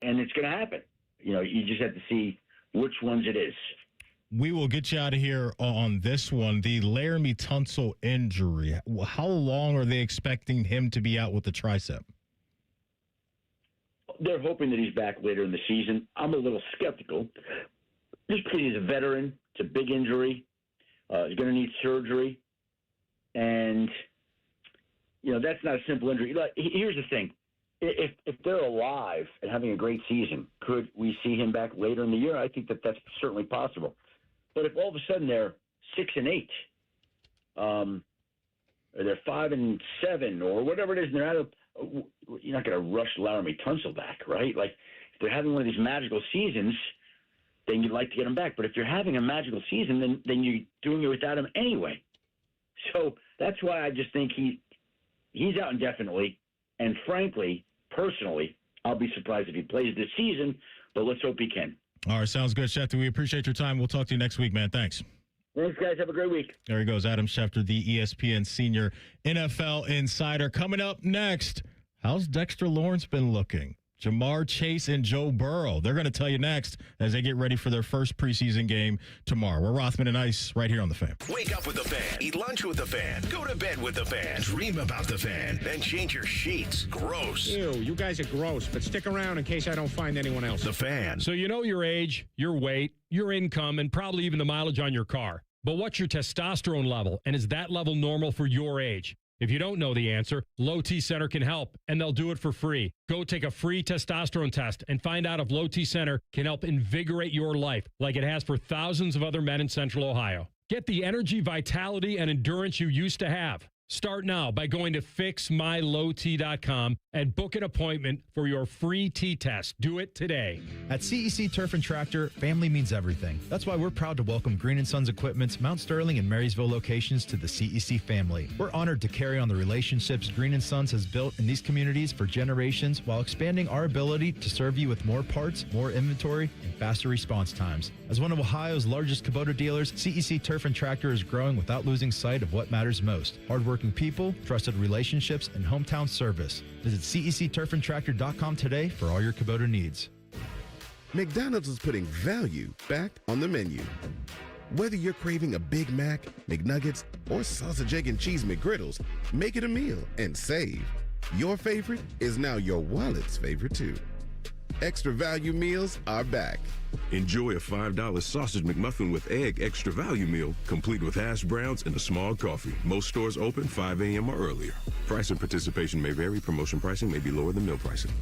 and it's going to happen. You just have to see which ones it is. We will get you out of here on this one. The Laramie Tunsil injury. How long are they expecting him to be out with the tricep? They're hoping that he's back later in the season. I'm a little skeptical. Just because he's a veteran, it's a big injury. He's going to need surgery. And, that's not a simple injury. Here's the thing. If they're alive and having a great season, could we see him back later in the year? I think that's certainly possible. But if all of a sudden they're 6-8, or they're 5-7, or whatever it is, and they're out of, you're not going to rush Laramie Tunsil back, right? Like, if they're having one of these magical seasons, then you'd like to get him back. But if you're having a magical season, then you're doing it without him anyway. So that's why I just think he's out indefinitely. And frankly, personally, I'll be surprised if he plays this season, but let's hope he can. All right, sounds good, Schefter. We appreciate your time. We'll talk to you next week, man. Thanks. Thanks, guys. Have a great week. There he goes, Adam Schefter, the ESPN senior NFL insider. Coming up next, how's Dexter Lawrence been looking? Jamar Chase and Joe Burrow. They're going to tell you next as they get ready for their first preseason game tomorrow. We're Rothman and Ice right here on The Fan. Wake up with The Fan. Eat lunch with The Fan. Go to bed with The Fan. Dream about The Fan. Then change your sheets. Gross. Ew, you guys are gross, but stick around in case I don't find anyone else. The Fan. So you know your age, your weight, your income, and probably even the mileage on your car. But what's your testosterone level, and is that level normal for your age? If you don't know the answer, Low T Center can help, and they'll do it for free. Go take a free testosterone test and find out if Low T Center can help invigorate your life like it has for thousands of other men in Central Ohio. Get the energy, vitality, and endurance you used to have. Start now by going to fixmylowt.com and book an appointment for your free T-test. Do it today. At CEC Turf and Tractor, family means everything. That's why we're proud to welcome Green & Sons Equipment's Mount Sterling and Marysville locations to the CEC family. We're honored to carry on the relationships Green & Sons has built in these communities for generations while expanding our ability to serve you with more parts, more inventory, and faster response times. As one of Ohio's largest Kubota dealers, CEC Turf and Tractor is growing without losing sight of what matters most. Hardworking people, trusted relationships, and hometown service. Visit CECTurfandTractor.com today for all your Kubota needs. McDonald's is putting value back on the menu. Whether you're craving a Big Mac, McNuggets, or sausage, egg, and cheese McGriddles, make it a meal and save. Your favorite is now your wallet's favorite too. Extra value meals are back. Enjoy a $5 sausage McMuffin with egg extra value meal, complete with hash browns and a small coffee. Most stores open 5 a.m. or earlier. Price and participation may vary. Promotion pricing may be lower than meal pricing.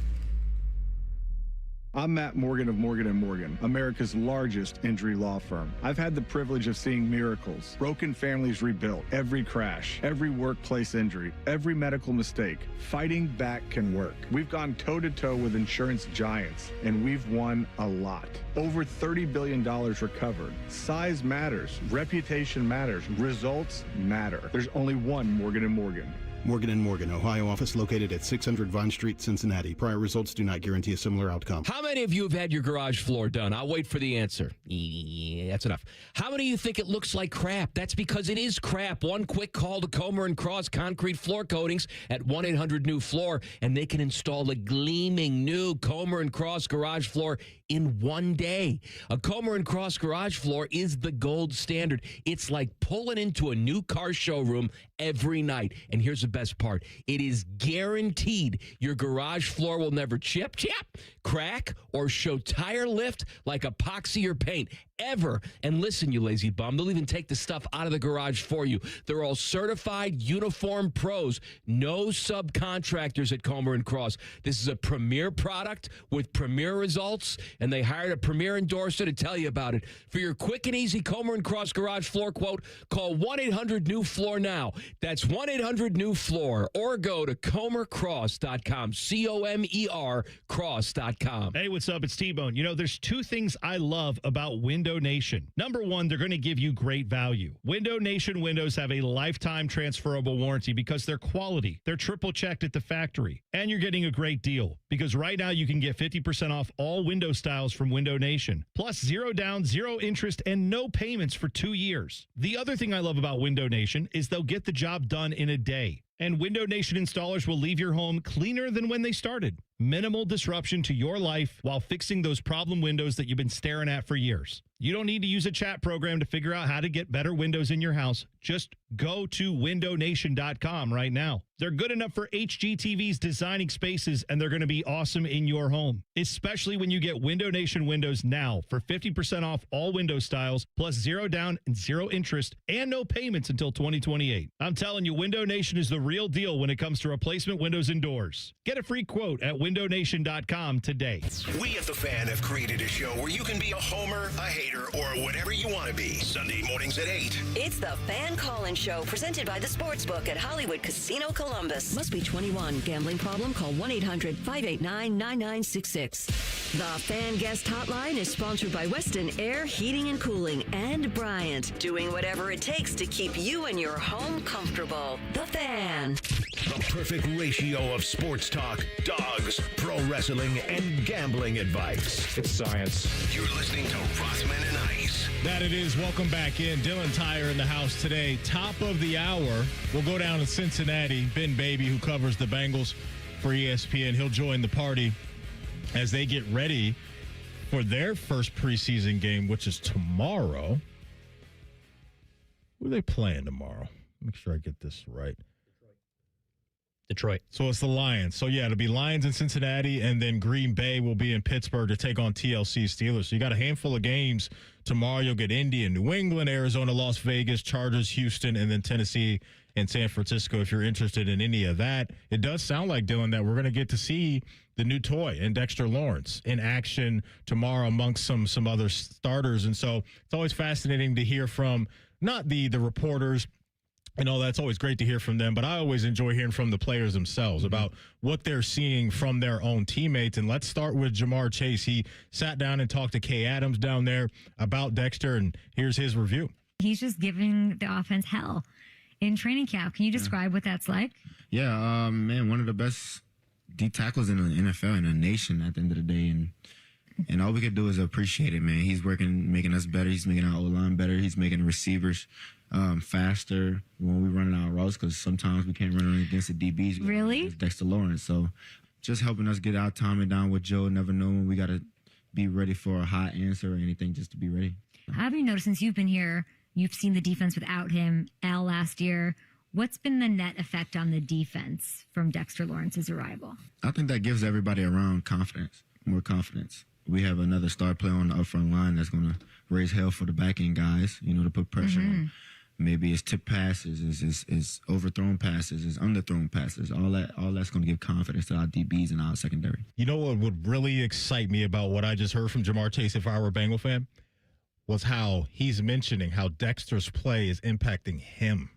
I'm Matt Morgan of Morgan & Morgan, America's largest injury law firm. I've had the privilege of seeing miracles, broken families rebuilt, every crash, every workplace injury, every medical mistake. Fighting back can work. We've gone toe-to-toe with insurance giants, and we've won a lot. Over $30 billion recovered. Size matters. Reputation matters. Results matter. There's only one Morgan & Morgan. Morgan & Morgan, Ohio office located at 600 Vine Street, Cincinnati. Prior results do not guarantee a similar outcome. How many of you have had your garage floor done? I'll wait for the answer. Yeah, that's enough. How many of you think it looks like crap? That's because it is crap. One quick call to Comer & Cross Concrete Floor Coatings at 1-800-NEW-FLOOR, and they can install a gleaming new Comer & Cross garage floor in one day. A Comer & Cross garage floor is the gold standard. It's like pulling into a new car showroom every night. And here's the best part. It is guaranteed your garage floor will never chip, crack, or show tire lift like epoxy or paint ever. And listen, you lazy bum, they'll even take the stuff out of the garage for you. They're all certified uniform pros. No subcontractors at Comer & Cross. This is a premier product with premier results, and they hired a premier endorser to tell you about it. For your quick and easy Comer & Cross garage floor quote, call 1-800-NEW-FLOOR now. That's 1-800-NEW-FLOOR, or go to comercross.com, C-O-M-E-R cross.com. Hey, what's up? It's T-Bone. You know, there's two things I love about Window Nation. Number one, they're going to give you great value. Window Nation windows have a lifetime transferable warranty because they're quality. They're triple checked at the factory. And you're getting a great deal because right now you can get 50% off all window styles from Window Nation. Plus 0 down, 0 interest, and no payments for 2 years. The other thing I love about Window Nation is they'll get the job done in a day. And Window Nation installers will leave your home cleaner than when they started. Minimal disruption to your life while fixing those problem windows that you've been staring at for years. You don't need to use a chat program to figure out how to get better windows in your house. Just go to windownation.com right now. They're good enough for HGTV's designing spaces, and they're going to be awesome in your home, especially when you get Window Nation windows now for 50% off all window styles, plus 0 down and 0 interest, and no payments until 2028. I'm telling you, Window Nation is the real deal when it comes to replacement windows and doors. Get a free quote at windownation.com today. We at The Fan have created a show where you can be a homer, a hater, or whatever you want to be. Sunday mornings at 8. It's the Fan Call-In Show, presented by the Sportsbook at Hollywood Casino Columbus. Must be 21. Gambling problem? Call 1-800-589-9966. The Fan Guest Hotline is sponsored by Weston Air Heating and Cooling and Bryant, doing whatever it takes to keep you and your home comfortable. The Fan. The perfect ratio of sports talk, dogs, pro wrestling, and gambling advice. It's science. You're listening to Rothman and Ice. That it is. Welcome back in. Dylan Tyre in the house today. Top of the hour. We'll go down to Cincinnati. Ben Baby, who covers the Bengals for ESPN, he'll join the party as they get ready for their first preseason game, which is tomorrow. Who are they playing tomorrow? Make sure I get this right. Detroit. So it's the Lions. So, yeah, it'll be Lions in Cincinnati, and then Green Bay will be in Pittsburgh to take on TLC Steelers. So you got a handful of games tomorrow. You'll get Indy and New England, Arizona, Las Vegas, Chargers, Houston, and then Tennessee and San Francisco if you're interested in any of that. It does sound like, Dylan, that we're going to get to see the new toy and Dexter Lawrence in action tomorrow amongst some other starters. And so it's always fascinating to hear from not the reporters and all that's always great to hear from them, but I always enjoy hearing from the players themselves about what they're seeing from their own teammates. And let's start with Jamar Chase. He sat down and talked to Kay Adams down there about Dexter, and here's his review. He's just giving the offense hell in training camp. Can you describe what that's like? Yeah, man, one of the best D tackles in the NFL and the nation at the end of the day. And all we could do is appreciate it, man. He's working, making us better. He's making our O-line better. He's making receivers faster when we run our routes, because sometimes we can't run against the DBs. Really? Dexter Lawrence. So just helping us get our timing down with Joe. Never know when we got to be ready for a hot answer or anything, just to be ready. How have you noticed since you've been here, you've seen the defense without him, Al last year. What's been the net effect on the defense from Dexter Lawrence's arrival? I think that gives everybody around confidence, more confidence. We have another star player on the upfront line that's going to raise hell for the back end guys, to put pressure on. Maybe it's tip passes, is overthrown passes, is underthrown passes. All that's going to give confidence to our DBs and our secondary. You know what would really excite me about what I just heard from Jamar Chase, if I were a Bengal fan, was how he's mentioning how Dexter's play is impacting him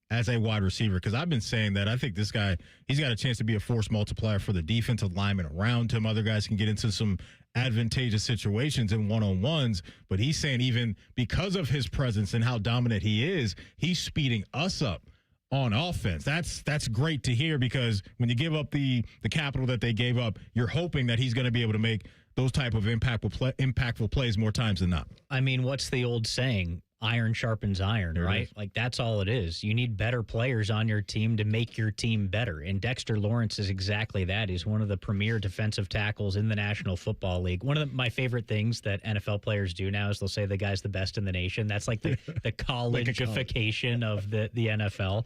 as a wide receiver. Because I've been saying that I think this guy, he's got a chance to be a force multiplier for the defensive linemen around him. Other guys can get into some advantageous situations in one-on-ones, but he's saying even because of his presence and how dominant he is, he's speeding us up on offense. That's great to hear, because when you give up the capital that they gave up, you're hoping that he's going to be able to make those type of impactful plays more times than not. I mean, what's the old saying? Iron sharpens iron, right? Like, that's all it is. You need better players on your team to make your team better. And Dexter Lawrence is exactly that. He's one of the premier defensive tackles in the National Football League. One of my favorite things that NFL players do now is they'll say the guy's the best in the nation. That's like the collegeification of the NFL,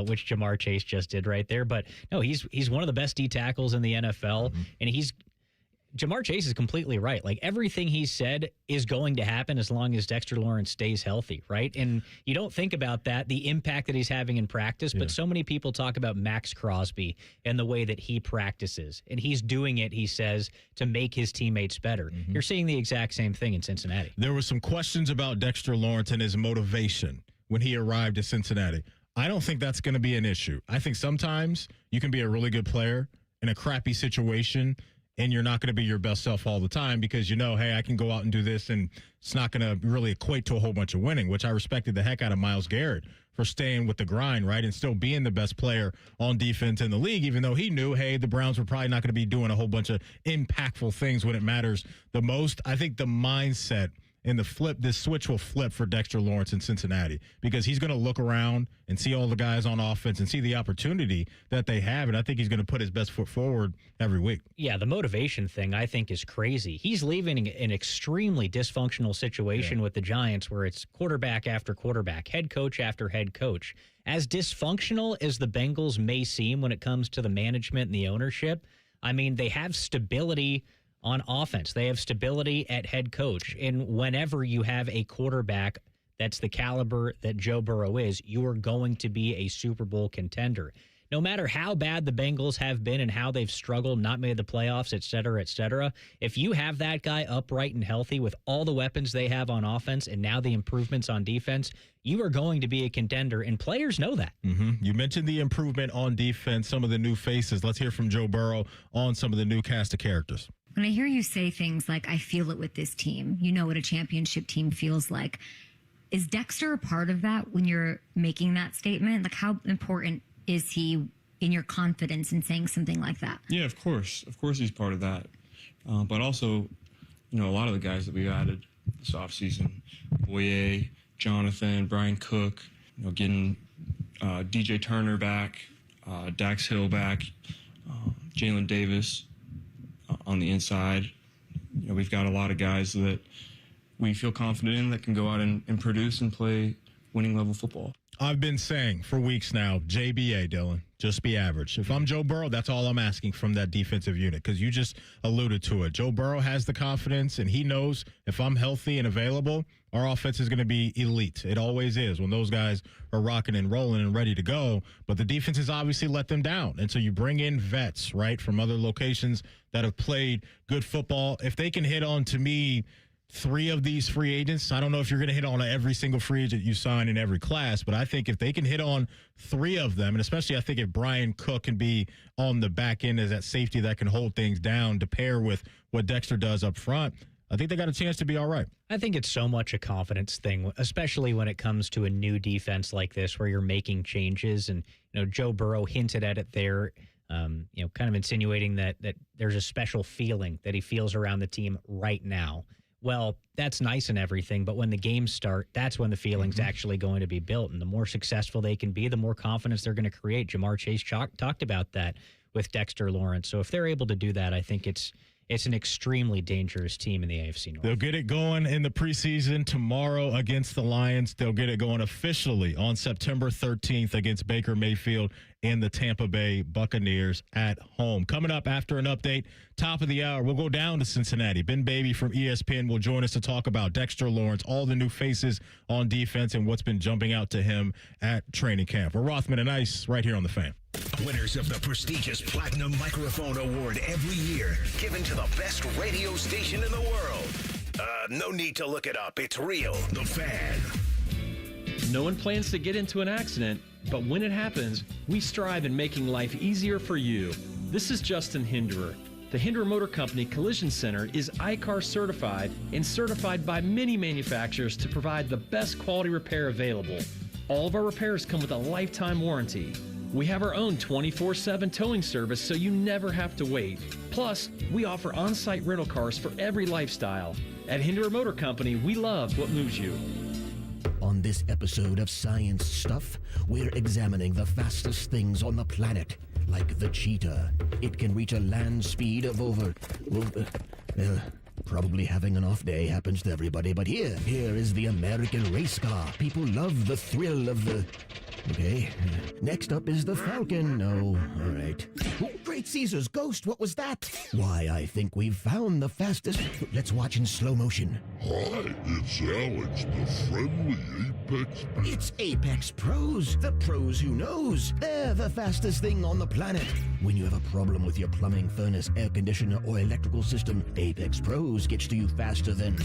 which Jamar Chase just did right there. But no, he's one of the best D tackles in the NFL, and Jamar Chase is completely right. Like, everything he said is going to happen as long as Dexter Lawrence stays healthy, right? And you don't think about that, the impact that he's having in practice, but so many people talk about Max Crosby and the way that he practices. And he's doing it, he says, to make his teammates better. You're seeing the exact same thing in Cincinnati. There were some questions about Dexter Lawrence and his motivation when he arrived at Cincinnati. I don't think that's going to be an issue. I think sometimes you can be a really good player in a crappy situation, and you're not going to be your best self all the time, because hey, I can go out and do this, and it's not going to really equate to a whole bunch of winning, which I respected the heck out of Myles Garrett for staying with the grind, right, and still being the best player on defense in the league, even though he knew, hey, the Browns were probably not going to be doing a whole bunch of impactful things when it matters the most. I think the mindset and this switch will flip for Dexter Lawrence in Cincinnati because he's going to look around and see all the guys on offense and see the opportunity that they have, and I think he's going to put his best foot forward every week. Yeah, the motivation thing I think is crazy. He's leaving an extremely dysfunctional situation with the Giants where it's quarterback after quarterback, head coach after head coach. As dysfunctional as the Bengals may seem when it comes to the management and the ownership, I mean, they have stability on offense. They have stability at head coach. And whenever you have a quarterback that's the caliber that Joe Burrow is, you are going to be a Super Bowl contender. No matter how bad the Bengals have been and how they've struggled, not made the playoffs, et cetera, if you have that guy upright and healthy with all the weapons they have on offense and now the improvements on defense, you are going to be a contender, and players know that. Mm-hmm. You mentioned the improvement on defense, some of the new faces. Let's hear from Joe Burrow on some of the new cast of characters. When I hear you say things like, I feel it with this team, you know what a championship team feels like. Is Dexter a part of that when you're making that statement? Like, how important is he in your confidence in saying something like that? Yeah, of course. Of course he's part of that. But also, a lot of the guys that we've added this offseason, Boye, Jonathan, Brian Cook, getting DJ Turner back, Dax Hill back, Jalen Davis on the inside. We've got a lot of guys that we feel confident in that can go out and produce and play winning level football. I've been saying for weeks now, JBA, Dylan, just be average. If I'm Joe Burrow, that's all I'm asking from that defensive unit because you just alluded to it. Joe Burrow has the confidence, and he knows if I'm healthy and available, our offense is going to be elite. It always is when those guys are rocking and rolling and ready to go. But the defense has obviously let them down. And so you bring in vets, right, from other locations that have played good football. If they can hit on, to me, 3 of these free agents, I don't know if you're going to hit on every single free agent you sign in every class, but I think if they can hit on 3 of them, and especially I think if Brian Cook can be on the back end as that safety that can hold things down to pair with what Dexter does up front, I think they got a chance to be all right. I think it's so much a confidence thing, especially when it comes to a new defense like this where you're making changes. And, Joe Burrow hinted at it there, kind of insinuating that there's a special feeling that he feels around the team right now. Well, that's nice and everything, but when the games start, that's when the feeling's actually going to be built. And the more successful they can be, the more confidence they're going to create. Jamar Chase talked about that with Dexter Lawrence. So if they're able to do that, I think it's an extremely dangerous team in the AFC North. They'll get it going in the preseason tomorrow against the Lions. They'll get it going officially on September 13th against Baker Mayfield and the Tampa Bay Buccaneers at home. Coming up after an update, top of the hour, we'll go down to Cincinnati. Ben Baby from ESPN will join us to talk about Dexter Lawrence, all the new faces on defense, and what's been jumping out to him at training camp. We're Rothman and Ice right here on The Fan. Winners of the prestigious Platinum Microphone Award every year, given to the best radio station in the world. No need to look it up. It's real. The Fan. No one plans to get into an accident, but when it happens, we strive in making life easier for you. This is Justin Hinderer. The Hinderer Motor Company Collision Center is ICAR certified and certified by many manufacturers to provide the best quality repair available. All of our repairs come with a lifetime warranty. We have our own 24/7 towing service so you never have to wait. Plus, we offer on-site rental cars for every lifestyle. At Hinderer Motor Company, we love what moves you. On this episode of Science Stuff, we're examining the fastest things on the planet, like the cheetah. It can reach a land speed of over... probably having an off day happens to everybody, but here is the American race car. People love the thrill of the... Okay. Next up is the Falcon. Oh, all right. Oh, Great Caesar's ghost, what was that? Why, I think we've found the fastest... Let's watch in slow motion. Hi, it's Alex, the friendly Apex... It's Apex Pros, the pros who knows. They're the fastest thing on the planet. When you have a problem with your plumbing, furnace, air conditioner, or electrical system, Apex Pros gets to you faster than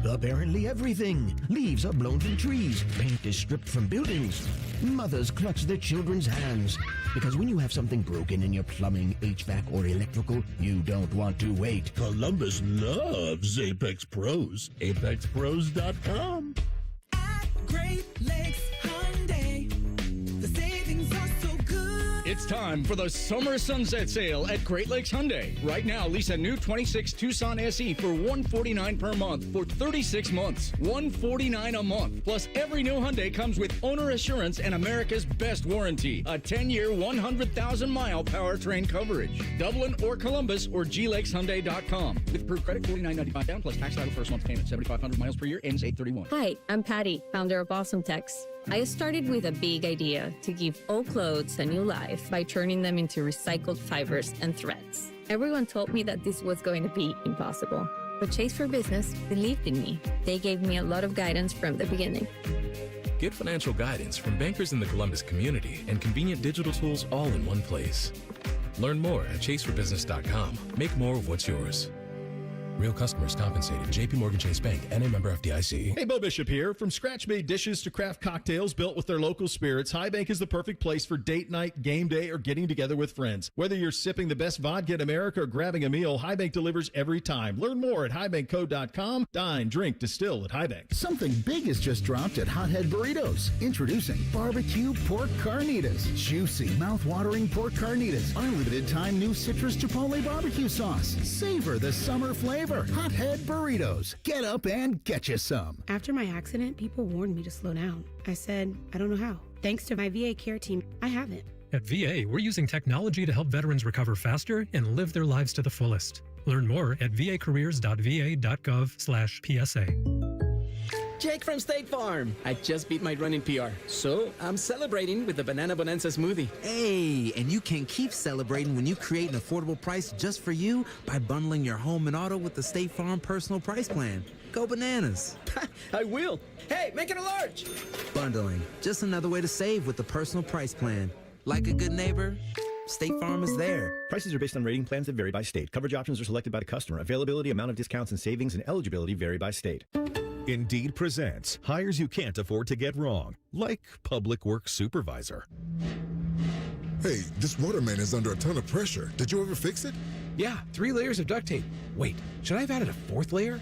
apparently everything. Leaves are blown from trees. Paint is stripped from buildings. Mothers clutch their children's hands. Because when you have something broken in your plumbing, HVAC, or electrical, you don't want to wait. Columbus loves Apex Pros. ApexPros.com. Great Lakes Hyundai. The savings are so good. It's time for the Summer Sunset Sale at Great Lakes Hyundai. Right now, lease a new 26 Tucson SE for $149 per month for 36 months. $149 a month. Plus, every new Hyundai comes with owner assurance and America's best warranty. A 10-year, 100,000-mile powertrain coverage. Dublin or Columbus or glakeshyundai.com. With approved credit, $49.95 down plus tax title first month payment. 7,500 miles per year, ends 8/31. Hi, I'm Patty, founder of Awesome Tex. I started with a big idea to give old clothes a new life by turning them into recycled fibers and threads. Everyone told me that this was going to be impossible, but Chase for Business believed in me. They gave me a lot of guidance from the beginning. Get financial guidance from bankers in the Columbus community and convenient digital tools all in one place. Learn more at chaseforbusiness.com. Make more of what's yours. Real customers compensated. JP Morgan Chase Bank, and a member FDIC. Hey, Bo Bishop here. From scratch-made dishes to craft cocktails built with their local spirits, High Bank is the perfect place for date night, game day, or getting together with friends. Whether you're sipping the best vodka in America or grabbing a meal, High Bank delivers every time. Learn more at highbankco.com. Dine, drink, distill at High Bank. Something big has just dropped at Hothead Burritos. Introducing barbecue pork carnitas. Juicy, mouth-watering pork carnitas. Unlimited time new citrus chipotle barbecue sauce. Savor the summer flavor. Hothead Burritos. Get up and get you some. After my accident, people warned me to slow down. I said, I don't know how. Thanks to my VA care team, I haven't. At VA, we're using technology to help veterans recover faster and live their lives to the fullest. Learn more at vacareers.va.gov/PSA. Jake from State Farm. I just beat my running PR, so I'm celebrating with the Banana Bonanza smoothie. Hey, and you can keep celebrating when you create an affordable price just for you by bundling your home and auto with the State Farm Personal Price Plan. Go bananas. I will. Hey, make it a large. Bundling, just another way to save with the Personal Price Plan. Like a good neighbor, State Farm is there. Prices are based on rating plans that vary by state. Coverage options are selected by the customer. Availability, amount of discounts and savings, and eligibility vary by state. Indeed presents hires you can't afford to get wrong, like public works supervisor. Hey, this waterman is under a ton of pressure. Did you ever fix it? Yeah, 3 layers of duct tape. Wait, should I have added a 4th layer?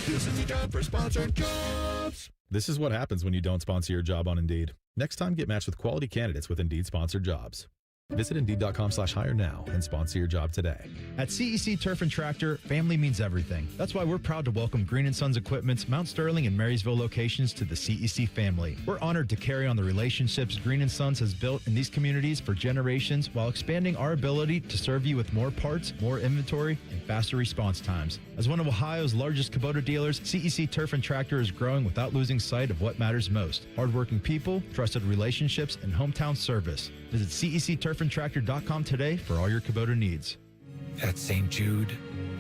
This is the job for sponsored jobs. This is what happens when you don't sponsor your job on Indeed. Next time, get matched with quality candidates with Indeed sponsored jobs. Visit Indeed.com/hire now and sponsor your job today. At CEC Turf and Tractor, family means everything. That's why we're proud to welcome Green & Sons Equipment's Mount Sterling and Marysville locations to the CEC family. We're honored to carry on the relationships Green & Sons has built in these communities for generations while expanding our ability to serve you with more parts, more inventory, and faster response times. As one of Ohio's largest Kubota dealers, CEC Turf and Tractor is growing without losing sight of what matters most: hardworking people, trusted relationships, and hometown service. Visit CECTurfandTractor.com today for all your Kubota needs. At St. Jude,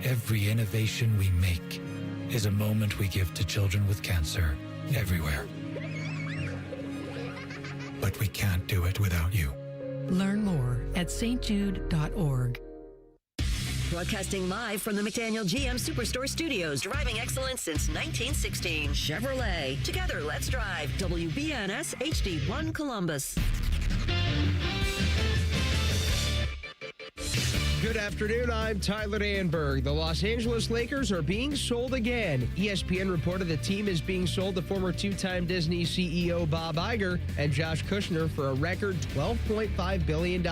every innovation we make is a moment we give to children with cancer everywhere. But we can't do it without you. Learn more at stjude.org. Broadcasting live from the McDaniel GM Superstore Studios. Driving excellence since 1916. Chevrolet. Together, let's drive. WBNS HD1 Columbus. Good afternoon, I'm Tyler Danberg. The Los Angeles Lakers are being sold again. ESPN reported the team is being sold to former two-time Disney CEO Bob Iger and Josh Kushner for a record $12.5 billion.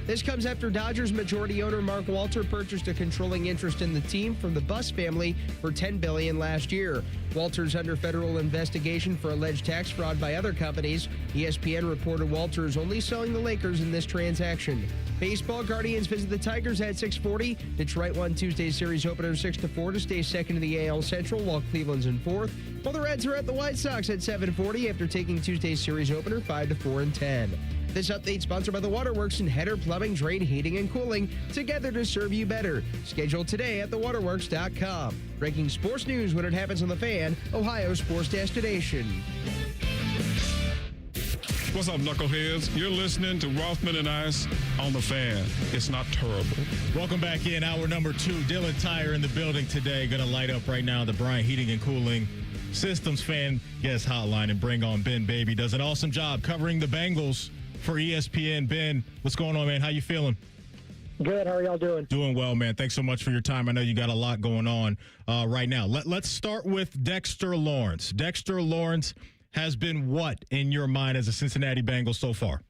This comes after Dodgers majority owner Mark Walter purchased a controlling interest in the team from the Buss family for $10 billion last year. Walter's under federal investigation for alleged tax fraud by other companies. ESPN reported Walter is only selling the Lakers in this transaction. Baseball, Guardians visit the Tigers at 6:40. Detroit won Tuesday's series opener 6-4 to stay second in the AL Central, while Cleveland's in fourth. While the Reds are at the White Sox at 7:40 after taking Tuesday's series opener 5-4 and 10. This update sponsored by the Waterworks and Header Plumbing, Drain, Heating, and Cooling, together to serve you better. Schedule today at thewaterworks.com. Breaking sports news when it happens on The Fan, Ohio's sports destination. What's up, knuckleheads? You're listening to Rothman Ice on The Fan. It's not terrible. Welcome back in. Hour number 2. Dylan Tyre in the building today. Going to light up right now the Bryant Heating and Cooling Systems Fan Guest Hotline and bring on Ben Baby. Does an awesome job covering the Bengals for ESPN. Ben, what's going on, man? How you feeling? Good. How are y'all doing? Doing well, man. Thanks so much for your time. I know you got a lot going on right now. Let's start with Dexter Lawrence. Dexter Lawrence has been what in your mind as a Cincinnati Bengals so far?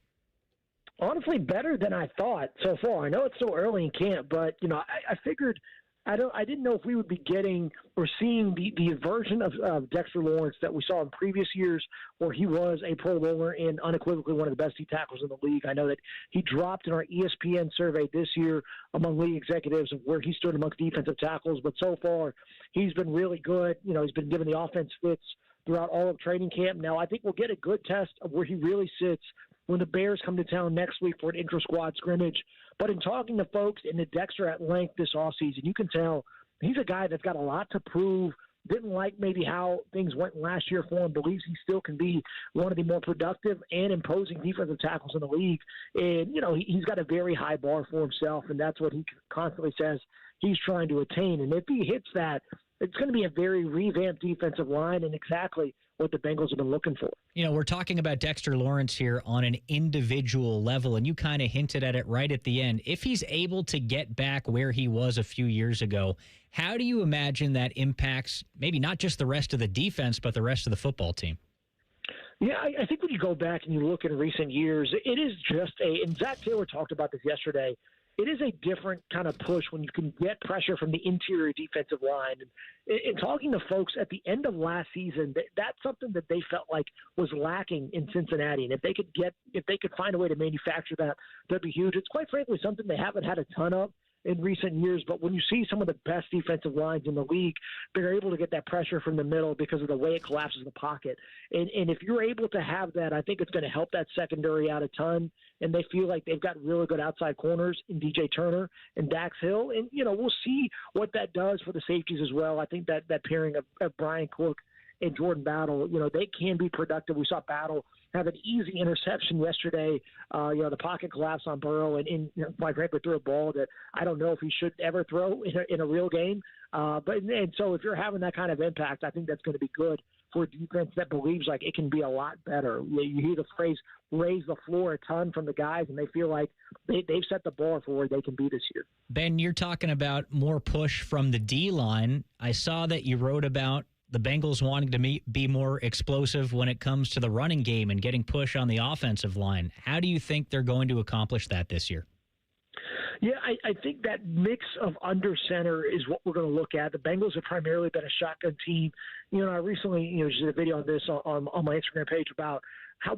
Honestly, better than I thought so far. I know it's still early in camp, but I figured I didn't know if we would be getting or seeing the version of Dexter Lawrence that we saw in previous years, where he was a Pro Bowler and unequivocally one of the best D tackles in the league. I know that he dropped in our ESPN survey this year among league executives of where he stood amongst defensive tackles, but so far he's been really good. He's been given the offense fits throughout all of training camp. Now I think we'll get a good test of where he really sits when the Bears come to town next week for an intra-squad scrimmage. But in talking to folks in the Dexter at length this offseason, you can tell he's a guy that's got a lot to prove. Didn't like maybe how things went last year for him, believes he still can be one of the more productive and imposing defensive tackles in the league. And, he's got a very high bar for himself, and that's what he constantly says he's trying to attain. And if he hits that, it's going to be a very revamped defensive line and exactly what the Bengals have been looking for. We're talking about Dexter Lawrence here on an individual level, and you kind of hinted at it right at the end. If he's able to get back where he was a few years ago, how do you imagine that impacts maybe not just the rest of the defense, but the rest of the football team? Yeah, I think when you go back and you look in recent years, it is just and Zach Taylor talked about this yesterday, it is a different kind of push when you can get pressure from the interior defensive line. And talking to folks at the end of last season, that's something that they felt like was lacking in Cincinnati. And if they could find a way to manufacture that, that'd be huge. It's quite frankly something they haven't had a ton of in recent years, but when you see some of the best defensive lines in the league, they're able to get that pressure from the middle because of the way it collapses the pocket. And if you're able to have that, I think it's going to help that secondary out a ton. And they feel like they've got really good outside corners in DJ Turner and Dax Hill. And, we'll see what that does for the safeties as well. I think that pairing of Brian Cook and Jordan Battle, they can be productive. We saw Battle have an easy interception yesterday. The pocket collapse on Burrow and quite frankly threw a ball that I don't know if he should ever throw in a real game. So if you're having that kind of impact, I think that's going to be good for a defense that believes like it can be a lot better. You hear the phrase raise the floor a ton from the guys, and they feel like they've set the bar for where they can be this year. Ben, you're talking about more push from the D-line. I saw that you wrote about the Bengals wanting to be more explosive when it comes to the running game and getting push on the offensive line. How do you think they're going to accomplish that this year? Yeah, I think that mix of under center is what we're going to look at. The Bengals have primarily been a shotgun team. I recently did a video on this on my Instagram page about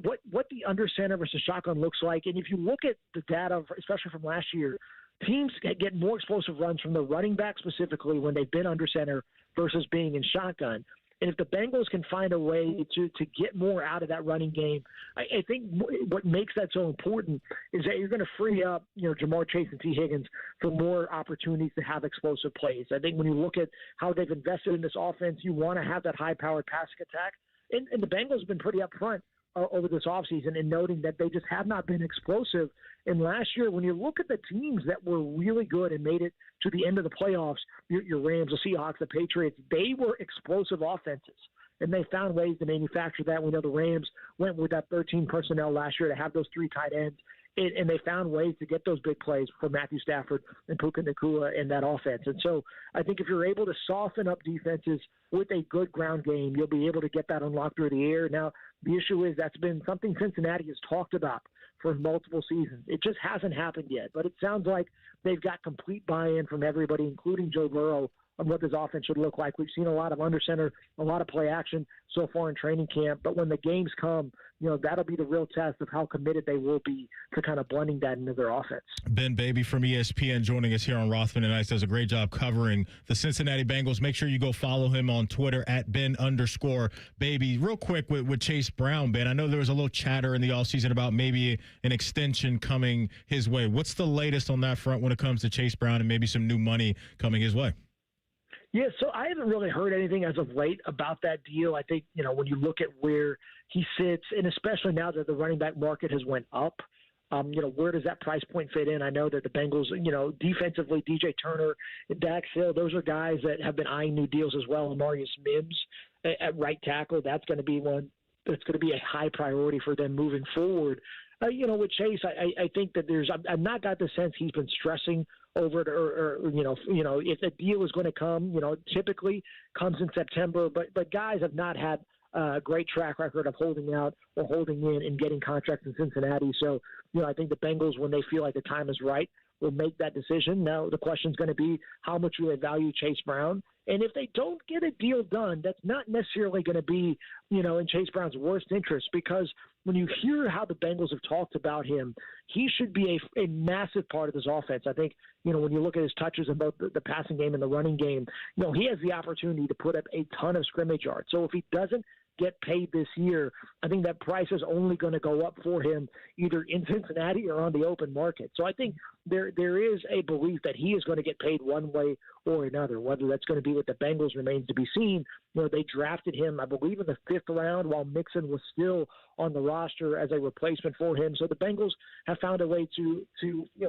what the under center versus shotgun looks like. And if you look at the data, especially from last year, teams get more explosive runs from the running back specifically when they've been under center versus being in shotgun. And if the Bengals can find a way to get more out of that running game, I think what makes that so important is that you're going to free up, Jamar Chase and T. Higgins for more opportunities to have explosive plays. I think when you look at how they've invested in this offense, you want to have that high-powered passing attack. And the Bengals have been pretty upfront over this offseason and noting that they just have not been explosive. And last year, when you look at the teams that were really good and made it to the end of the playoffs, your Rams, the Seahawks, the Patriots, they were explosive offenses. And they found ways to manufacture that. We know the Rams went with that 13 personnel last year to have those three tight ends. And they found ways to get those big plays for Matthew Stafford and Puka Nacua in that offense. And so I think if you're able to soften up defenses with a good ground game, you'll be able to get that unlocked through the air. Now, the issue is that's been something Cincinnati has talked about for multiple seasons. It just hasn't happened yet. But it sounds like they've got complete buy-in from everybody, including Joe Burrow, on what this offense should look like. We've seen a lot of under center, a lot of play action so far in training camp. But when the games come, that'll be the real test of how committed they will be to kind of blending that into their offense. Ben Baby from ESPN joining us here on Rothman Ice does a great job covering the Cincinnati Bengals. Make sure you go follow him on Twitter at Ben_Baby. Real quick with Chase Brown, Ben, I know there was a little chatter in the offseason about maybe an extension coming his way. What's the latest on that front when it comes to Chase Brown and maybe some new money coming his way? Yeah, so I haven't really heard anything as of late about that deal. I think, when you look at where he sits, and especially now that the running back market has went up, where does that price point fit in? I know that the Bengals, defensively, DJ Turner and Dax Hill, those are guys that have been eyeing new deals as well. Marius Mims at right tackle, that's going to be one that's going to be a high priority for them moving forward. With Chase, I think that I've not got the sense he's been stressing over it or if a deal is going to come, typically comes in September, but guys have not had great track record of holding out or holding in and getting contracts in Cincinnati. So, I think the Bengals, when they feel like the time is right, will make that decision. Now, the question is going to be how much do they value Chase Brown? And if they don't get a deal done, that's not necessarily going to be, in Chase Brown's worst interest, because when you hear how the Bengals have talked about him, he should be a massive part of this offense. I think, when you look at his touches in both the passing game and the running game, he has the opportunity to put up a ton of scrimmage yards. So if he doesn't get paid this year, I think that price is only going to go up for him either in Cincinnati or on the open market. So I think there is a belief that he is going to get paid one way or another. Whether that's going to be with the Bengals remains to be seen. They drafted him, I believe, in the 5th round while Mixon was still on the roster as a replacement for him. So the Bengals have found a way to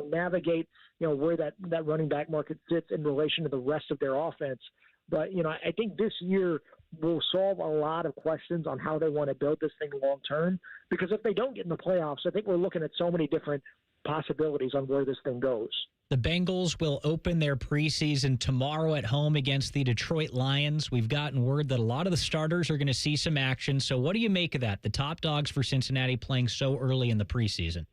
navigate where that running back market sits in relation to the rest of their offense. But, I think this year will solve a lot of questions on how they want to build this thing long term, because if they don't get in the playoffs, I think we're looking at so many different possibilities on where this thing goes. The Bengals will open their preseason tomorrow at home against the Detroit Lions. We've gotten word that a lot of the starters are going to see some action. So what do you make of that? The top dogs for Cincinnati playing so early in the preseason.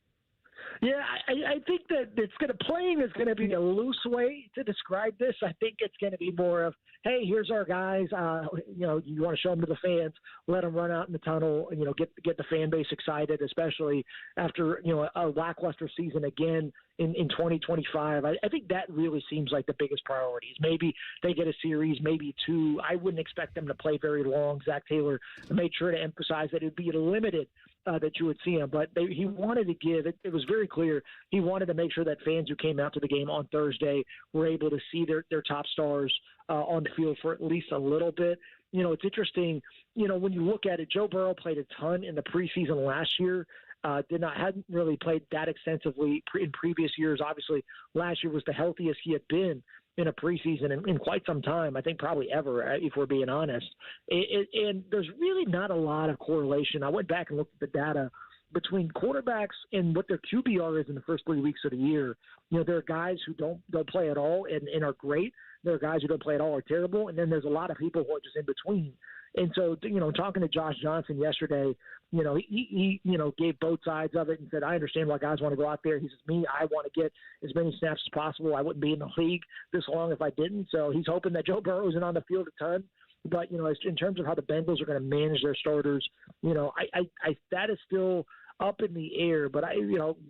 Yeah, I think that playing is going to be a loose way to describe this. I think it's going to be more of, hey, here's our guys. You want to show them to the fans, let them run out in the tunnel. Get the fan base excited, especially after a lackluster season again in 2025. I think that really seems like the biggest priorities. Maybe they get a series, maybe 2. I wouldn't expect them to play very long. Zach Taylor made sure to emphasize that it would be limited. That you would see him, but he wanted to give it. It was very clear he wanted to make sure that fans who came out to the game on Thursday were able to see their top stars on the field for at least a little bit. It's interesting. When you look at it, Joe Burrow played a ton in the preseason last year. Hadn't really played that extensively in previous years. Obviously, last year was the healthiest he had been in a preseason in quite some time, I think probably ever, if we're being honest. And there's really not a lot of correlation. I went back and looked at the data between quarterbacks and what their QBR is in the first 3 weeks of the year. There are guys who don't play at all and are great. There are guys who don't play at all are terrible. And then there's a lot of people who are just in between. And so, talking to Josh Johnson yesterday, he gave both sides of it and said, I understand why guys want to go out there. He says, I want to get as many snaps as possible. I wouldn't be in the league this long if I didn't. So he's hoping that Joe Burrow isn't on the field a ton. But, in terms of how the Bengals are going to manage their starters, I that is still up in the air, but at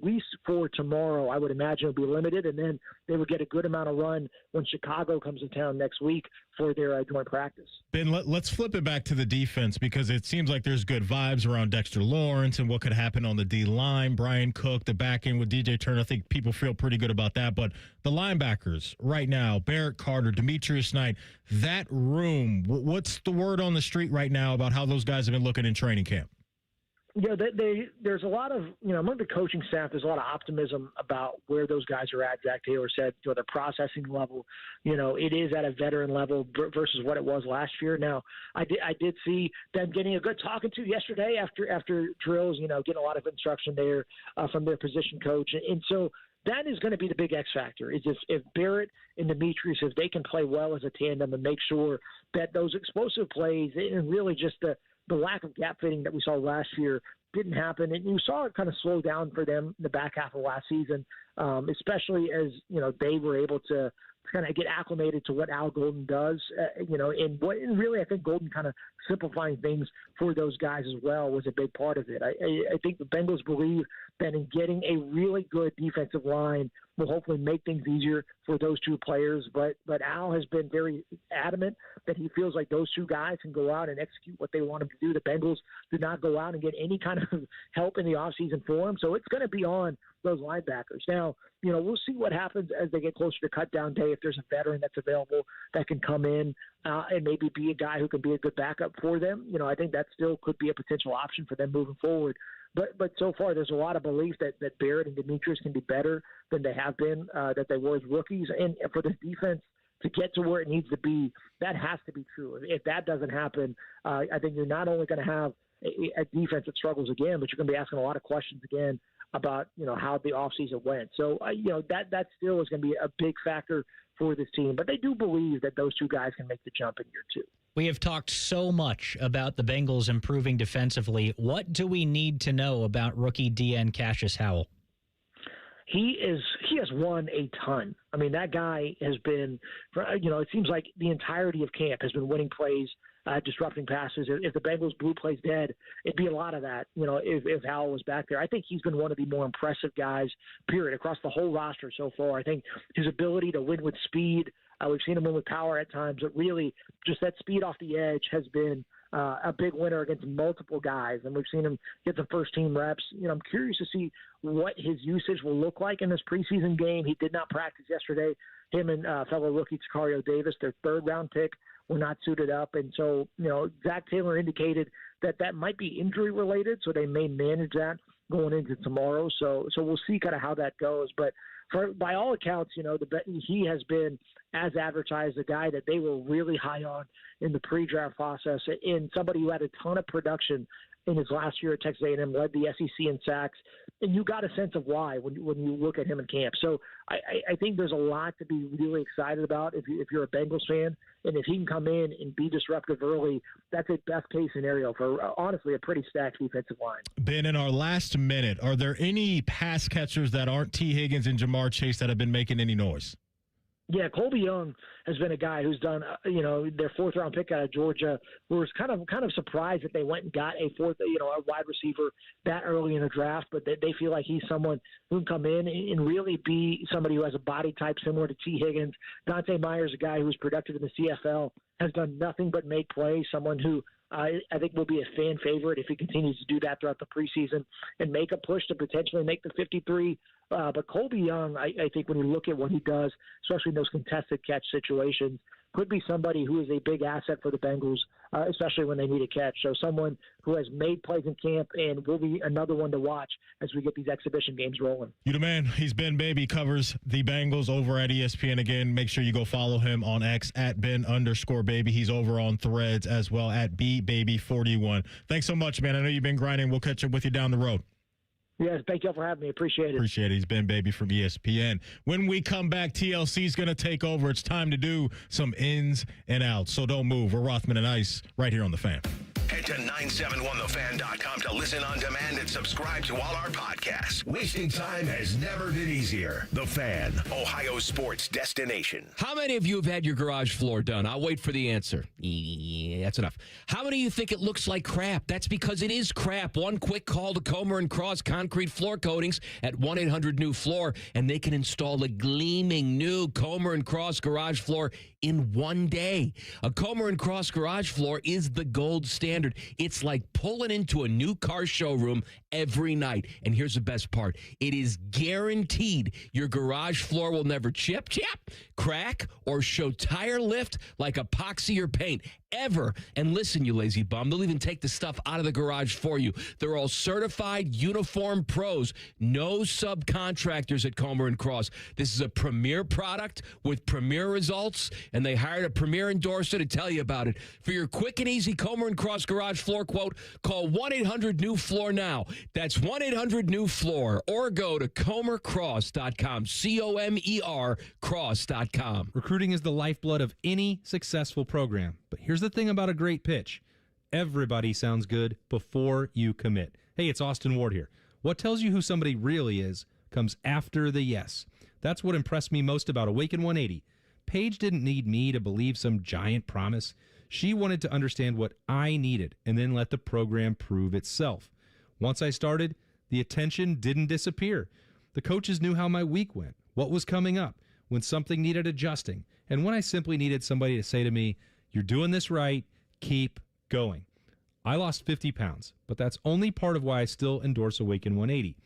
least for tomorrow, I would imagine it'll be limited, and then they would get a good amount of run when Chicago comes to town next week for their joint practice. Ben, let's flip it back to the defense, because it seems like there's good vibes around Dexter Lawrence and what could happen on the D line. Brian Cook, the back end with DJ Turner, I think people feel pretty good about that. But the linebackers right now, Barrett Carter, Demetrius Knight, that room, what's the word on the street right now about how those guys have been looking in training camp? Yeah, there's a lot of, among the coaching staff, there's a lot of optimism about where those guys are at. Zach Taylor said, their processing level, it is at a veteran level versus what it was last year. Now, I did see them getting a good talking to yesterday after drills, getting a lot of instruction there from their position coach. And so that is going to be the big X factor, is if Barrett and Demetrius, if they can play well as a tandem and make sure that those explosive plays and really just the lack of gap fitting that we saw last year didn't happen. And you saw it kind of slow down for them in the back half of last season, especially as, they were able to kind of get acclimated to what Al Golden does, and really I think Golden kind of simplifying things for those guys as well was a big part of it. I think the Bengals believe that in getting a really good defensive line will hopefully make things easier for those two players. But Al has been very adamant that he feels like those two guys can go out and execute what they want them to do. The Bengals did not go out and get any kind of help in the offseason for him. So it's going to be on those linebackers. Now, we'll see what happens as they get closer to cut down day. If there's a veteran that's available that can come in and maybe be a guy who can be a good backup for them, I think that still could be a potential option for them moving forward. But so far, there's a lot of belief that Barrett and Demetrius can be better than they have been, that they were as rookies. And for this defense to get to where it needs to be, that has to be true. If that doesn't happen, I think you're not only going to have a defense that struggles again, but you're going to be asking a lot of questions again about, how the offseason went. So, that still is going to be a big factor for this team. But they do believe that those two guys can make the jump in year 2. We have talked so much about the Bengals improving defensively. What do we need to know about rookie DN Cassius Howell? He has won a ton. I mean, that guy has been, it seems like the entirety of camp has been winning plays, disrupting passes. If the Bengals blue plays dead, it'd be a lot of that, if Howell was back there. I think he's been one of the more impressive guys, period, across the whole roster so far. I think his ability to win with speed, we've seen him win with power at times, but really just that speed off the edge has been a big winner against multiple guys, and we've seen him get the first-team reps. I'm curious to see what his usage will look like in this preseason game. He did not practice yesterday. Him and fellow rookie Tacario Davis, their third-round pick, were not suited up. And so, Zach Taylor indicated that might be injury-related, so they may manage that going into tomorrow. So we'll see kind of how that goes. But by all accounts, he has been, as advertised, a guy that they were really high on in the pre-draft process, and somebody who had a ton of production in his last year at Texas A&M, led the SEC in sacks, and you got a sense of why when you look at him in camp. So I think there's a lot to be really excited about if you're a Bengals fan, and if he can come in and be disruptive early, that's a best-case scenario for, honestly, a pretty stacked defensive line. Ben, in our last minute, are there any pass catchers that aren't T. Higgins and Jamar Chase that have been making any noise? Yeah, Colby Young has been a guy who's done, their fourth-round pick out of Georgia. Was kind of surprised that they went and got a wide receiver that early in the draft, but they feel like he's someone who can come in and really be somebody who has a body type similar to T. Higgins. Dante Myers, a guy who was productive in the CFL, has done nothing but make plays, someone who I think will be a fan favorite if he continues to do that throughout the preseason and make a push to potentially make the 53. But Colby Young, I think when you look at what he does, especially in those contested catch situations, could be somebody who is a big asset for the Bengals, especially when they need a catch. So someone who has made plays in camp and will be another one to watch as we get these exhibition games rolling. You the man. He's Ben Baby, covers the Bengals over at ESPN. Again, make sure you go follow him on X at Ben_Baby. He's over on Threads as well at BBaby41. Thanks so much, man. I know you've been grinding. We'll catch up with you down the road. Yes, thank you all for having me. Appreciate it. Appreciate it. He's Ben Baby from ESPN. When we come back, TLC's going to take over. It's time to do some ins and outs. So don't move. We're Rothman and Ice right here on The Fan. Head to 971thefan.com to listen on demand and subscribe to all our podcasts. Wasting time has never been easier. The Fan, Ohio sports destination. How many of you have had your garage floor done? I'll wait for the answer. Yeah, that's enough. How many of you think it looks like crap? That's because it is crap. One quick call to Comer and Cross Concrete Floor Coatings at 1-800-NEW-FLOOR, and they can install a gleaming new Comer and Cross garage floor in one day. A Comer and Cross garage floor is the gold standard. It's like pulling into a new car showroom every night. And here's the best part. It is guaranteed your garage floor will never chip, crack, or show tire lift like epoxy or paint ever. And listen, you lazy bum, they'll even take the stuff out of the garage for you. They're all certified uniform pros. No subcontractors at Comer and Cross. This is a premier product with premier results, and they hired a premier endorser to tell you about it. For your quick and easy Comer and Cross garage floor quote, call 1-800-NEW-FLOOR now. That's 1-800-NEW-FLOOR, or go to comercross.com, COMER cross.com. Recruiting is the lifeblood of any successful program. But here's the thing about a great pitch. Everybody sounds good before you commit. Hey, it's Austin Ward here. What tells you who somebody really is comes after the yes. That's what impressed me most about Awaken 180. Paige didn't need me to believe some giant promise. She wanted to understand what I needed and then let the program prove itself. Once I started, the attention didn't disappear. The coaches knew how my week went, what was coming up, when something needed adjusting, and when I simply needed somebody to say to me, "You're doing this right, keep going." I lost 50 pounds, but that's only part of why I still endorse Awaken 180.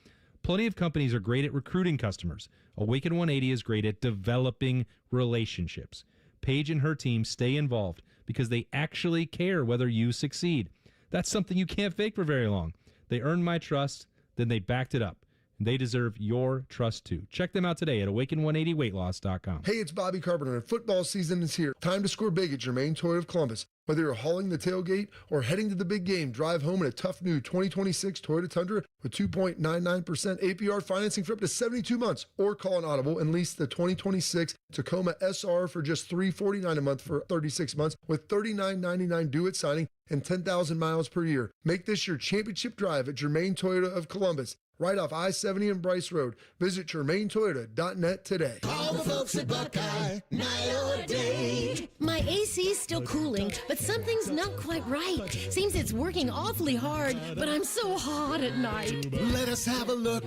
Plenty of companies are great at recruiting customers. Awaken 180 is great at developing relationships. Paige and her team stay involved because they actually care whether you succeed. That's something you can't fake for very long. They earned my trust, then they backed it up. They deserve your trust too. Check them out today at awaken180weightloss.com. Hey, it's Bobby Carpenter, and football season is here. Time to score big at Germain Toyota of Columbus. Whether you're hauling the tailgate or heading to the big game, drive home in a tough new 2026 Toyota Tundra with 2.99% APR financing for up to 72 months, or call an audible and lease the 2026 Tacoma SR for just $349 a month for 36 months with $39.99 due at signing and 10,000 miles per year. Make this your championship drive at Germain Toyota of Columbus, right off I-70 and Bryce Road. Visit GermainToyota.net today. Call the folks at Buckeye, night or day. My AC's still cooling, but something's not quite right. Seems it's working awfully hard, but I'm so hot at night. Let us have a look.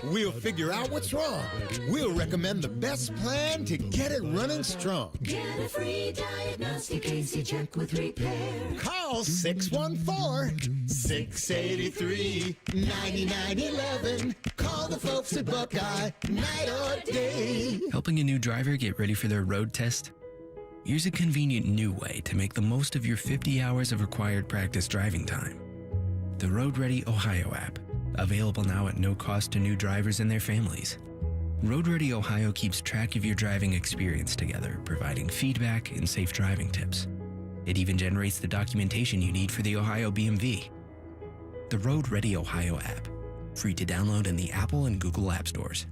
We'll figure out what's wrong. We'll recommend the best plan to get it running strong. Get a free diagnostic AC check with repair. Call 614-683-9911. Call the folks at Buckeye, night or day. Helping a new driver get ready for their road test? Here's a convenient new way to make the most of your 50 hours of required practice driving time. The Road Ready Ohio app, available now at no cost to new drivers and their families. Road Ready Ohio keeps track of your driving experience together, providing feedback and safe driving tips. It even generates the documentation you need for the Ohio BMV. The Road Ready Ohio app, free to download in the Apple and Google App Stores.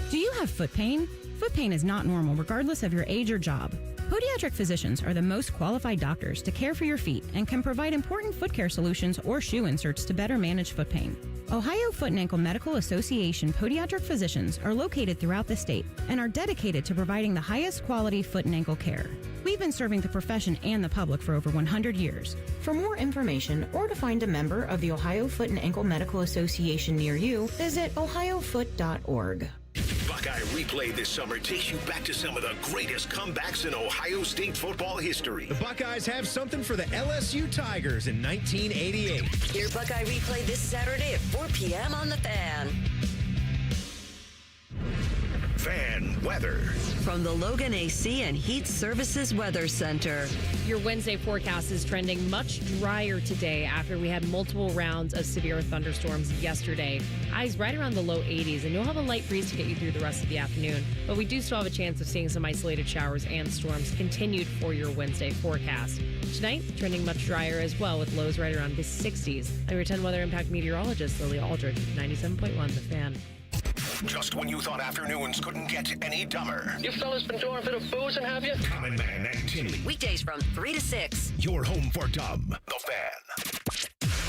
Do you have foot pain? Foot pain is not normal regardless of your age or job. Podiatric physicians are the most qualified doctors to care for your feet and can provide important foot care solutions or shoe inserts to better manage foot pain. Ohio Foot and Ankle Medical Association podiatric physicians are located throughout the state and are dedicated to providing the highest quality foot and ankle care. We've been serving the profession and the public for over 100 years. For more information or to find a member of the Ohio Foot and Ankle Medical Association near you, visit ohiofoot.org. Buckeye Replay this summer takes you back to some of the greatest comebacks in Ohio State football history. The Buckeyes have something for the LSU Tigers in 1988. Hear Buckeye Replay this Saturday at 4 p.m. on The Fan. Fan weather. From the Logan AC and Heat Services Weather Center. Your Wednesday forecast is trending much drier today after we had multiple rounds of severe thunderstorms yesterday. Highs right around the low 80s, and you'll have a light breeze to get you through the rest of the afternoon. But we do still have a chance of seeing some isolated showers and storms continued for your Wednesday forecast. Tonight, trending much drier as well, with lows right around the 60s. I'm your 10 Weather Impact meteorologist, Lily Aldridge, 97.1 The Fan. Just when you thought afternoons couldn't get any dumber. You fellas been doing a bit of boozing, have you? Common Man and Tinley. Weekdays from 3 to 6. Your home for dumb. The Fan.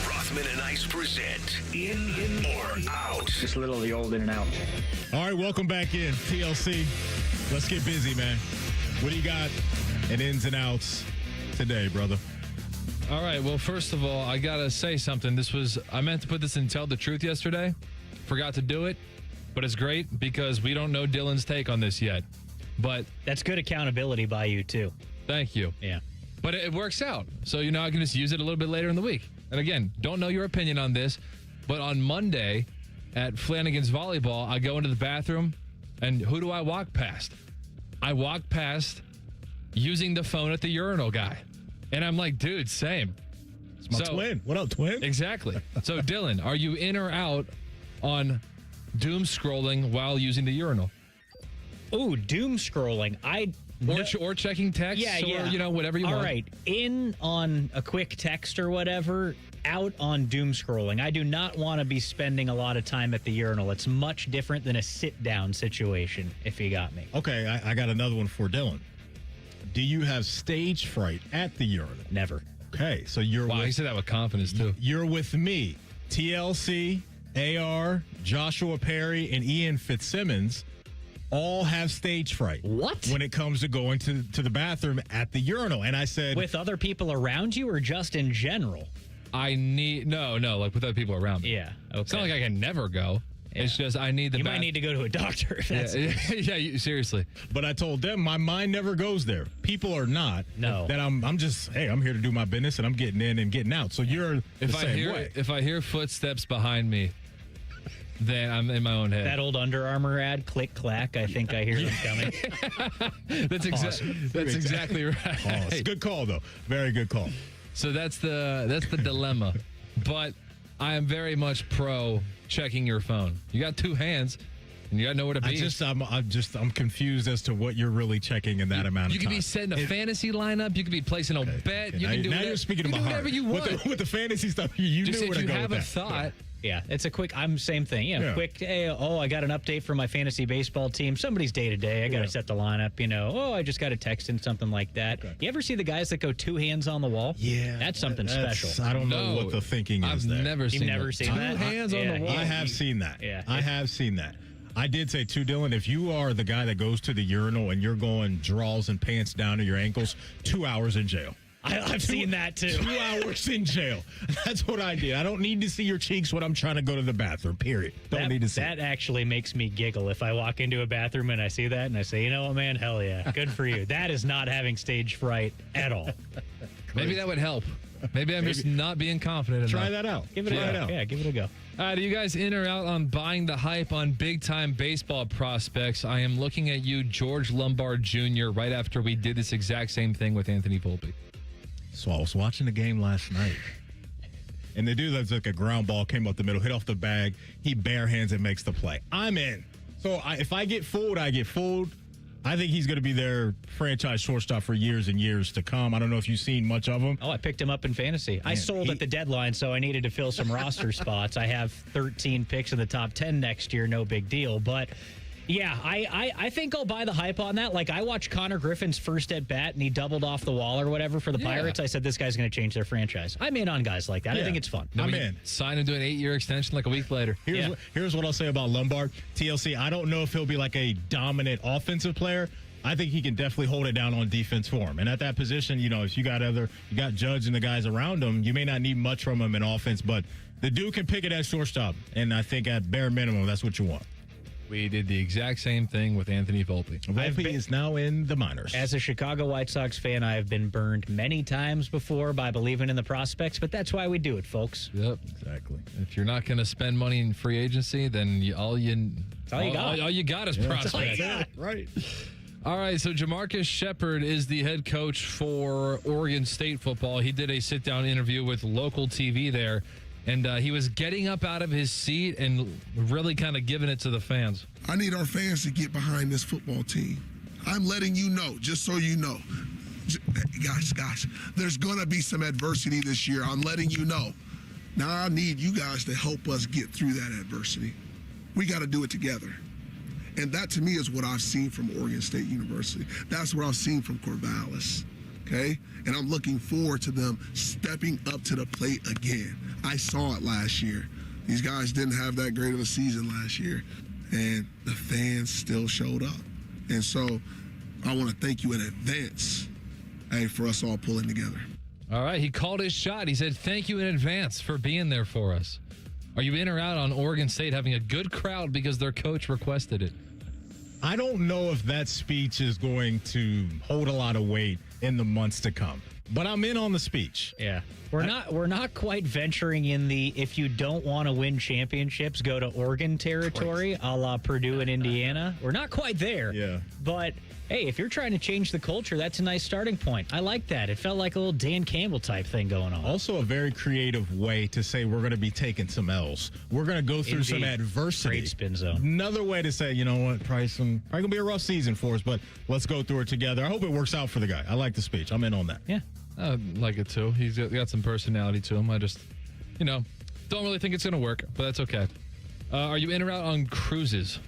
Rothman and Ice present In or Out. Just a little of the old in and out. All right, welcome back in, TLC. Let's get busy, man. What do you got in ins and outs today, brother? All right, well, first of all, I got to say something. I meant to put this in Tell the Truth yesterday. Forgot to do it. But it's great because we don't know Dylan's take on this yet. But that's good accountability by you, too. Thank you. Yeah. But it works out. So, I can just use it a little bit later in the week. And again, don't know your opinion on this. But on Monday at Flanagan's Volleyball, I go into the bathroom, and who do I walk past? I walk past using the phone at the urinal guy. And I'm like, dude, same. It's my twin. What up, twin? Exactly. So, Dylan, are you in or out on doom scrolling while using the urinal? Oh, doom scrolling. Or checking texts, or whatever you want. All right, in on a quick text or whatever, out on doom scrolling. I do not want to be spending a lot of time at the urinal. It's much different than a sit-down situation, if you got me. Okay, I got another one for Dylan. Do you have stage fright at the urinal? Never. Okay, so you're Wow, he said that with confidence, too. You're with me, TLC, AR, Joshua Perry, and Ian Fitzsimmons all have stage fright. What? When it comes to going to the bathroom at the urinal. And I said... With other people around you or just in general? No, like with other people around me. Yeah, okay. It's not like I can never go. Yeah. It's just I need the You might need to go to a doctor if that's seriously. But I told them my mind never goes there. People are not. No. That I'm just, hey, I'm here to do my business and I'm getting in and getting out. So you're the same way. If I hear footsteps behind me, then I'm in my own head. That old Under Armour ad, click, clack, I think I hear them coming. That's exactly right. Awesome. Good call, though. Very good call. So that's the dilemma. But I am very much pro checking your phone. You got two hands, and you got nowhere to be. I'm confused as to what you're really checking in that amount of time. You could be setting a fantasy lineup. You could be placing a bet. You can do you're speaking to my whatever heart. you want. With the fantasy stuff, you Just knew where to if go you have with a that. thought. Yeah, it's a quick. I'm same thing. Quick. Hey, I got an update for my fantasy baseball team. Somebody's day to day. I got to set the lineup. I just got a text in something like that. Okay. You ever see the guys that go two hands on the wall? Yeah, that's something special. I don't know what the thinking is. I've never seen. You've never seen that? Two hands on the wall. I have seen that. Yeah, I have seen that. I did say too, Dylan, if you are the guy that goes to the urinal and you're going draws and pants down to your ankles, 2 hours in jail. I've seen that too. 2 hours in jail. That's what I did. I don't need to see your cheeks when I'm trying to go to the bathroom, period. Don't need to see that. Actually makes me giggle if I walk into a bathroom and I see that and I say, you know what, man, hell yeah, good for you. That is not having stage fright at all. Maybe that would help. Maybe I'm just not being confident Try enough. that out. Give it a go. Yeah, give it a go. Do you guys in or out on buying the hype on big-time baseball prospects? I am looking at you, George Lombard Jr., right after we did this exact same thing with Anthony Volpe. So I was watching the game last night, and the dude that's like a ground ball came up the middle, hit off the bag. He bare hands and makes the play. I'm in. So if I get fooled, I get fooled. I think he's going to be their franchise shortstop for years and years to come. I don't know if you've seen much of him. Oh, I picked him up in fantasy. I sold at the deadline, so I needed to fill some roster spots. I have 13 picks in the top 10 next year. No big deal. But, yeah, I think I'll buy the hype on that. Like, I watched Connor Griffin's first at bat, and he doubled off the wall or whatever for the Pirates. I said, this guy's going to change their franchise. I'm in on guys like that. I think it's fun. I'm in. Sign him to an 8-year extension like a week later. Here's what I'll say about Lombard. TLC, I don't know if he'll be like a dominant offensive player. I think he can definitely hold it down on defense for him. And at that position, if you got Judge and the guys around him, you may not need much from him in offense, but the dude can pick it at shortstop. And I think at bare minimum, that's what you want. We did the exact same thing with Anthony Volpe. Volpe is now in the minors. As a Chicago White Sox fan, I have been burned many times before by believing in the prospects, but that's why we do it, folks. Yep, exactly. If you're not going to spend money in free agency, then all you got is prospects. That's all you got. Right. All right, so Jamarcus Shepard is the head coach for Oregon State football. He did a sit-down interview with local TV there, and he was getting up out of his seat and really kind of giving it to the fans. I need our fans to get behind this football team. I'm letting you know, just so you know. Guys, there's going to be some adversity this year. I'm letting you know. Now I need you guys to help us get through that adversity. We got to do it together. And that, to me, is what I've seen from Oregon State University. That's what I've seen from Corvallis, okay? And I'm looking forward to them stepping up to the plate again. I saw it last year. These guys didn't have that great of a season last year, and the fans still showed up. And so I want to thank you in advance, for us all pulling together. All right, he called his shot. He said, thank you in advance for being there for us. Are you in or out on Oregon State having a good crowd because their coach requested it? I don't know if that speech is going to hold a lot of weight in the months to come, but I'm in on the speech. Yeah. We're not quite venturing in the if you don't want to win championships, go to Oregon territory, a la Purdue and Indiana. We're not quite there. Yeah. But hey, if you're trying to change the culture, that's a nice starting point. I like that. It felt like a little Dan Campbell type thing going on. Also a very creative way to say we're going to be taking some L's. We're going to go through some adversity. Great spin zone. Another way to say, you know what, probably going to be a rough season for us, but let's go through it together. I hope it works out for the guy. I like the speech. I'm in on that. Yeah. I like it too. He's got some personality to him. I just, don't really think it's going to work, but that's okay. Are you in or out on cruises?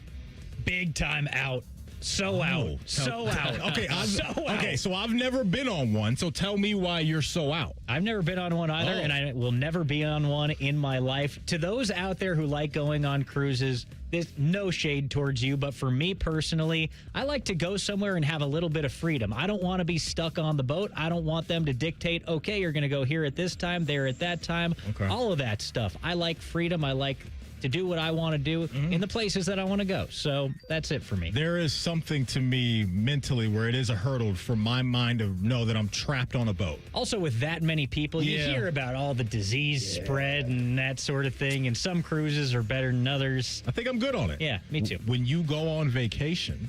Big time out. So out. Okay, so I've never been on one, so tell me why you're so out. I've never been on one either, and I will never be on one in my life. To those out there who like going on cruises, there's no shade towards you, but for me personally, I like to go somewhere and have a little bit of freedom. I don't want to be stuck on the boat. I don't want them to dictate, okay, you're going to go here at this time, there at that time, all of that stuff. I like freedom. I like to do what I want to do in the places that I want to go. So that's it for me. There is something to me mentally where it is a hurdle for my mind to know that I'm trapped on a boat. Also, with that many people, you hear about all the disease spread and that sort of thing, and some cruises are better than others. I think I'm good on it. Yeah, me too. When you go on vacation,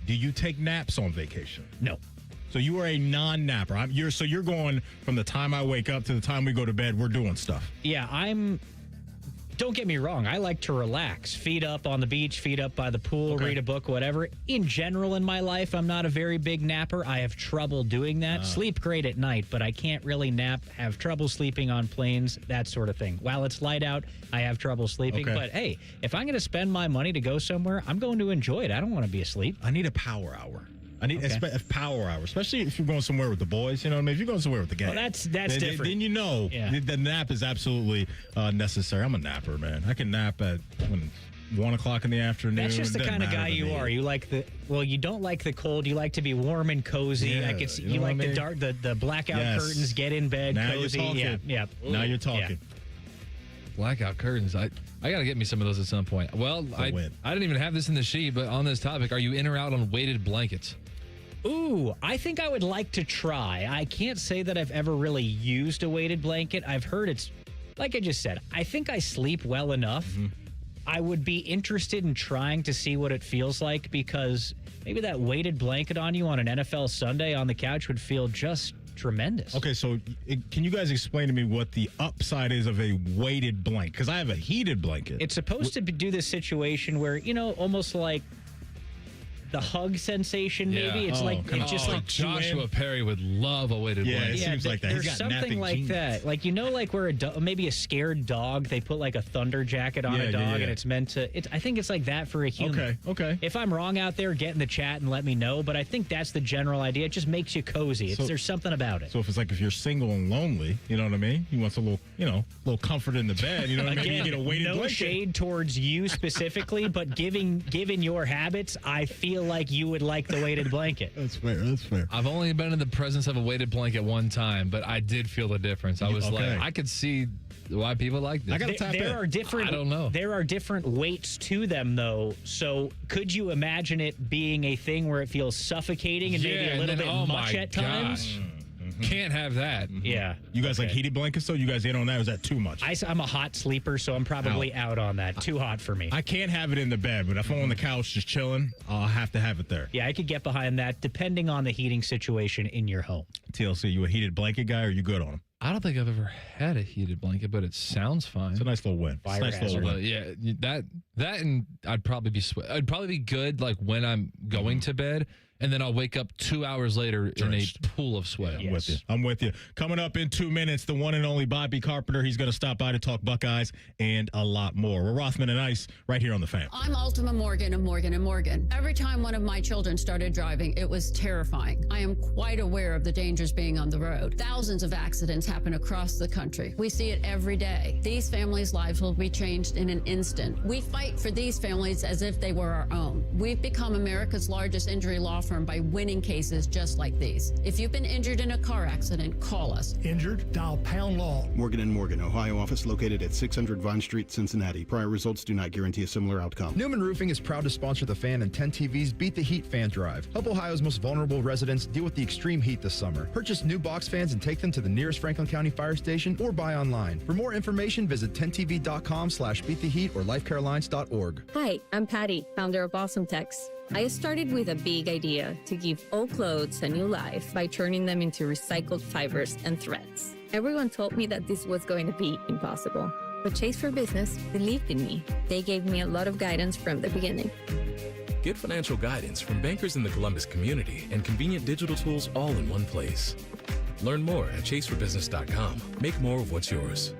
do you take naps on vacation? No. So you are a non-napper. You're going from the time I wake up to the time we go to bed, we're doing stuff. Yeah, I'm Don't get me wrong. I like to relax. Feet up on the beach, feet up by the pool, read a book, whatever. In general, in my life, I'm not a very big napper. I have trouble doing that. Sleep great at night, but I can't really nap. Have trouble sleeping on planes, that sort of thing. While it's light out, I have trouble sleeping. Okay. But hey, if I'm going to spend my money to go somewhere, I'm going to enjoy it. I don't want to be asleep. I need a power hour. I need a power hour, especially if you're going somewhere with the boys. You know what I mean? If you're going somewhere with the gang. Well, that's then, different. Then you know the nap is absolutely necessary. I'm a napper, man. I can nap at 1 o'clock in the afternoon. That's just the kind of guy you are. You like you don't like the cold. You like to be warm and cozy. Yeah, I could see, you you know like what I the mean? dark, the blackout curtains. Get in bed, Now cozy. you're talking. Yeah. Now you're talking. Blackout curtains. I got to get me some of those at some point. Well, I didn't even have this in the sheet, but on this topic, are you in or out on weighted blankets? Ooh, I think I would like to try. I can't say that I've ever really used a weighted blanket. I've heard it's, like I just said, I think I sleep well enough. I would be interested in trying to see what it feels like because maybe that weighted blanket on you on an NFL Sunday on the couch would feel just tremendous. Okay, so can you guys explain to me what the upside is of a weighted blanket? Because I have a heated blanket. It's supposed to do this situation where, almost like the hug sensation, maybe. It's it's just like Joshua Perry would love a weighted blanket. It seems like that. There's He's got something napping like genes. that. Like, like where maybe a scared dog, they put like a thunder jacket on a dog and it's meant to, I think it's like that for a human. Okay. If I'm wrong out there, get in the chat and let me know. But I think that's the general idea. It just makes you cozy. There's something about it. So if you're single and lonely, you know what I mean? He wants a little comfort in the bed. You know what I mean? You get a weighted no blanket. shade towards you specifically, but given your habits, I feel like you would like the weighted blanket. That's fair. I've only been in the presence of a weighted blanket one time, but I did feel the difference. I was like, I could see why people like this. I gotta tap in. I don't know. There are different weights to them, though. So could you imagine it being a thing where it feels suffocating and maybe a little bit much at times? Can't have that. Yeah. You guys like heated blankets, though? You guys in on that? Or is that too much? I'm a hot sleeper, so I'm probably out on that. Too hot for me. I can't have it in the bed, but if I'm on the couch just chilling, I'll have to have it there. Yeah, I could get behind that, depending on the heating situation in your home. TLC, you a heated blanket guy, or you good on them? I don't think I've ever had a heated blanket, but it sounds fine. It's a nice little win. Fire Nice little hazard. win. Yeah, that and I'd probably be good like when I'm going to bed. And then I'll wake up 2 hours later Drenched. in a pool of sweat. Yeah, I'm with you. Coming up in 2 minutes, the one and only Bobby Carpenter. He's going to stop by to talk Buckeyes and a lot more. We're Rothman and Ice right here on The Fan. I'm Ultima Morgan of Morgan & Morgan. Every time one of my children started driving, it was terrifying. I am quite aware of the dangers being on the road. Thousands of accidents happen across the country. We see it every day. These families' lives will be changed in an instant. We fight for these families as if they were our own. We've become America's largest injury law firm by winning cases just like these. If you've been injured in a car accident, call us. Injured? Dial pound law. Morgan & Morgan, Ohio office located at 600 Vine Street, Cincinnati. Prior results do not guarantee a similar outcome. Newman Roofing is proud to sponsor The Fan and 10 TV's Beat the Heat Fan Drive. Help Ohio's most vulnerable residents deal with the extreme heat this summer. Purchase new box fans and take them to the nearest Franklin County fire station or buy online. For more information, visit 10tv.com/beattheheat or lifecarelines.org. Hi, I'm Patty, founder of Awesome Tex. I started with a big idea to give old clothes a new life by turning them into recycled fibers and threads. Everyone told me that this was going to be impossible, but Chase for Business believed in me. They gave me a lot of guidance from the beginning. Get financial guidance from bankers in the Columbus community and convenient digital tools all in one place. Learn more at chaseforbusiness.com. Make more of what's yours.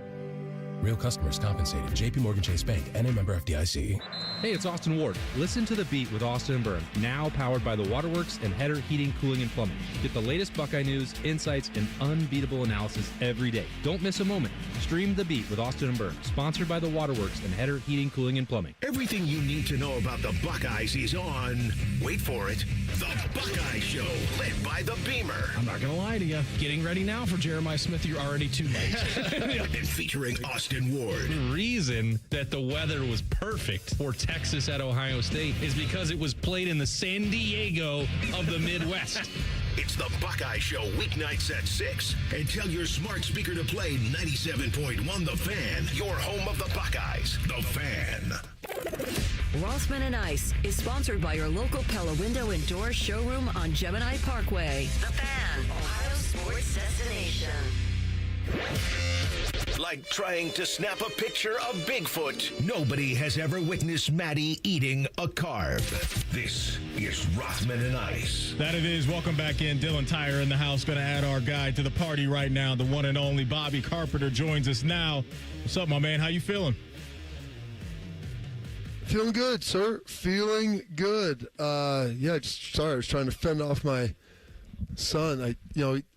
Real customers compensated. JP Morgan Chase Bank, and a member FDIC. Hey, it's Austin Ward. Listen to The Beat with Austin and Byrne, now powered by the Waterworks and Header Heating, Cooling, and Plumbing. Get the latest Buckeye news, insights, and unbeatable analysis every day. Don't miss a moment. Stream The Beat with Austin and Byrne, sponsored by the Waterworks and Header Heating, Cooling, and Plumbing. Everything you need to know about the Buckeyes is on, wait for it, The Buckeye Show, led by the Beamer. I'm not going to lie to you. Getting ready now for Jeremiah Smith, you're already too late. And featuring Austin Ward. The reason that the weather was perfect for Texas at Ohio State is because it was played in the San Diego of the Midwest. It's the Buckeye Show, weeknights at 6. And tell your smart speaker to play 97.1 The Fan, your home of the Buckeyes, The Fan. Rothman and Ice is sponsored by your local Pella Window and Door showroom on Gemini Parkway. The Fan, Ohio's sports destination. Like trying to snap a picture of Bigfoot. Nobody has ever witnessed Maddie eating a carb. This is Rothman and Ice. That it is. Welcome back in. Dylan Tyre in the house. Going to add our guy to the party right now. The one and only Bobby Carpenter joins us now. What's up, my man? How you feeling? Feeling good, sir. Feeling good. Sorry, I was trying to fend off my son.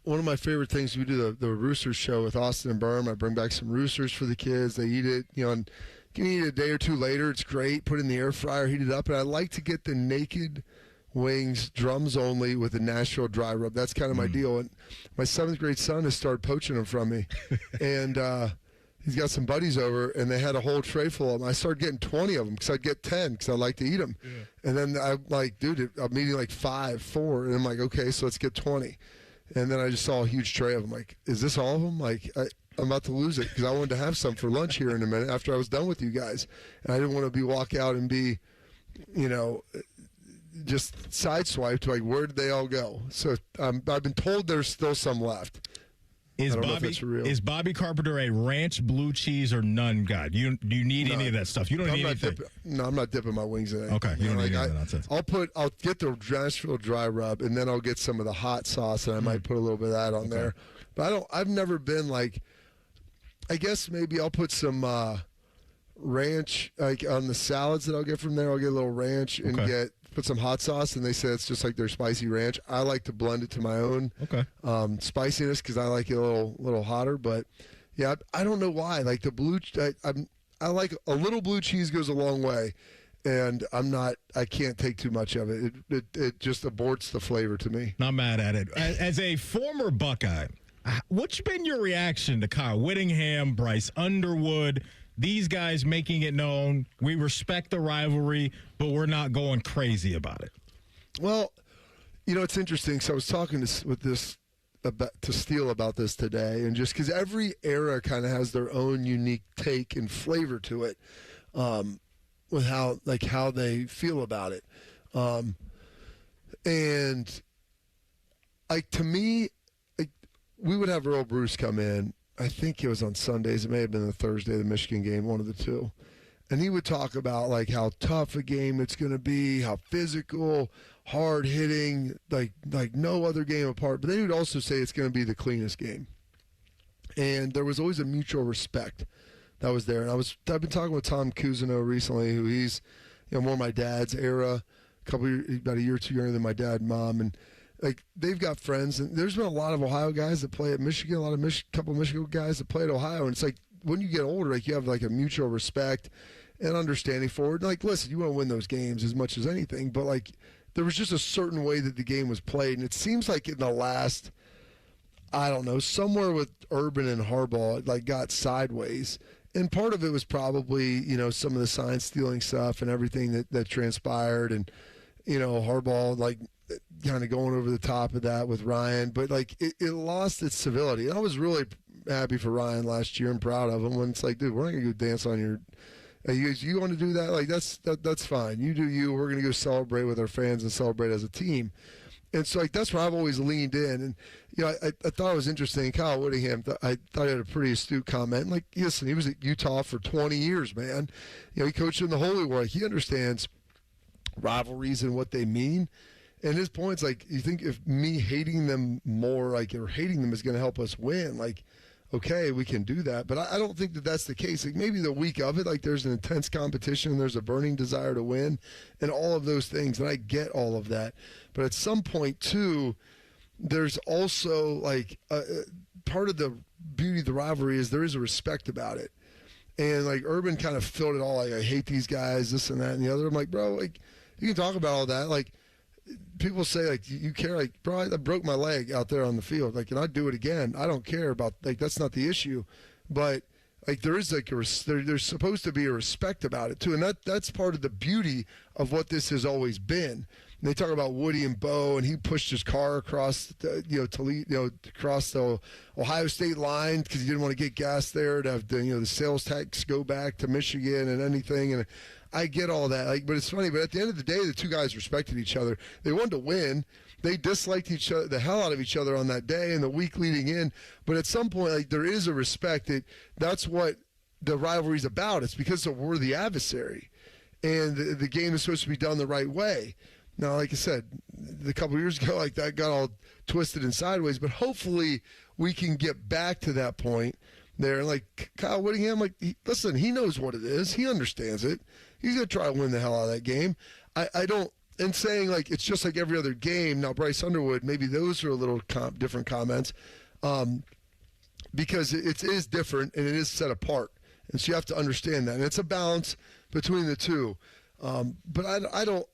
One of my favorite things, we do the Roosters show with Austin and Berm. I bring back some Roosters for the kids. They eat it, and you can eat it a day or two later. It's great. Put it in the air fryer, heat it up. And I like to get the naked wings, drums only, with a Nashville dry rub. That's kind of my deal. And my 7th grade son has started poaching them from me. And he's got some buddies over, and they had a whole tray full of them. I started getting 20 of them because I'd get 10 because I like to eat them. Yeah. And then I'm like, dude, I'm eating like 4. And I'm like, okay, so let's get 20. And then I just saw a huge tray of them. Like, is this all of them? Like, I'm about to lose it because I wanted to have some for lunch here in a minute after I was done with you guys. And I didn't want to walk out and be, just sideswiped. Like, where did they all go? So I've been told there's still some left. Is Bobby Carpenter a ranch, blue cheese, or none guy? Do you need any of that stuff? You don't need anything. I'm not dipping my wings in it. Okay, you don't need any of that nonsense. I'll get the Nashville dry rub, and then I'll get some of the hot sauce, and I might put a little bit of that on there. But I've never been like. I guess maybe I'll put some ranch like on the salads that I'll get from there. I'll get a little ranch and put some hot sauce, and they say it's just like their spicy ranch. I like to blend it to my own spiciness because I like it a little hotter. But yeah, I don't know why. Like the blue, I like a little blue cheese goes a long way, and I can't take too much of it. It just aborts the flavor to me. Not mad at it. As a former Buckeye, what's been your reaction to Kyle Whittingham, Bryce Underwood? These guys making it known, we respect the rivalry, but we're not going crazy about it. Well, it's interesting. So I was talking to Steele about this today, and just because every era kind of has their own unique take and flavor to it, with how they feel about it, and to me, we would have Earl Bruce come in. I think it was on Sundays. It may have been the Thursday of the Michigan game, one of the two. And he would talk about like how tough a game it's going to be, how physical, hard hitting, like no other game apart. But then he would also say it's going to be the cleanest game. And there was always a mutual respect that was there. And I've been talking with Tom Cousineau recently, who he's more my dad's era, about a year or two younger than my dad and mom, and like they've got friends, and there's been a lot of Ohio guys that play at Michigan, couple of Michigan guys that play at Ohio, and it's like when you get older, like you have like a mutual respect and understanding for it. Like, listen, you want to win those games as much as anything, but like there was just a certain way that the game was played, and it seems like in the last, I don't know, somewhere with Urban and Harbaugh, it like got sideways. And part of it was probably, some of the sign stealing stuff and everything that transpired, and Harbaugh like kind of going over the top of that with Ryan, but like it lost its civility. And I was really happy for Ryan last year and proud of him when it's like, dude, we're not gonna go dance on your. You want to do that? Like that's fine. You do you. We're gonna go celebrate with our fans and celebrate as a team. And so like that's where I've always leaned in. And I thought it was interesting. Kyle Whittingham, I thought he had a pretty astute comment. Like, listen, he was at Utah for 20 years, man. He coached in the Holy War. He understands rivalries and what they mean. And his point's like, you think if me hating them more, like, or hating them is going to help us win, like, okay, we can do that. But I don't think that that's the case. Like, maybe the week of it, like, there's an intense competition, there's a burning desire to win, and all of those things. And I get all of that. But at some point, too, there's also, like, part of the beauty of the rivalry is there is a respect about it. And, like, Urban kind of filled it all, like, I hate these guys, this and that and the other. I'm like, bro, like, you can talk about all that. Like, people say, like, you care, like, bro, I broke my leg out there on the field. Like, and I'd do it again. I don't care about, like, that's not the issue. But, like, there is, like, there's supposed to be a respect about it, too. And that's part of the beauty of what this has always been. And they talk about Woody and Bo, and he pushed his car across, across the Ohio State line because he didn't want to get gas there to have the sales tax go back to Michigan and anything. And I get all that, but it's funny. But at the end of the day, the two guys respected each other. They wanted to win. They disliked each other, the hell out of each other on that day and the week leading in. But at some point, there is a respect that's what the rivalry is about. It's because we're the adversary, and the game is supposed to be done the right way. Now, like I said, a couple of years ago, that got all twisted and sideways. But hopefully, we can get back to that point there. Like Kyle Whittingham, listen, he knows what it is. He understands it. He's going to try to win the hell out of that game. I don't. And saying it's just like every other game. Now, Bryce Underwood, maybe those are a little different comments, because it is different and it is set apart. And so you have to understand that. And it's a balance between the two. But I don't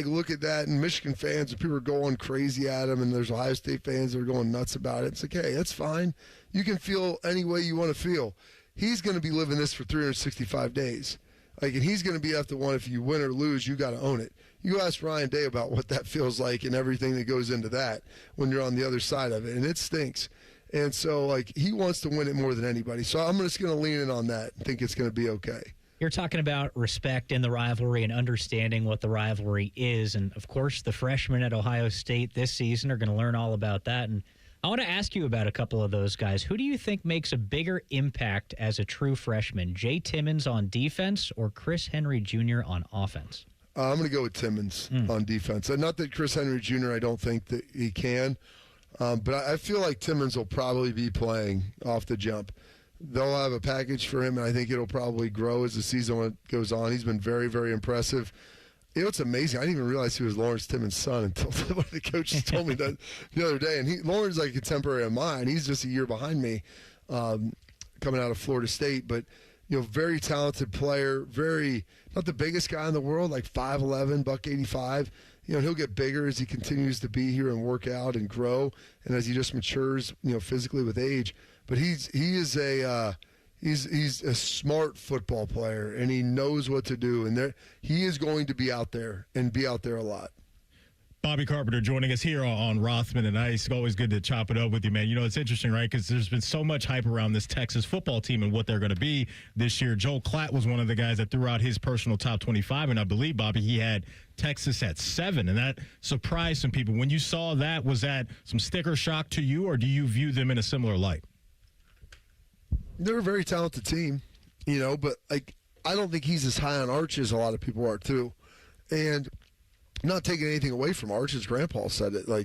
look at that, and Michigan fans, and people are going crazy at him, and there's Ohio State fans that are going nuts about it. It's like, hey, that's fine. You can feel any way you want to feel. He's going to be living this for 365 days. And he's going to be the one, if you win or lose, you got to own it. You ask Ryan Day about what that feels like and everything that goes into that when you're on the other side of it, and it stinks. And so, he wants to win it more than anybody. So I'm just going to lean in on that and think it's going to be okay. You're talking about respect in the rivalry and understanding what the rivalry is. And, of course, the freshmen at Ohio State this season are going to learn all about that. And I want to ask you about a couple of those guys. Who do you think makes a bigger impact as a true freshman, Jay Timmons on defense or Chris Henry Jr. on offense? I'm going to go with Timmons on defense. And not that Chris Henry Jr., I don't think that he can. But I feel like Timmons will probably be playing off the jump. They'll have a package for him, and I think it'll probably grow as the season goes on. He's been very, very impressive. It's amazing. I didn't even realize he was Lawrence Timmons' son until one of the coaches told me that the other day. And Lawrence is like a contemporary of mine. He's just a year behind me, coming out of Florida State. But, very talented player, not the biggest guy in the world, 5'11", $185. He'll get bigger as he continues to be here and work out and grow, and as he just matures, physically with age. But he's a smart football player, and he knows what to do. And he is going to be out there and be out there a lot. Bobby Carpenter joining us here on Rothman and Ice. Always good to chop it up with you, man. It's interesting, right? Because there's been so much hype around this Texas football team and what they're going to be this year. Joel Klatt was one of the guys that threw out his personal top 25, and I believe, Bobby, he had Texas at 7, and that surprised some people. When you saw that, was that some sticker shock to you, or do you view them in a similar light? They're a very talented team, but I don't think he's as high on Arch as a lot of people are too. And not taking anything away from Arch, his grandpa said it. They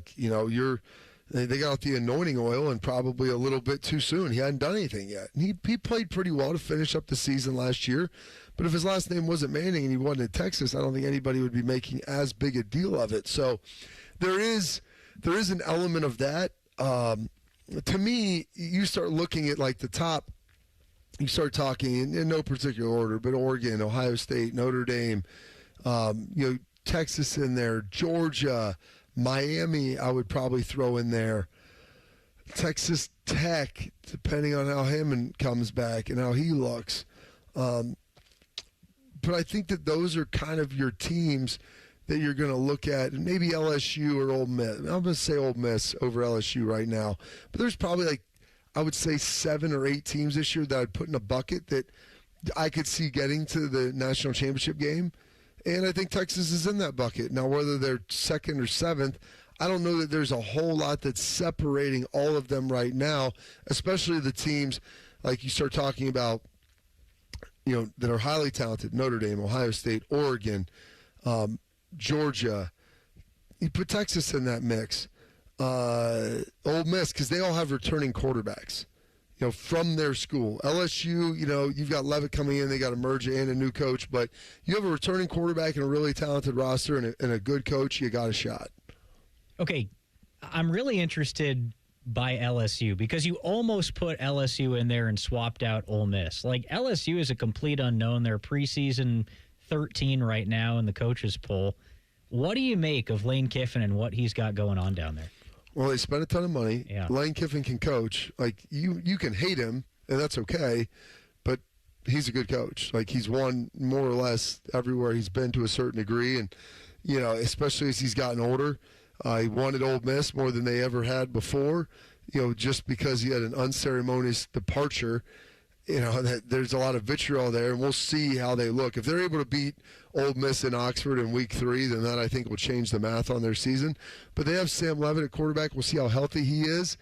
got out the anointing oil and probably a little bit too soon. He hadn't done anything yet. And he played pretty well to finish up the season last year. But if his last name wasn't Manning and he wasn't in Texas, I don't think anybody would be making as big a deal of it. So there is an element of that. To me, you start looking at the top. You start talking in no particular order, but Oregon, Ohio State, Notre Dame, Texas in there, Georgia, Miami, I would probably throw in there. Texas Tech, depending on how Hammond comes back and how he looks. But I think that those are kind of your teams that you're going to look at, and maybe LSU or Ole Miss. I'm going to say Ole Miss over LSU right now. But there's probably I would say 7 or 8 teams this year that I'd put in a bucket that I could see getting to the national championship game. And I think Texas is in that bucket. Now, whether they're 2nd or 7th, I don't know that there's a whole lot that's separating all of them right now, especially the teams you start talking about, that are highly talented, Notre Dame, Ohio State, Oregon, Georgia. You put Texas in that mix. Ole Miss, because they all have returning quarterbacks, from their school. LSU, you've got Levitt coming in. They got to merge in a new coach. But you have a returning quarterback and a really talented roster and a good coach, you got a shot. Okay, I'm really interested by LSU because you almost put LSU in there and swapped out Ole Miss. LSU is a complete unknown. They're preseason 13 right now in the coaches poll. What do you make of Lane Kiffin and what he's got going on down there? Well, they spent a ton of money. Yeah. Lane Kiffin can coach. You can hate him, and that's okay, but he's a good coach. He's won more or less everywhere he's been to a certain degree, and especially as he's gotten older. He wanted Ole Miss more than they ever had before, just because he had an unceremonious departure. That there's a lot of vitriol there, and we'll see how they look. If they're able to beat Ole Miss in Oxford in week 3, then that I think will change the math on their season. But they have Sam Levitt at quarterback. We'll see how healthy he is.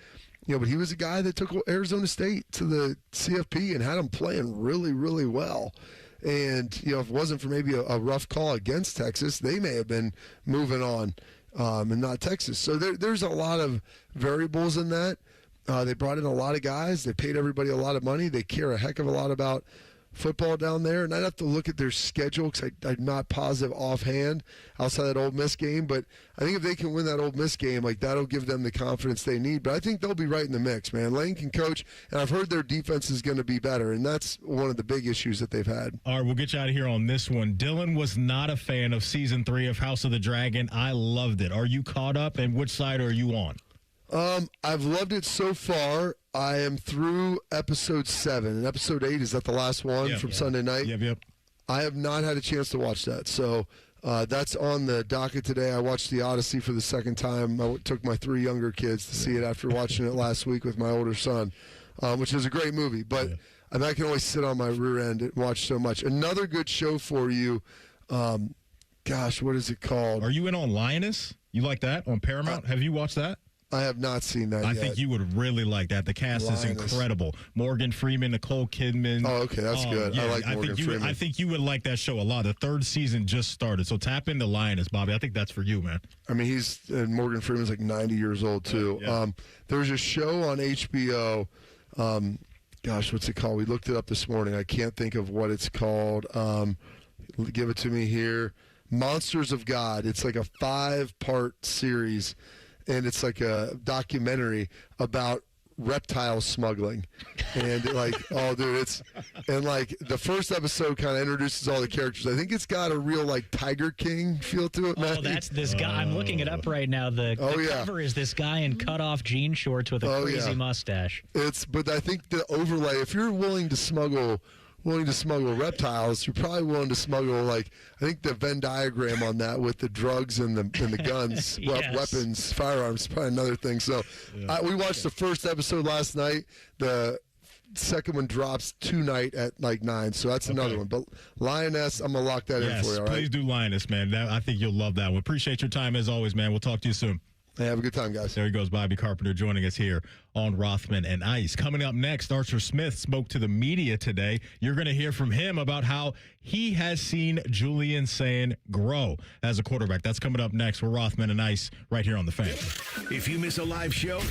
But he was a guy that took Arizona State to the CFP and had them playing really, really well. And, if it wasn't for maybe a rough call against Texas, they may have been moving on and not Texas. So there's a lot of variables in that. They brought in a lot of guys. They paid everybody a lot of money. They care a heck of a lot about football down there. And I'd have to look at their schedule because I'm not positive offhand outside that Ole Miss game. But I think if they can win that Ole Miss game, that'll give them the confidence they need. But I think they'll be right in the mix, man. Lane can coach, and I've heard their defense is going to be better. And that's one of the big issues that they've had. All right, we'll get you out of here on this one. Dylan was not a fan of Season 3 of House of the Dragon. I loved it. Are you caught up, and which side are you on? I've loved it so far. I am through episode 7. And episode 8, is that the last one from Sunday night? Yep. I have not had a chance to watch that. So that's on the docket today. I watched The Odyssey for the second time. I took my 3 younger kids to see it after watching it last week with my older son, which is a great movie. But I can always sit on my rear end and watch so much. Another good show for you. Gosh, what is it called? Are you in on Lioness? You like that on Paramount? Have you watched that? I have not seen that I yet. think you would really like that. The cast is incredible. Morgan Freeman, Nicole Kidman. Oh, okay. That's good. Yeah, I like Morgan Freeman. I think you would like that show a lot. The 3rd season just started. So tap into Lioness, Bobby. I think that's for you, man. I mean, Morgan Freeman's 90 years old, too. Yeah. There's a show on HBO. Gosh, what's it called? We looked it up this morning. I can't think of what it's called. Give it to me here. Monsters of God. It's like a 5-part series. And it's like a documentary about reptile smuggling. And the first episode kind of introduces all the characters. I think it's got a real Tiger King feel to it, man. Oh, that's this guy. I'm looking it up right now. The cover is this guy in cut-off jean shorts with a crazy mustache. But I think the overlay, if you're willing to smuggle reptiles, you're probably willing to smuggle, I think the Venn diagram on that with the drugs and the guns, weapons, firearms, probably another thing. So we watched the first episode last night. The second one drops tonight at 9, so that's another one. But Lioness, I'm going to lock that in for you, all right? Please do Lioness, man. I think you'll love that one. Appreciate your time as always, man. We'll talk to you soon. Hey, have a good time, guys. There he goes, Bobby Carpenter, joining us here on Rothman and Ice. Coming up next, Archer Smith spoke to the media today. You're going to hear from him about how he has seen Julian Sayin grow as a quarterback. That's coming up next. We're Rothman and Ice right here on The Fan. If you miss a live show,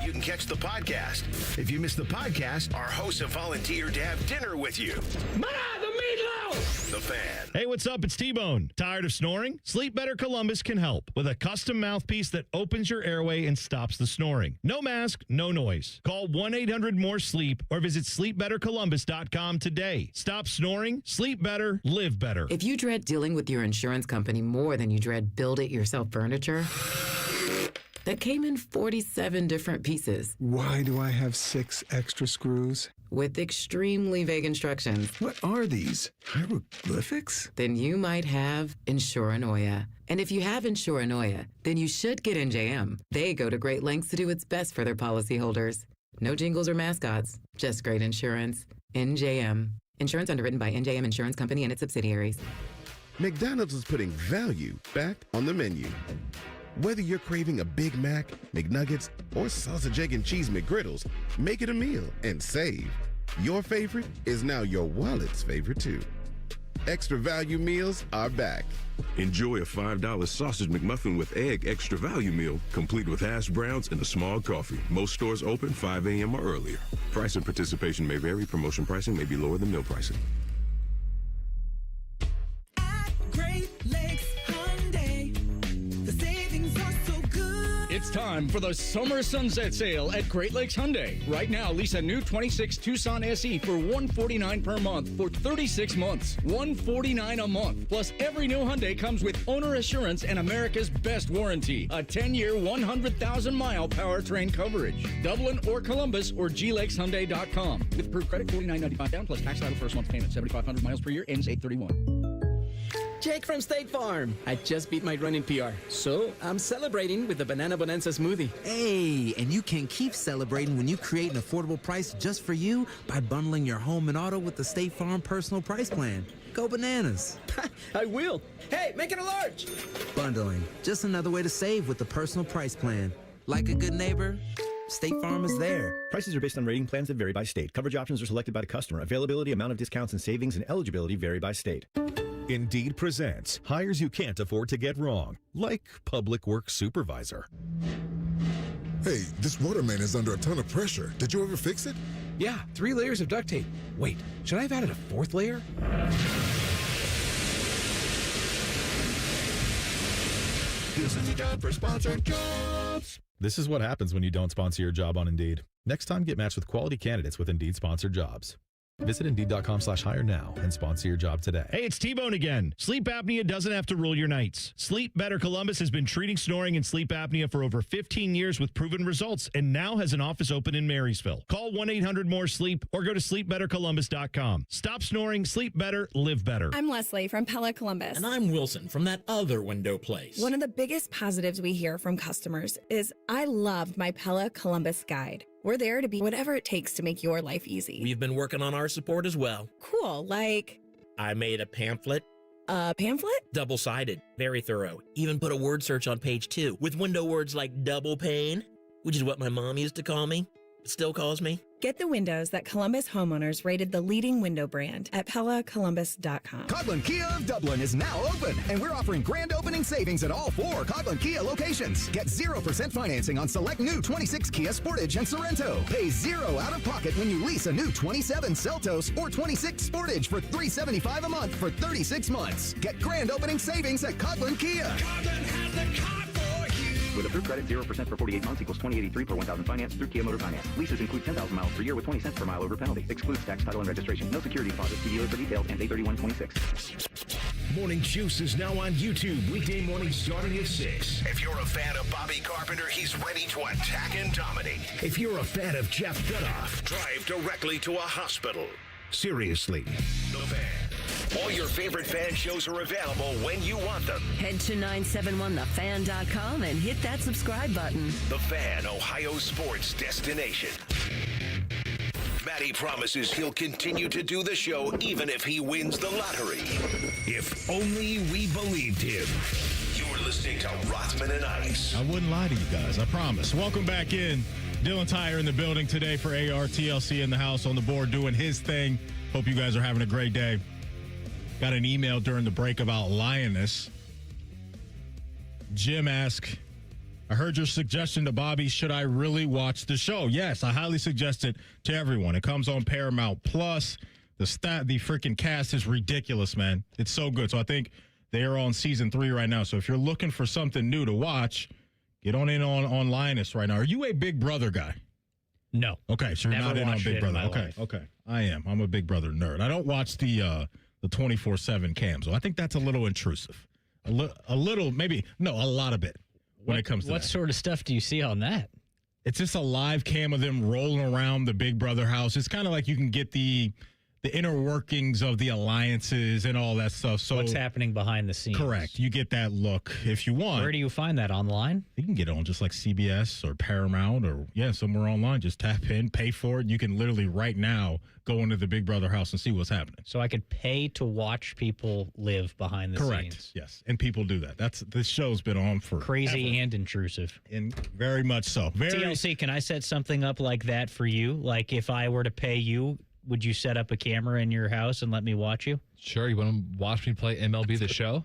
you can catch the podcast. If you miss the podcast, our hosts have volunteered to have dinner with you. The meatloaf! The Fan. Hey, what's up? It's T-Bone. Tired of snoring? Sleep Better Columbus can help with a custom mouthpiece that opens your airway and stops the snoring. No mask, no noise. Call 1-800-MORE-SLEEP or visit sleepbettercolumbus.com today. Stop snoring, sleep better, live better. If you dread dealing with your insurance company more than you dread build-it-yourself furniture, that came in 47 different pieces. Why do I have 6 extra screws? With extremely vague instructions. What are these? Hieroglyphics? Then you might have Insuranoia. And if you have Insuranoia, then you should get NJM. They go to great lengths to do what's best for their policyholders. No jingles or mascots, just great insurance. NJM. Insurance underwritten by NJM Insurance Company and its subsidiaries. McDonald's is putting value back on the menu. Whether you're craving a Big Mac, McNuggets, or sausage, egg, and cheese McGriddles, make it a meal and save. Your favorite is now your wallet's favorite, too. Extra value meals are back. Enjoy a $5 sausage McMuffin with egg extra value meal, complete with hash browns and a small coffee. Most stores open 5 a.m. or earlier. Price and participation may vary. Promotion pricing may be lower than meal pricing. It's time for the summer sunset sale at Great Lakes Hyundai. Right now, lease a new 26 Tucson SE for $149 per month for 36 months. $149 a month. Plus, every new Hyundai comes with owner assurance and America's best warranty. A 10-year, 100,000-mile powertrain coverage. Dublin or Columbus or glakeshyundai.com. With approved credit, $49.95 down plus tax title first month's payment. 7,500 miles per year ends 8/31. Jake from State Farm. I just beat my running PR, so I'm celebrating with the Banana Bonanza smoothie. Hey, and you can keep celebrating when you create an affordable price just for you by bundling your home and auto with the State Farm Personal Price Plan. Go bananas. I will. Hey, make it a large. Bundling, just another way to save with the Personal Price Plan. Like a good neighbor, State Farm is there. Prices are based on rating plans that vary by state. Coverage options are selected by the customer. Availability, amount of discounts and savings, and eligibility vary by state. Indeed presents hires you can't afford to get wrong, like public works supervisor. Hey, this water main is under a ton of pressure. Did you ever fix it? Yeah, 3 layers of duct tape. Wait, should I have added a 4th layer? This is a job for sponsored jobs. This is what happens when you don't sponsor your job on Indeed. Next time, get matched with quality candidates with Indeed sponsored jobs. Visit Indeed.com/hire now and sponsor your job today. Hey, it's T-Bone again. Sleep apnea doesn't have to rule your nights. Sleep Better Columbus has been treating snoring and sleep apnea for over 15 years with proven results and now has an office open in Marysville. Call 1-800-MORE-SLEEP or go to sleepbettercolumbus.com. Stop snoring, sleep better, live better. I'm Leslie from Pella Columbus. And I'm Wilson from that other window place. One of the biggest positives we hear from customers is, I loved my Pella Columbus guide. We're there to be whatever it takes to make your life easy. We've been working on our support as well. Cool, like? I made a pamphlet. A pamphlet? Double-sided, very thorough. Even put a word search on page 2 with window words like double pane, which is what my mom used to call me, still calls me. Get the windows that Columbus homeowners rated the leading window brand at PellaColumbus.com. Coghlan Kia of Dublin is now open, and we're offering grand opening savings at all 4 Coghlan Kia locations. Get 0% financing on select new 26 Kia Sportage and Sorrento. Pay 0 out of pocket when you lease a new 27 Seltos or 26 Sportage for $375 a month for 36 months. Get grand opening savings at Coghlan Kia. Coghlan has the car for you. With approved credit, 0% for 48 months equals $20.83 per 1,000 finance through Kia Motor Finance. Leases include 10,000 miles per year with 20 cents per mile over penalty. Excludes tax, title, and registration. No security deposit. See dealer for details and 831.26. Morning Juice is now on YouTube weekday mornings starting at 6. If you're a fan of Bobby Carpenter, he's ready to attack and dominate. If you're a fan of Jeff Gutoff, drive directly to a hospital. Seriously, The Fan. All your favorite fan shows are available when you want them. Head to 971thefan.com and hit that subscribe button. The Fan, Ohio sports destination. Matty promises he'll continue to do the show even if he wins the lottery. If only we believed him. You're listening to Rothman and Ice. I wouldn't lie to you guys, I promise. Welcome back in. Dylan Tyre in the building today for ARTLC in the house on the board doing his thing. Hope you guys are having a great day. Got an email during the break about Lioness. Jim asked, I heard your suggestion to Bobby. Should I really watch the show? Yes, I highly suggest it to everyone. It comes on Paramount Plus. The freaking cast is ridiculous, man. It's so good. So I think they are on season 3 right now. So if you're looking for something new to watch, get on in on Lioness right now. Are you a Big Brother guy? No. Okay, so you're not in on Big Brother. Okay. I am. I'm a Big Brother nerd. I don't watch the 24/7 cam. So I think that's a little intrusive. A little, maybe, no, a lot of it. When it comes to what that. sort of stuff do you see on that? It's just a live cam of them rolling around the Big Brother house. It's kind of like you can get the inner workings of the alliances and all that stuff. So what's happening behind the scenes? Correct. You get that look if you want. Where do you find that online? You can get it on just like CBS or Paramount or somewhere online. Just tap in, pay for it. You can literally right now go into the Big Brother house and see what's happening. So I could pay to watch people live behind the scenes. Yes, and people do that. This show's been on for crazy ever. and intrusive. And very much so. TLC, can I set something up like that for you? Like if I were to pay you, would you set up a camera in your house and let me watch you? Sure. You want to watch me play MLB The Show?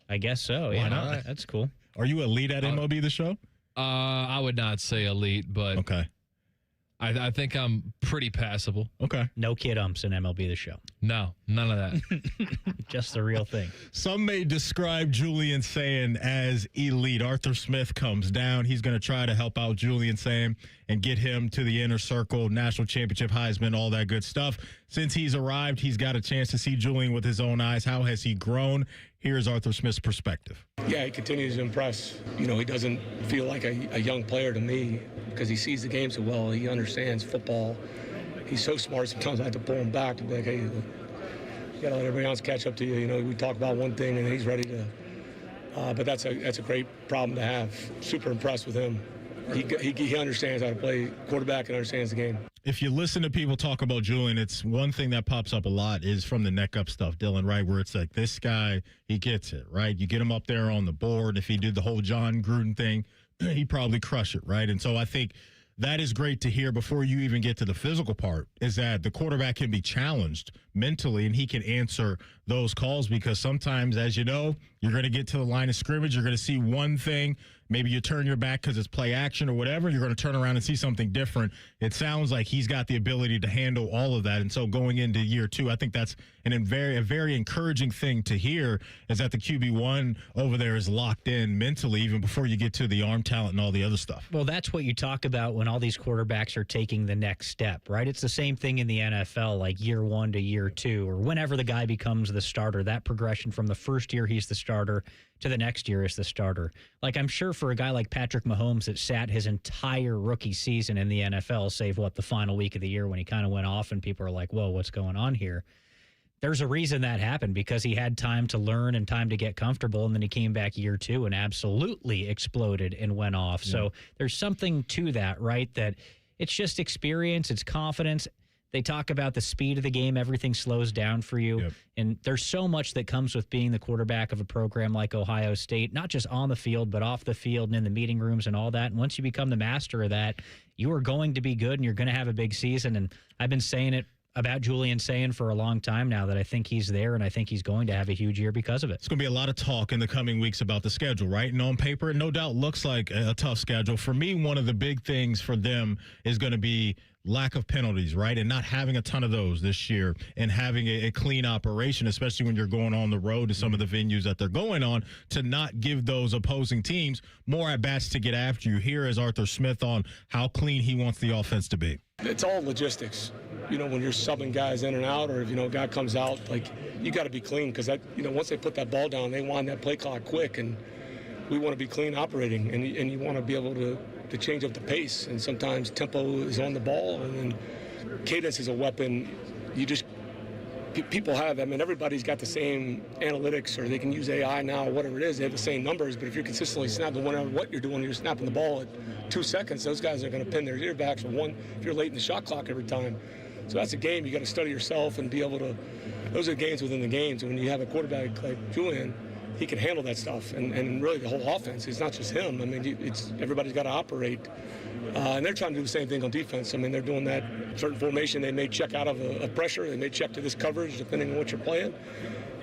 I guess so. Yeah, Why not? That's cool. Are you elite at MLB The Show? I would not say elite, but okay. I think I'm pretty passable. Okay. No kid umps in MLB The Show. No, none of that. Just the real thing. Some may describe Julian Sand as elite. Arthur Smith comes down. He's going to try to help out Julian Sand and get him to the inner circle, national championship, Heisman, all that good stuff. Since he's arrived, he's got a chance to see Julian with his own eyes. How has he grown? Here's Arthur Smith's perspective. Yeah, he continues to impress. You know, he doesn't feel like a young player to me because he sees the game so well. He understands football. He's so smart. Sometimes I have to pull him back to be like, hey, You got to let everybody else catch up to you. You know, we talk about one thing and he's ready to. But that's a great problem to have. Super impressed with him. He understands how to play quarterback and understands the game. If you listen to people talk about Julian, it's one thing that pops up a lot is from the neck up stuff, Dylan, right? Where it's like, this guy, he gets it, right? You get him up there on the board. If he did the whole John Gruden thing, he'd probably crush it, right? And so I think that is great to hear before you even get to the physical part, is that the quarterback can be challenged mentally and he can answer those calls, because sometimes, as you know, you're going to get to the line of scrimmage, you're going to see one thing, maybe you turn your back because it's play action or whatever, you're going to turn around and see something different. It sounds like he's got the ability to handle all of that. And so going into year 2, I think that's a very encouraging thing to hear, is that the QB1 over there is locked in mentally even before you get to the arm talent and all the other stuff. Well, that's what you talk about when all these quarterbacks are taking the next step, right? It's the same thing in the NFL, like year 1 to year 2, or whenever the guy becomes the starter, that progression from the first year he's the starter to the next year as the starter. Like, I'm sure for a guy like Patrick Mahomes that sat his entire rookie season in the NFL, save the final week of the year when he kind of went off and people are like, whoa, what's going on here? There's a reason that happened, because he had time to learn and time to get comfortable, and then he came back year 2 and absolutely exploded and went off. Yeah. So there's something to that, right? That it's just experience, it's confidence. They talk about the speed of the game. Everything slows down for you. Yep. And there's so much that comes with being the quarterback of a program like Ohio State, not just on the field, but off the field and in the meeting rooms and all that. And once you become the master of that, you are going to be good and you're going to have a big season. And I've been saying it about Julian Sayin for a long time now, that I think he's there and I think he's going to have a huge year because of it. It's going to be a lot of talk in the coming weeks about the schedule, right? And on paper, it no doubt looks like a tough schedule. For me, one of the big things for them is going to be lack of penalties, right? And not having a ton of those this year, and having a clean operation, especially when you're going on the road to some of the venues that they're going on, to not give those opposing teams more at-bats to get after you. Here is Arthur Smith on how clean he wants the offense to be. It's all logistics. You know, when you're subbing guys in and out, or if, a guy comes out, like, you got to be clean, because that, once they put that ball down, they wind that play clock quick, and we want to be clean operating, and you want to be able to change up the pace, and sometimes tempo is on the ball, and then cadence is a weapon. People have, everybody's got the same analytics, or they can use AI now, or whatever it is, they have the same numbers, but if you're consistently snapping, no matter what you're doing, you're snapping the ball at 2 seconds, those guys are going to pin their earbacks, or if you're late in the shot clock every time. So that's a game you got to study yourself and be able to, those are games within the games. And when you have a quarterback like Julian, he can handle that stuff, and really the whole offense. It's not just him. It's everybody's got to operate, and they're trying to do the same thing on defense. They're doing that certain formation. They may check out of a pressure. They may check to this coverage, depending on what you're playing.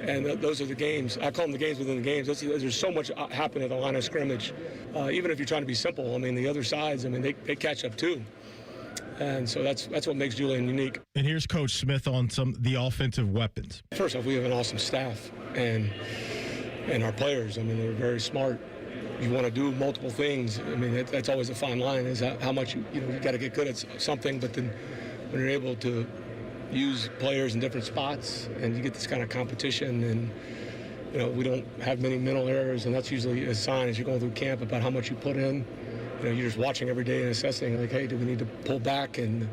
And those are the games. I call them the games within the games. There's so much happening at the line of scrimmage. Even if you're trying to be simple, the other sides, they catch up too. And so that's what makes Julian unique. And here's Coach Smith on the offensive weapons. First off, we have an awesome staff, and our players, they're very smart. You want to do multiple things. That's always a fine line, is how much you got to get good at something, but then when you're able to use players in different spots and you get this kind of competition, and we don't have many mental errors, and that's usually a sign as you're going through camp about how much you put in. You're just watching every day and assessing, like, hey, do we need to pull back? And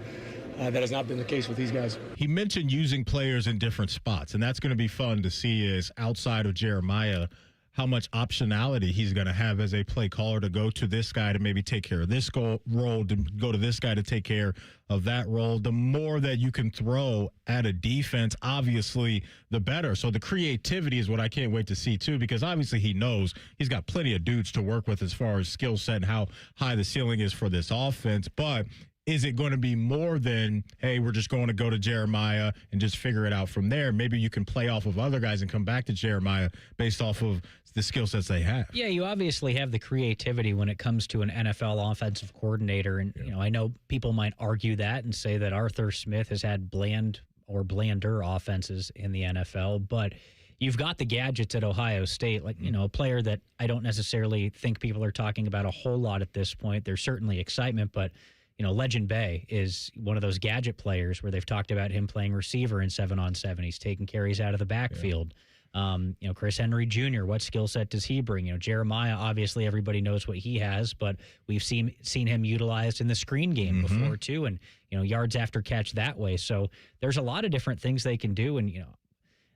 that has not been the case with these guys. He mentioned using players in different spots, and that's going to be fun to see, is outside of Jeremiah, how much optionality he's going to have as a play caller to go to this guy to maybe take care of this role, to go to this guy to take care of that role. The more that you can throw at a defense, obviously, the better. So the creativity is what I can't wait to see, too, because obviously he knows he's got plenty of dudes to work with as far as skill set and how high the ceiling is for this offense. But is it going to be more than, hey, we're just going to go to Jeremiah and just figure it out from there? Maybe you can play off of other guys and come back to Jeremiah based off of the skill sets they have. Yeah, you obviously have the creativity when it comes to an NFL offensive coordinator. And, I know people might argue that and say that Arthur Smith has had bland or blander offenses in the NFL, but you've got the gadgets at Ohio State, like, a player that I don't necessarily think people are talking about a whole lot at this point. There's certainly excitement, but Legend Bay is one of those gadget players where they've talked about him playing receiver in 7-on-7. He's taking carries out of the backfield. Yeah. Chris Henry Jr., what skill set does he bring? Jeremiah, obviously everybody knows what he has, but we've seen him utilized in the screen game before too, and yards after catch that way. So there's a lot of different things they can do, and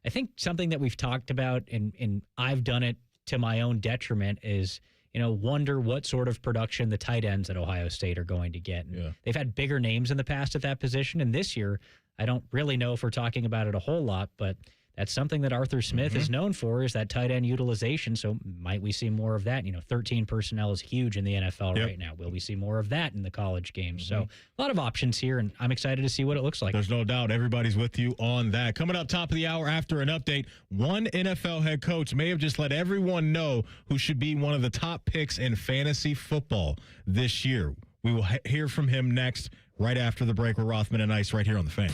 I think something that we've talked about, and I've done it to my own detriment, is, wonder what sort of production the tight ends at Ohio State are going to get. And they've had bigger names in the past at that position, and this year, I don't really know if we're talking about it a whole lot, but that's something that Arthur Smith is known for, is that tight end utilization. So might we see more of that? 13 personnel is huge in the NFL right now. Will we see more of that in the college games? So a lot of options here, and I'm excited to see what it looks like. There's no doubt everybody's with you on that. Coming up top of the hour after an update, one NFL head coach may have just let everyone know who should be one of the top picks in fantasy football this year. We will hear from him next, right after the break with Rothman and Ice right here on The Fan.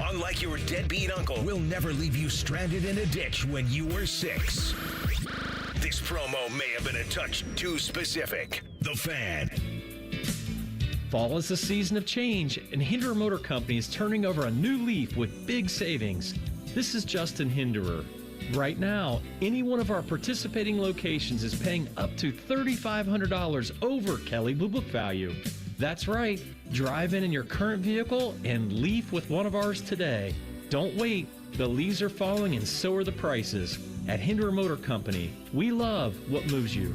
Unlike your deadbeat uncle, we'll never leave you stranded in a ditch when you were 6. This promo may have been a touch too specific. The Fan. Fall is a season of change, and Hinderer Motor Company is turning over a new leaf with big savings. This is Justin Hinderer. Right now, any one of our participating locations is paying up to $3,500 over Kelley Blue Book value. That's right. Drive in your current vehicle and leave with one of ours today. Don't wait. The leaves are falling and so are the prices. At Hinderer Motor Company, we love what moves you.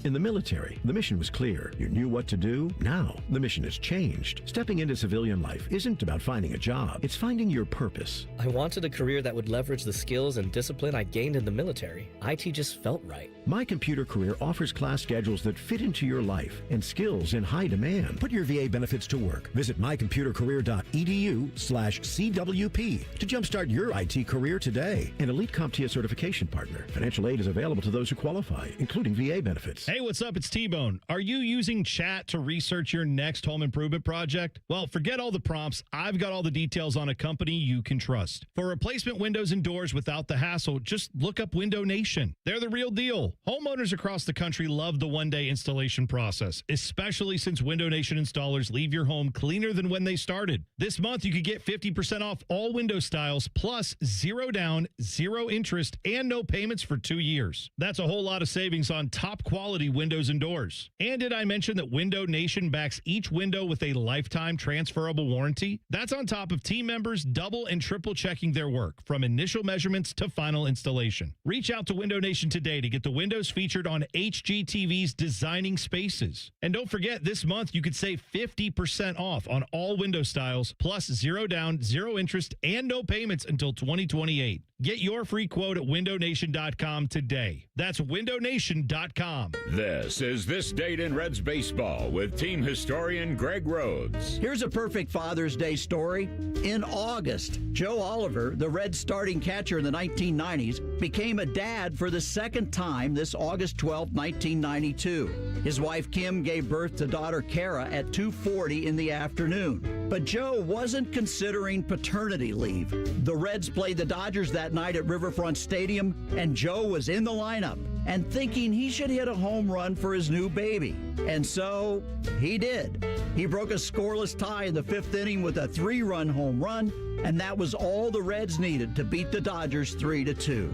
In the military, the mission was clear. You knew what to do. Now, the mission has changed. Stepping into civilian life isn't about finding a job. It's finding your purpose. I wanted a career that would leverage the skills and discipline I gained in the military. IT just felt right. My Computer Career offers class schedules that fit into your life and skills in high demand. Put your VA benefits to work. Visit mycomputercareer.edu/CWP to jumpstart your IT career today. An Elite CompTIA certification partner. Financial aid is available to those who qualify, including VA benefits. Hey, what's up? It's T-Bone. Are you using chat to research your next home improvement project? Well, forget all the prompts. I've got all the details on a company you can trust. For replacement windows and doors without the hassle, just look up Window Nation. They're the real deal. Homeowners across the country love the one-day installation process, especially since Window Nation installers leave your home cleaner than when they started. This month, you could get 50% off all window styles, plus 0 down, 0 interest, and no payments for 2 years. That's a whole lot of savings on top quality windows and doors. And did I mention that Window Nation backs each window with a lifetime transferable warranty? That's on top of team members double and triple checking their work, from initial measurements to final installation. Reach out to Window Nation today to get the windows featured on HGTV's Designing Spaces. And don't forget, this month you could save 50% off on all window styles, plus 0 down, 0 interest, and no payments until 2028. Get your free quote at windownation.com today. That's windownation.com. This is This Date in Reds Baseball with team historian Greg Rhodes. Here's a perfect Father's Day story. In August, Joe Oliver, the Reds starting catcher in the 1990s, became a dad for the second time this August 12, 1992. His wife Kim gave birth to daughter Kara at 2:40 in the afternoon. But Joe wasn't considering paternity leave. The Reds played the Dodgers that night at Riverfront Stadium, and Joe was in the lineup and thinking he should hit a home run for his new baby. And so he did. He broke a scoreless tie in the 5th inning with a 3-run home run, and that was all the Reds needed to beat the Dodgers 3-2.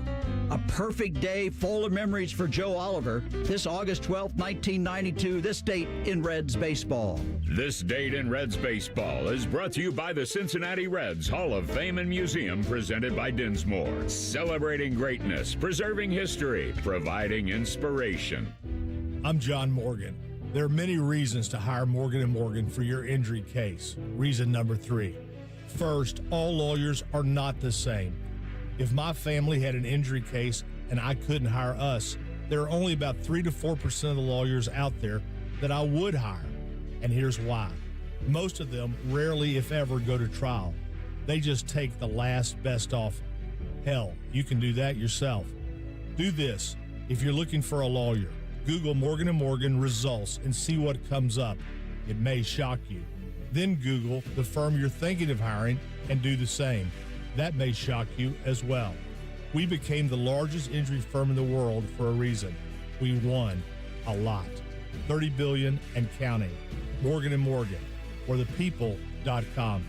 A perfect day full of memories for Joe Oliver. This August 12, 1992, this date in Reds baseball. This Date in Reds Baseball is brought to you by the Cincinnati Reds Hall of Fame and Museum, presented by Dinsmore. Celebrating greatness, preserving history, providing inspiration. I'm John Morgan. There are many reasons to hire Morgan & Morgan for your injury case. Reason number 3. First, all lawyers are not the same. If my family had an injury case and I couldn't hire us, there are only about 3 to 4% of the lawyers out there that I would hire. And here's why. Most of them rarely, if ever, go to trial. They just take the last best offer. Hell, you can do that yourself. Do this. If you're looking for a lawyer, Google Morgan & Morgan results and see what comes up. It may shock you. Then Google the firm you're thinking of hiring and do the same. That may shock you as well. We became the largest injury firm in the world for a reason. We won a lot. $30 billion and counting. Morgan & Morgan, or thepeople.com.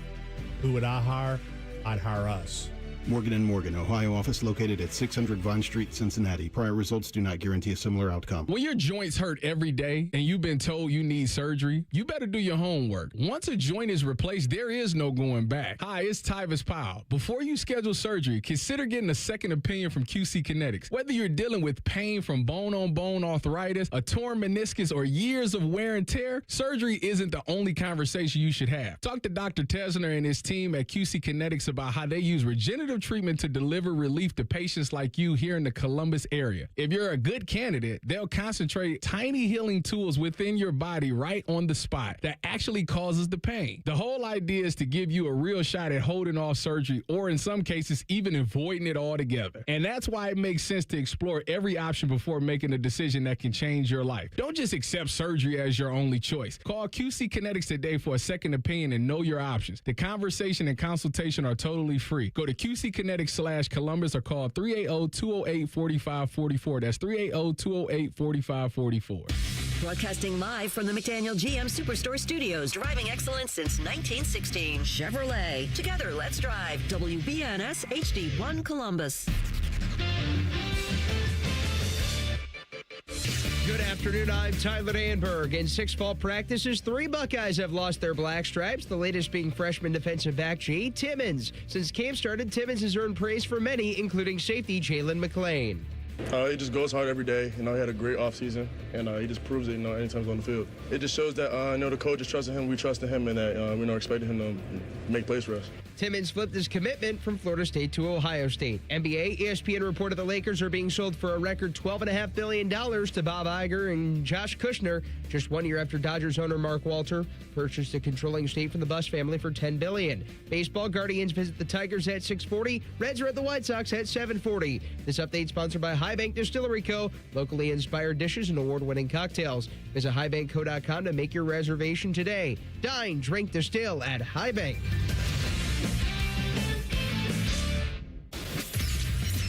Who would I hire? I'd hire us. Morgan & Morgan, Ohio office located at 600 Vine Street, Cincinnati. Prior results do not guarantee a similar outcome. When your joints hurt every day and you've been told you need surgery, you better do your homework. Once a joint is replaced, there is no going back. Hi, it's Tyvis Powell. Before you schedule surgery, consider getting a second opinion from QC Kinetics. Whether you're dealing with pain from bone-on-bone arthritis, a torn meniscus, or years of wear and tear, surgery isn't the only conversation you should have. Talk to Dr. Tesner and his team at QC Kinetics about how they use regenerative treatment to deliver relief to patients like you here in the Columbus area. If you're a good candidate, they'll concentrate tiny healing tools within your body right on the spot that actually causes the pain. The whole idea is to give you a real shot at holding off surgery, or in some cases, even avoiding it altogether. And that's why it makes sense to explore every option before making a decision that can change your life. Don't just accept surgery as your only choice. Call QC Kinetics today for a second opinion and know your options. The conversation and consultation are totally free. Go to QCKinetics/Columbus or call 380-208-4544. That's 380-208-4544. Broadcasting live from the McDaniel GM Superstore Studios. Driving excellence since 1916. Chevrolet. Together, let's drive. WBNS HD1 Columbus. Good afternoon, I'm Tyler Anberg. In 6 fall practices, 3 Buckeyes have lost their black stripes, the latest being freshman defensive back Jay Timmons. Since camp started, Timmons has earned praise from many, including safety Jalen McClain. He just goes hard every day. He had a great offseason, and he just proves it, anytime he's on the field. It just shows that, the coach is trusting him, we trusted him, and that we're expecting him to make plays for us. Timmons flipped his commitment from Florida State to Ohio State. NBA, ESPN reported the Lakers are being sold for a record $12.5 billion to Bob Iger and Josh Kushner, just 1 year after Dodgers owner Mark Walter purchased a controlling stake from the Buss family for $10 billion. Baseball, Guardians visit the Tigers at 6:40. Reds are at the White Sox at 7:40. This update sponsored by High Bank Distillery Co., locally inspired dishes and award-winning cocktails. Visit highbankco.com to make your reservation today. Dine, drink, distill at High Bank.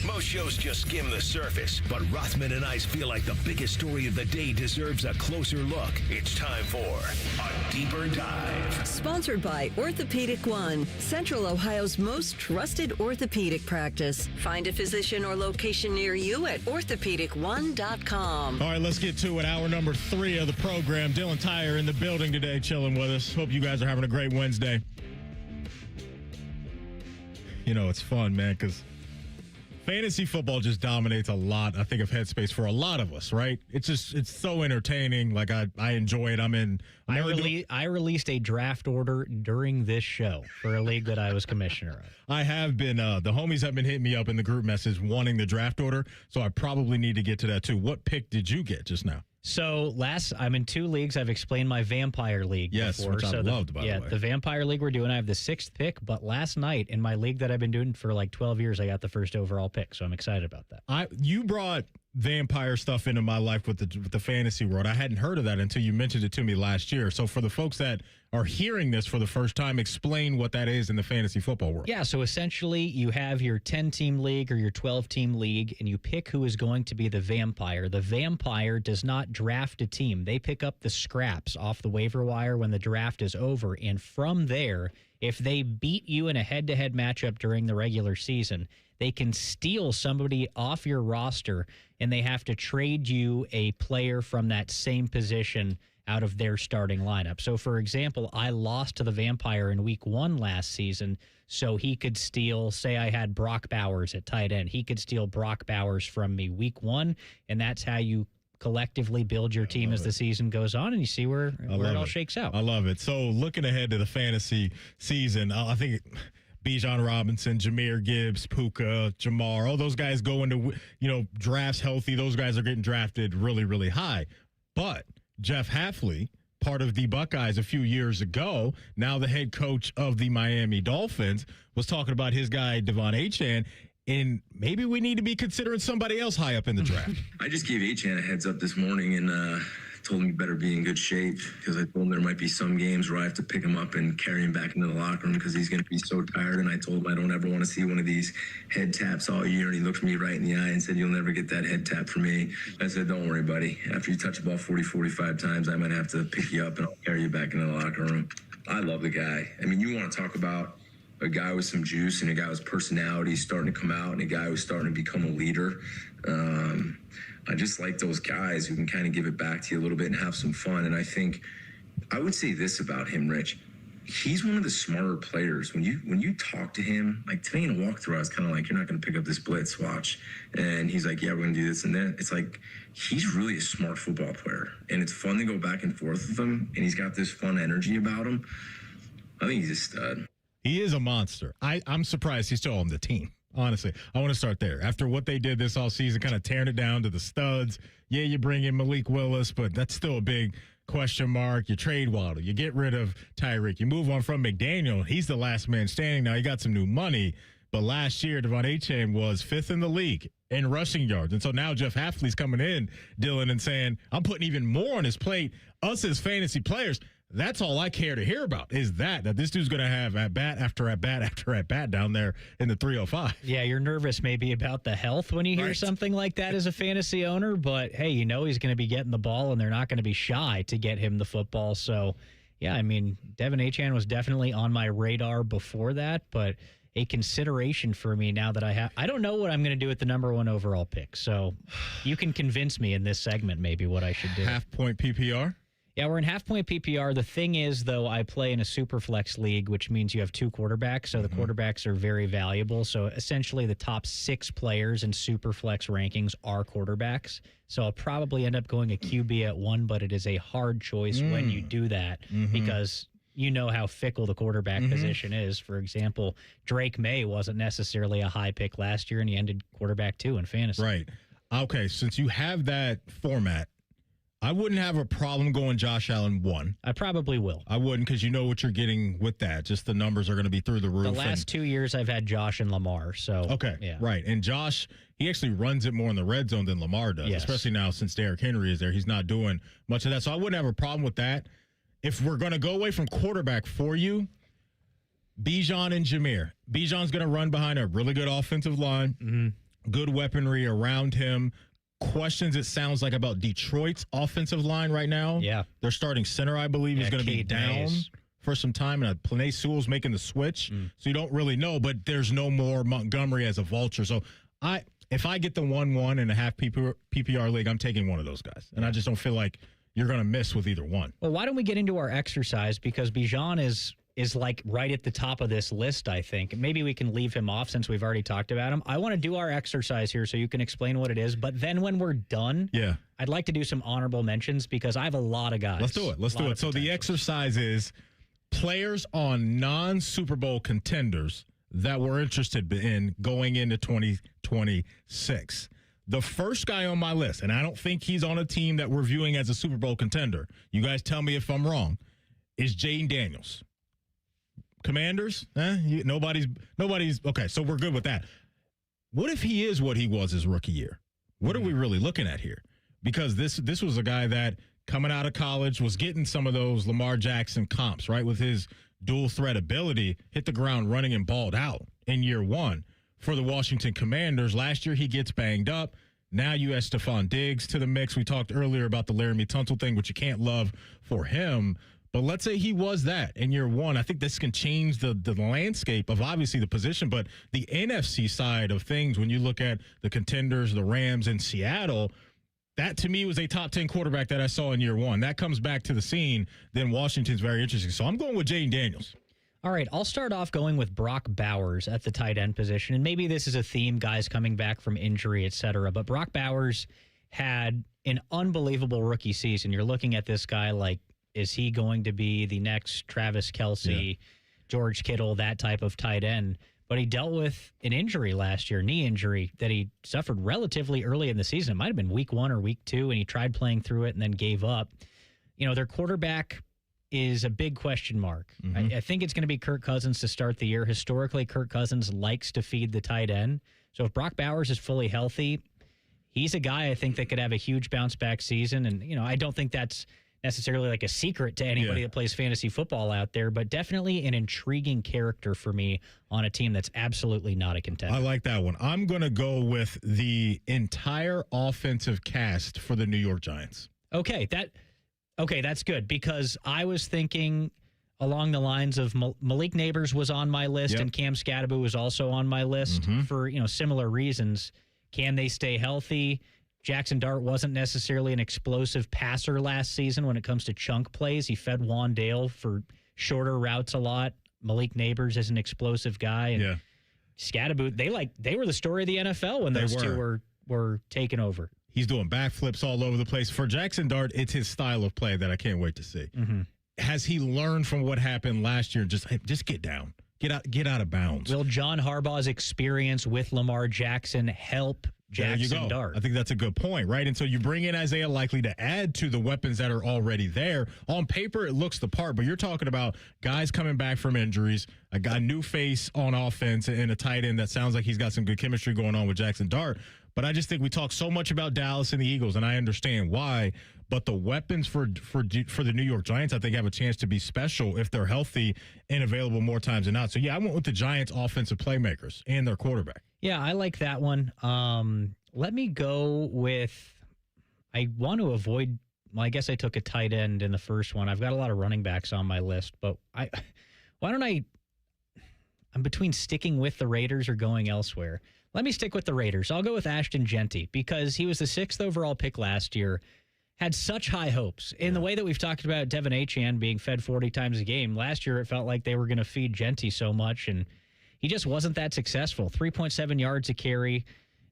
Most shows just skim the surface, but Rothman and Ice feel like the biggest story of the day deserves a closer look. It's time for a deeper dive. Sponsored by Orthopedic One, Central Ohio's most trusted orthopedic practice. Find a physician or location near you at orthopedic1.com. All right, let's get to it. Hour number 3 of the program. Dylan Tyre in the building today, chilling with us. Hope you guys are having a great Wednesday. It's fun, man, because fantasy football just dominates a lot, I think, of headspace for a lot of us, right? It's so entertaining. Like, I enjoy it. I released a draft order during this show for a league that I was commissioner of. I have been, the homies have been hitting me up in the group message wanting the draft order, so I probably need to get to that too. What pick did you get just now? So I'm in 2 leagues. I've explained my Vampire League before. Which I loved, by the way. The Vampire League we're doing, I have the 6th pick, but last night in my league that I've been doing for like 12 years, I got the first overall pick, so I'm excited about that. You brought vampire stuff into my life with the fantasy world. I hadn't heard of that until you mentioned it to me last year. So for the folks that are hearing this for the first time, explain what that is in the fantasy football world. Yeah, so essentially you have your 10-team league or your 12-team league, and you pick who is going to be the vampire. The vampire does not draft a team. They pick up the scraps off the waiver wire when the draft is over, and from there, if they beat you in a head-to-head matchup during the regular season, they can steal somebody off your roster, and they have to trade you a player from that same position out of their starting lineup. So, for example, I lost to the Vampire in week 1 last season, so he could steal, say I had Brock Bowers at tight end. He could steal Brock Bowers from me week 1, and that's how you collectively build your team as the season goes on, and you see where it all shakes out. I love it. So, looking ahead to the fantasy season, I think Bijan Robinson, Jahmyr Gibbs, Puka, Jamar, all those guys go into, drafts healthy. Those guys are getting drafted really, really high. But Jeff Hafley, part of the Buckeyes a few years ago, now the head coach of the Miami Dolphins, was talking about his guy, Devon Achane, and maybe we need to be considering somebody else high up in the draft. I just gave Achane a heads up this morning and told him he better be in good shape, because I told him there might be some games where I have to pick him up and carry him back into the locker room because he's going to be so tired. And I told him I don't ever want to see one of these head taps all year. And he looked me right in the eye and said, "You'll never get that head tap from me." I said, "Don't worry, buddy. After you touch the ball 40, 45 times, I might have to pick you up and I'll carry you back into the locker room." I love the guy. I mean, you want to talk about a guy with some juice and a guy with personality starting to come out and a guy who's starting to become a leader. I just like those guys who can kind of give it back to you a little bit and have some fun. And I think I would say this about him, Rich. He's one of the smarter players. When you talk to him, like today in a walkthrough, I was kind of like, you're not going to pick up this blitz, watch. And he's like, yeah, we're going to do this. And then it's like, he's really a smart football player. And it's fun to go back and forth with him. And he's got this fun energy about him. I think he's a stud. He is a monster. I'm surprised he's still on the team. Honestly, I want to start there. After what they did this all season, kind of tearing it down to the studs. Yeah, you bring in Malik Willis, but that's still a big question mark. You trade Waddle. You get rid of Tyreek. You move on from McDaniel. He's the last man standing now. He got some new money. But last year, Devon Achane was 5th in the league in rushing yards. And so now Jeff Hafley's coming in, Dylan, and saying, I'm putting even more on his plate. Us as fantasy players, that's all I care to hear about is that this dude's going to have at bat after at bat after at bat down there in the 305. Yeah, you're nervous maybe about the health when you hear something like that as a fantasy owner, but hey, you know he's going to be getting the ball and they're not going to be shy to get him the football. So, yeah, I mean, Devon Achane was definitely on my radar before that, but a consideration for me now that I don't know what I'm going to do with the number 1 overall pick. So you can convince me in this segment maybe what I should do. Half-point PPR? Yeah, we're in half-point PPR. The thing is, though, I play in a super flex league, which means you have 2 quarterbacks, so the quarterbacks are very valuable. So essentially the top 6 players in super flex rankings are quarterbacks. So I'll probably end up going a QB at 1, but it is a hard choice when you do that because you know how fickle the quarterback position is. For example, Drake May wasn't necessarily a high pick last year, and he ended quarterback 2 in fantasy. Right. Okay, since you have that format, I wouldn't have a problem going Josh Allen 1. I probably will. I wouldn't because you know what you're getting with that. Just the numbers are going to be through the roof. The last 2 years I've had Josh and Lamar. So okay, yeah. Right. And Josh, he actually runs it more in the red zone than Lamar does, especially now since Derrick Henry is there. He's not doing much of that. So I wouldn't have a problem with that. If we're going to go away from quarterback for you, Bijan and Jameer. Bijan's going to run behind a really good offensive line, good weaponry around him. Questions, it sounds like, about Detroit's offensive line right now. Yeah. Their starting center, I believe, is going to be down for some time, and Penei Sewell's making the switch, so you don't really know, but there's no more Montgomery as a vulture. So if I get the 1-1 in a half PPR league, I'm taking one of those guys, and I just don't feel like you're going to miss with either one. Well, why don't we get into our exercise, because Bijan is like right at the top of this list, I think. Maybe we can leave him off since we've already talked about him. I want to do our exercise here so you can explain what it is. But then when we're done, I'd like to do some honorable mentions because I have a lot of guys. Let's do it. So the exercise is players on non-Super Bowl contenders that we're interested in going into 2026. The first guy on my list, and I don't think he's on a team that we're viewing as a Super Bowl contender. You guys tell me if I'm wrong, is Jaden Daniels. Commanders? Nobody's okay, so we're good with that. What if he is what he was his rookie year? What are we really looking at here? Because this was a guy that coming out of college was getting some of those Lamar Jackson comps, right? With his dual threat ability, hit the ground running and balled out in year 1 for the Washington Commanders. Last year he gets banged up. Now you add Stephon Diggs to the mix. We talked earlier about the Laramie Tunsil thing, which you can't love for him. But let's say he was that in year 1. I think this can change the landscape of obviously the position, but the NFC side of things, when you look at the contenders, the Rams and Seattle, that to me was a top 10 quarterback that I saw in year 1. That comes back to the scene. Then Washington's very interesting. So I'm going with Jaden Daniels. All right, I'll start off going with Brock Bowers at the tight end position. And maybe this is a theme, guys coming back from injury, et cetera. But Brock Bowers had an unbelievable rookie season. You're looking at this guy like, is he going to be the next Travis Kelce, George Kittle, that type of tight end? But he dealt with an injury last year, knee injury, that he suffered relatively early in the season. It might have been week 1 or week 2, and he tried playing through it and then gave up. You know, their quarterback is a big question mark. I think it's going to be Kirk Cousins to start the year. Historically, Kirk Cousins likes to feed the tight end. So if Brock Bowers is fully healthy, he's a guy I think that could have a huge bounce-back season. And, you know, I don't think that's necessarily like a secret to anybody that plays fantasy football out there, but definitely an intriguing character for me on a team that's absolutely not a contender. I like that one. I'm going to go with the entire offensive cast for the New York Giants. Okay, that's good because I was thinking along the lines of Malik Neighbors was on my list, and Cam Scadaboo was also on my list for similar reasons. Can they stay healthy? Jackson Dart wasn't necessarily an explosive passer last season when it comes to chunk plays. He fed Wandale for shorter routes a lot. Malik Neighbors is an explosive guy. And Scadaboo, they were the story of the NFL when those two were taken over. He's doing backflips all over the place. For Jackson Dart, it's his style of play that I can't wait to see. Has he learned from what happened last year? Just get down. Get out of bounds. Will John Harbaugh's experience with Lamar Jackson help Jackson Dart? I think that's a good point, right? And so you bring in Isaiah Likely to add to the weapons that are already there. On paper, it looks the part, but you're talking about guys coming back from injuries, a new face on offense, and a tight end that sounds like he's got some good chemistry going on with Jackson Dart. But I just think we talk so much about Dallas and the Eagles, and I understand why. But the weapons for the New York Giants, I think, have a chance to be special if they're healthy and available more times than not. So, I went with the Giants' offensive playmakers and their quarterback. Yeah, I like that one. Let me go with – I want to avoid – well, I guess I took a tight end in the first one. I've got a lot of running backs on my list, but why don't I'm between sticking with the Raiders or going elsewhere. Let me stick with the Raiders. I'll go with Ashton Genty because he was the 6th overall pick last year. Had such high hopes. In the way that we've talked about Devin Achane being fed 40 times a game, last year it felt like they were going to feed Genty so much, and he just wasn't that successful. 3.7 yards a carry,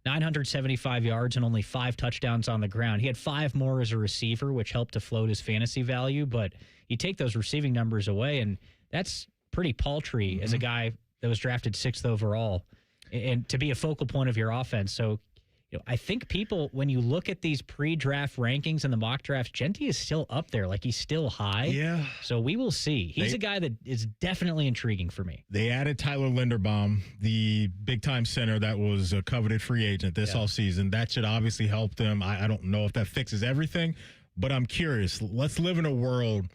975 yards, and only 5 touchdowns on the ground. He had 5 more as a receiver, which helped to float his fantasy value, but you take those receiving numbers away, and that's pretty paltry as a guy that was drafted 6th overall, and to be a focal point of your offense. So, I think people, when you look at these pre-draft rankings and the mock drafts, Genty is still up there. Like, he's still high. Yeah. So we will see. He's a guy that is definitely intriguing for me. They added Tyler Linderbaum, the big-time center that was a coveted free agent this offseason. That should obviously help them. I don't know if that fixes everything, but I'm curious. Let's live in a world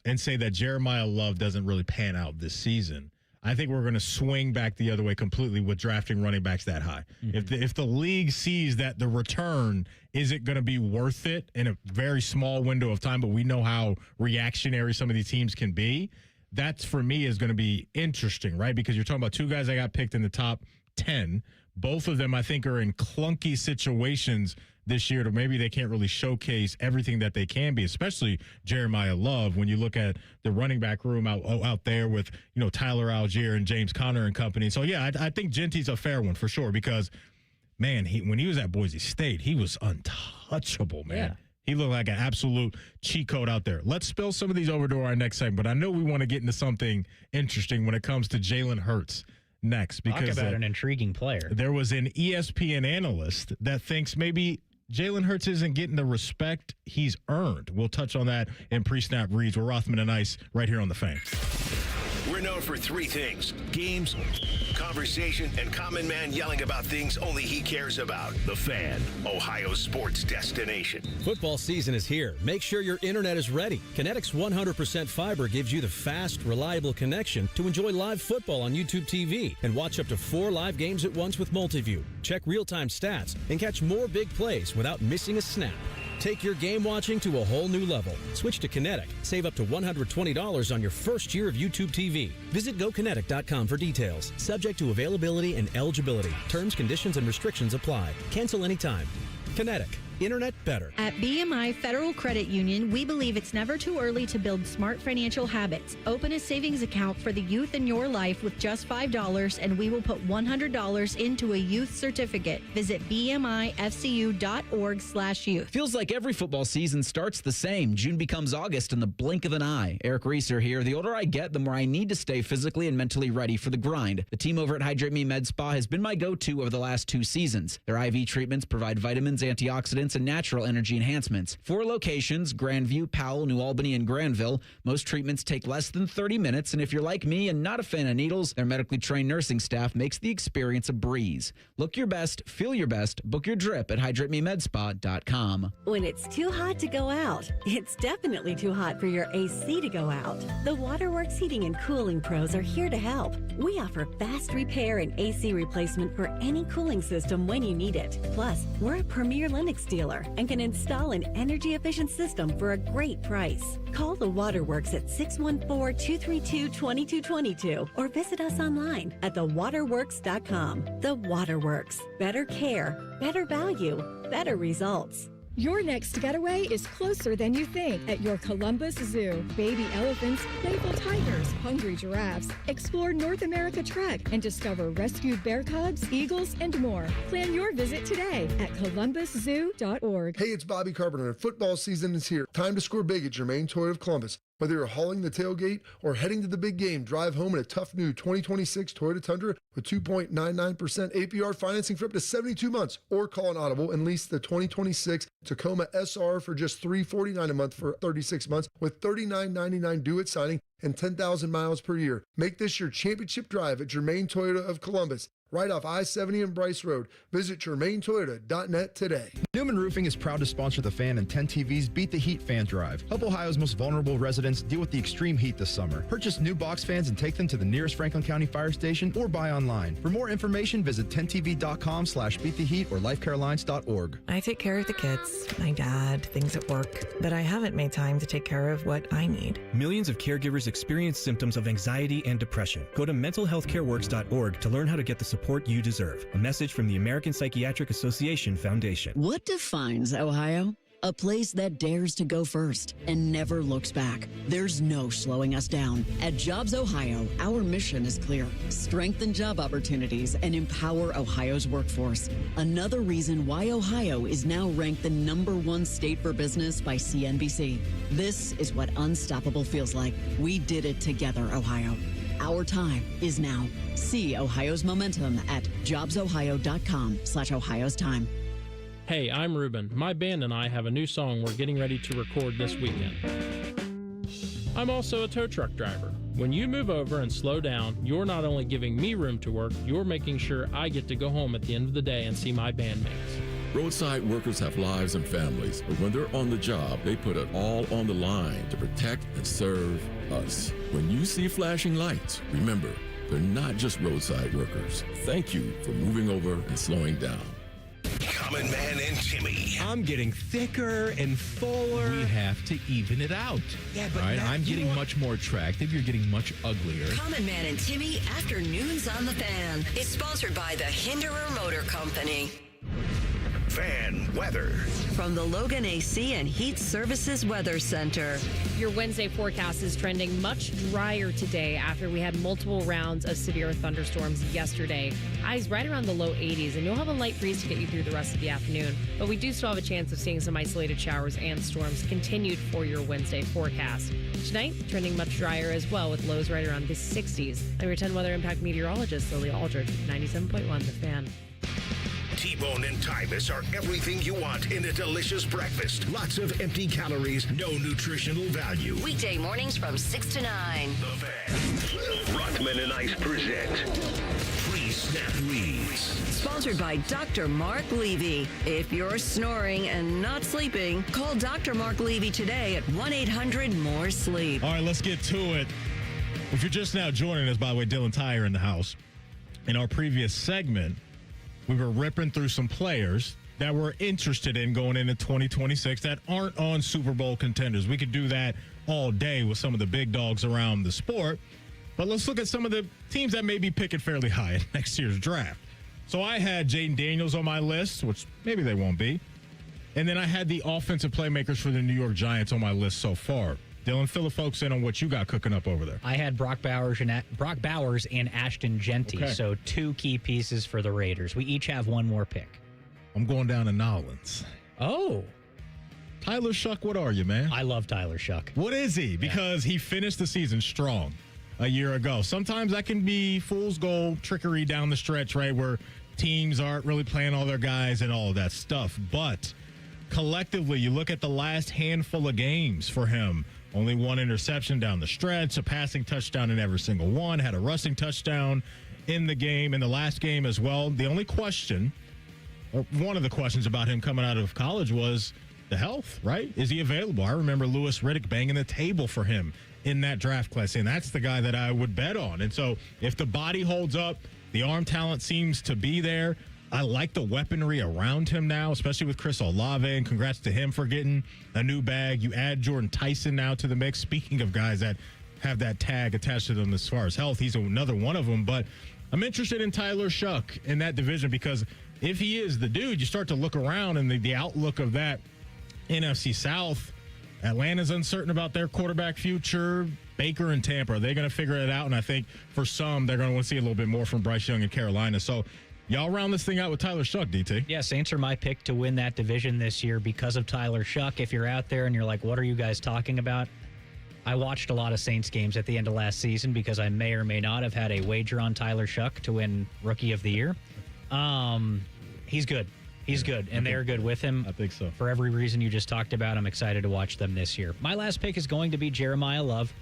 and say that Jeremiah Love doesn't really pan out this season. I think we're going to swing back the other way completely with drafting running backs that high. If the league sees that the return isn't going to be worth it in a very small window of time, but we know how reactionary some of these teams can be, that's, for me, is going to be interesting, right? Because you're talking about 2 guys that got picked in the top 10. Both of them, I think, are in clunky situations this year to maybe they can't really showcase everything that they can be, especially Jeremiah Love when you look at the running back room out there with, Tyler Algier and James Conner and company. So, I think Genty's a fair one for sure because, man, when he was at Boise State, he was untouchable, man. Yeah. He looked like an absolute cheat code out there. Let's spill some of these over to our next segment, but I know we want to get into something interesting when it comes to Jalen Hurts next. Because talk about an intriguing player. There was an ESPN analyst that thinks maybe Jalen Hurts isn't getting the respect he's earned. We'll touch on that in pre-snap reads with Rothman and Ice right here on The Fan. We're known for 3 things: games, conversation, and common man yelling about things only he cares about. The Fan, Ohio's sports destination. Football season is here. Make sure your internet is ready. Kinetic's 100% fiber gives you the fast, reliable connection to enjoy live football on YouTube TV and watch up to 4 live games at once with Multiview. Check real-time stats and catch more big plays without missing a snap. Take your game watching to a whole new level. Switch to Kinetic. Save up to $120 on your first year of YouTube TV. Visit GoKinetic.com for details. Subject to availability and eligibility. Terms, conditions, and restrictions apply. Cancel anytime. Kinetic. Internet better. At BMI Federal Credit Union, we believe it's never too early to build smart financial habits. Open a savings account for the youth in your life with just $5, and we will put $100 into a youth certificate. Visit bmifcu.org/youth. Feels like every football season starts the same. June becomes August in the blink of an eye. Eric Reeser here. The older I get, the more I need to stay physically and mentally ready for the grind. The team over at Hydrate Me Med Spa has been my go-to over the last 2 seasons. Their IV treatments provide vitamins, antioxidants, and natural energy enhancements. 4 locations: Grandview, Powell, New Albany, and Granville. Most treatments take less than 30 minutes, and if you're like me and not a fan of needles, their medically trained nursing staff makes the experience a breeze. Look your best, feel your best, book your drip at hydratememedSpa.com. When it's too hot to go out, it's definitely too hot for your AC to go out. The Waterworks Heating and Cooling Pros are here to help. We offer fast repair and AC replacement for any cooling system when you need it. Plus, we're a premier Lennox dealer dealer and can install an energy-efficient system for a great price. Call The Waterworks at 614-232-2222 or visit us online at thewaterworks.com. The Waterworks. Better care, better value, better results. Your next getaway is closer than you think at your Columbus Zoo. Baby elephants, playful tigers, hungry giraffes. Explore North America Trek and discover rescued bear cubs, eagles, and more. Plan your visit today at columbuszoo.org. Hey, it's Bobby Carpenter, and football season is here. Time to score big at Germain Toyota of Columbus. Whether you're hauling the tailgate or heading to the big game, drive home in a tough new 2026 Toyota Tundra with 2.99% APR financing for up to 72 months, or call an audible and lease the 2026 Tacoma SR for just $349 a month for 36 months with $39.99 due at signing and 10,000 miles per year. Make this your championship drive at Germain Toyota of Columbus, right off I-70 and Bryce Road. Visit GermainToyota.net today. Newman Roofing is proud to sponsor the Fan and 10 TV's Beat the Heat fan drive. Help Ohio's most vulnerable residents deal with the extreme heat this summer. Purchase new box fans and take them to the nearest Franklin County fire station or buy online. For more information, visit 10tv.com/beattheheat or lifecarelines.org. I take care of the kids, my dad, things at work, but I haven't made time to take care of what I need. Millions of caregivers experience symptoms of anxiety and depression. Go to mentalhealthcareworks.org to learn how to get the support you deserve. A message from the American Psychiatric Association Foundation. What defines Ohio? A place that dares to go first and never looks back. There's no slowing us down. At Jobs Ohio, our mission is clear. Strengthen job opportunities and empower Ohio's workforce. Another reason why Ohio is now ranked the #1 state for business by CNBC. This is what unstoppable feels like. We did it together, Ohio. Our time is now. See Ohio's momentum at jobsohio.com/Ohio's time. Hey, I'm Ruben. My band and I have a new song we're getting ready to record this weekend. I'm also a tow truck driver. When you move over and slow down, you're not only giving me room to work, you're making sure I get to go home at the end of the day and see my bandmates. Roadside workers have lives and families, but when they're on the job, they put it all on the line to protect and serve us. When you see flashing lights, remember, they're not just roadside workers. Thank you for moving over and slowing down. Common Man and Timmy. I'm getting thicker and fuller. We have to even it out. Yeah, but all right, Matt, I'm getting much more attractive. You're getting much uglier. Common Man and Timmy Afternoons on the Fan is sponsored by the Hinderer Motor Company. Fan weather. From the Logan AC and Heat Services Weather Center. Your Wednesday forecast is trending much drier today after we had multiple rounds of severe thunderstorms yesterday. Highs right around the low 80s, and you'll have a light breeze to get you through the rest of the afternoon. But we do still have a chance of seeing some isolated showers and storms continued for your Wednesday forecast. Tonight, trending much drier as well, with lows right around the 60s. I'm your 10 Weather Impact meteorologist, Lily Aldridge, 97.1 The Fan. T-Bone and Tyvus are everything you want in a delicious breakfast. Lots of empty calories, no nutritional value. Weekday mornings from 6 to 9. The Fan. Rothman and Ice present Pre-Snap Reads. Sponsored by Dr. Mark Levy. If you're snoring and not sleeping, call Dr. Mark Levy today at 1-800-MORE-SLEEP. All right, let's get to it. If you're just now joining us, by the way, Dylan Tyre in the house. In our previous segment, we were ripping through some players that we're interested in going into 2026 that aren't on Super Bowl contenders. We could do that all day with some of the big dogs around the sport. But let's look at some of the teams that may be picking fairly high in next year's draft. So I had Jaden Daniels on my list, which maybe they won't be. And then I had the offensive playmakers for the New York Giants on my list so far. Dylan, fill the folks in on what you got cooking up over there. I had Brock Bowers and Ashton Genty, Okay. so 2 key pieces for the Raiders. We each have one more pick. I'm going down to Nolans. Oh. Tyler Shuck, what are you, man? I love Tyler Shuck. What is he? Because he finished the season strong a year ago. Sometimes that can be fool's gold trickery down the stretch, right, where teams aren't really playing all their guys and all of that stuff. But collectively, you look at the last handful of games for him. Only 1 interception down the stretch, a passing touchdown in every single one, had a rushing touchdown in the game, in the last game as well. The only question, or one of the questions about him coming out of college was the health, right? Is he available? I remember Lewis Riddick banging the table for him in that draft class, and that's the guy that I would bet on. And so if the body holds up, the arm talent seems to be there, I like the weaponry around him now, especially with Chris Olave, and congrats to him for getting a new bag. You add Jordan Tyson now to the mix. Speaking of guys that have that tag attached to them as far as health, he's another one of them. But I'm interested in Tyler Shuck in that division because if he is the dude, you start to look around and the outlook of that NFC South. Atlanta's uncertain about their quarterback future. Baker and Tampa, are they going to figure it out? And I think for some, they're going to want to see a little bit more from Bryce Young in Carolina. So y'all round this thing out with Tyler Shuck, DT. Yeah, Saints are my pick to win that division this year because of Tyler Shuck. If you're out there and you're like, what are you guys talking about? I watched a lot of Saints games at the end of last season because I may or may not have had a wager on Tyler Shuck to win Rookie of the Year. He's good. He's good, and they're good with him. I think so. For every reason you just talked about, I'm excited to watch them this year. My last pick is going to be Jeremiah Love.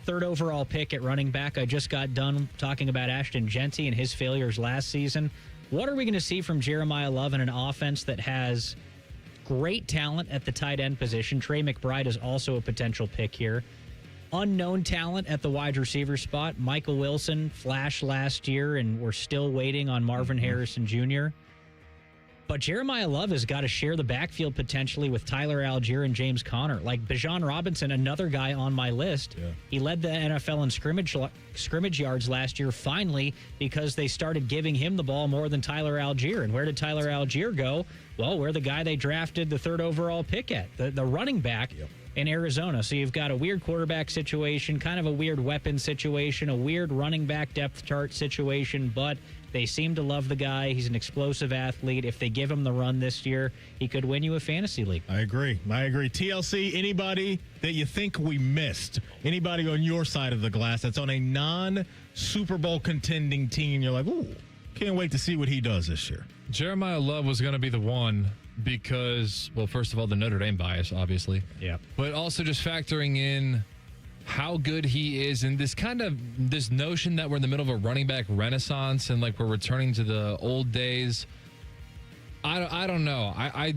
3rd overall pick at running back. I just got done talking about Ashton Genty and his failures last season. What are we going to see from Jeremiah Love in an offense that has great talent at the tight end position? Trey McBride is also a potential pick here. Unknown talent at the wide receiver spot. Michael Wilson flashed last year, and we're still waiting on Marvin Harrison Jr., but Jeremiah Love has got to share the backfield potentially with Tyler Algier and James Conner. Like Bijan Robinson, another guy on my list. Yeah. He led the NFL in scrimmage yards last year, finally, because they started giving him the ball more than Tyler Algier. And where did Tyler Algier go? Well, we're the guy they drafted the 3rd overall pick at, the running back in Arizona. So you've got a weird quarterback situation, kind of a weird weapon situation, a weird running back depth chart situation, but they seem to love the guy. He's an explosive athlete. If they give him the run this year, he could win you a fantasy league. I agree. TLC, anybody that you think we missed, anybody on your side of the glass that's on a non-Super Bowl contending team, you're like, ooh, can't wait to see what he does this year. Jeremiah Love was going to be the one because, well, first of all, the Notre Dame bias, obviously. Yeah. But also just factoring in how good he is and this notion that we're in the middle of a running back renaissance and like we're returning to the old days. I don't know. I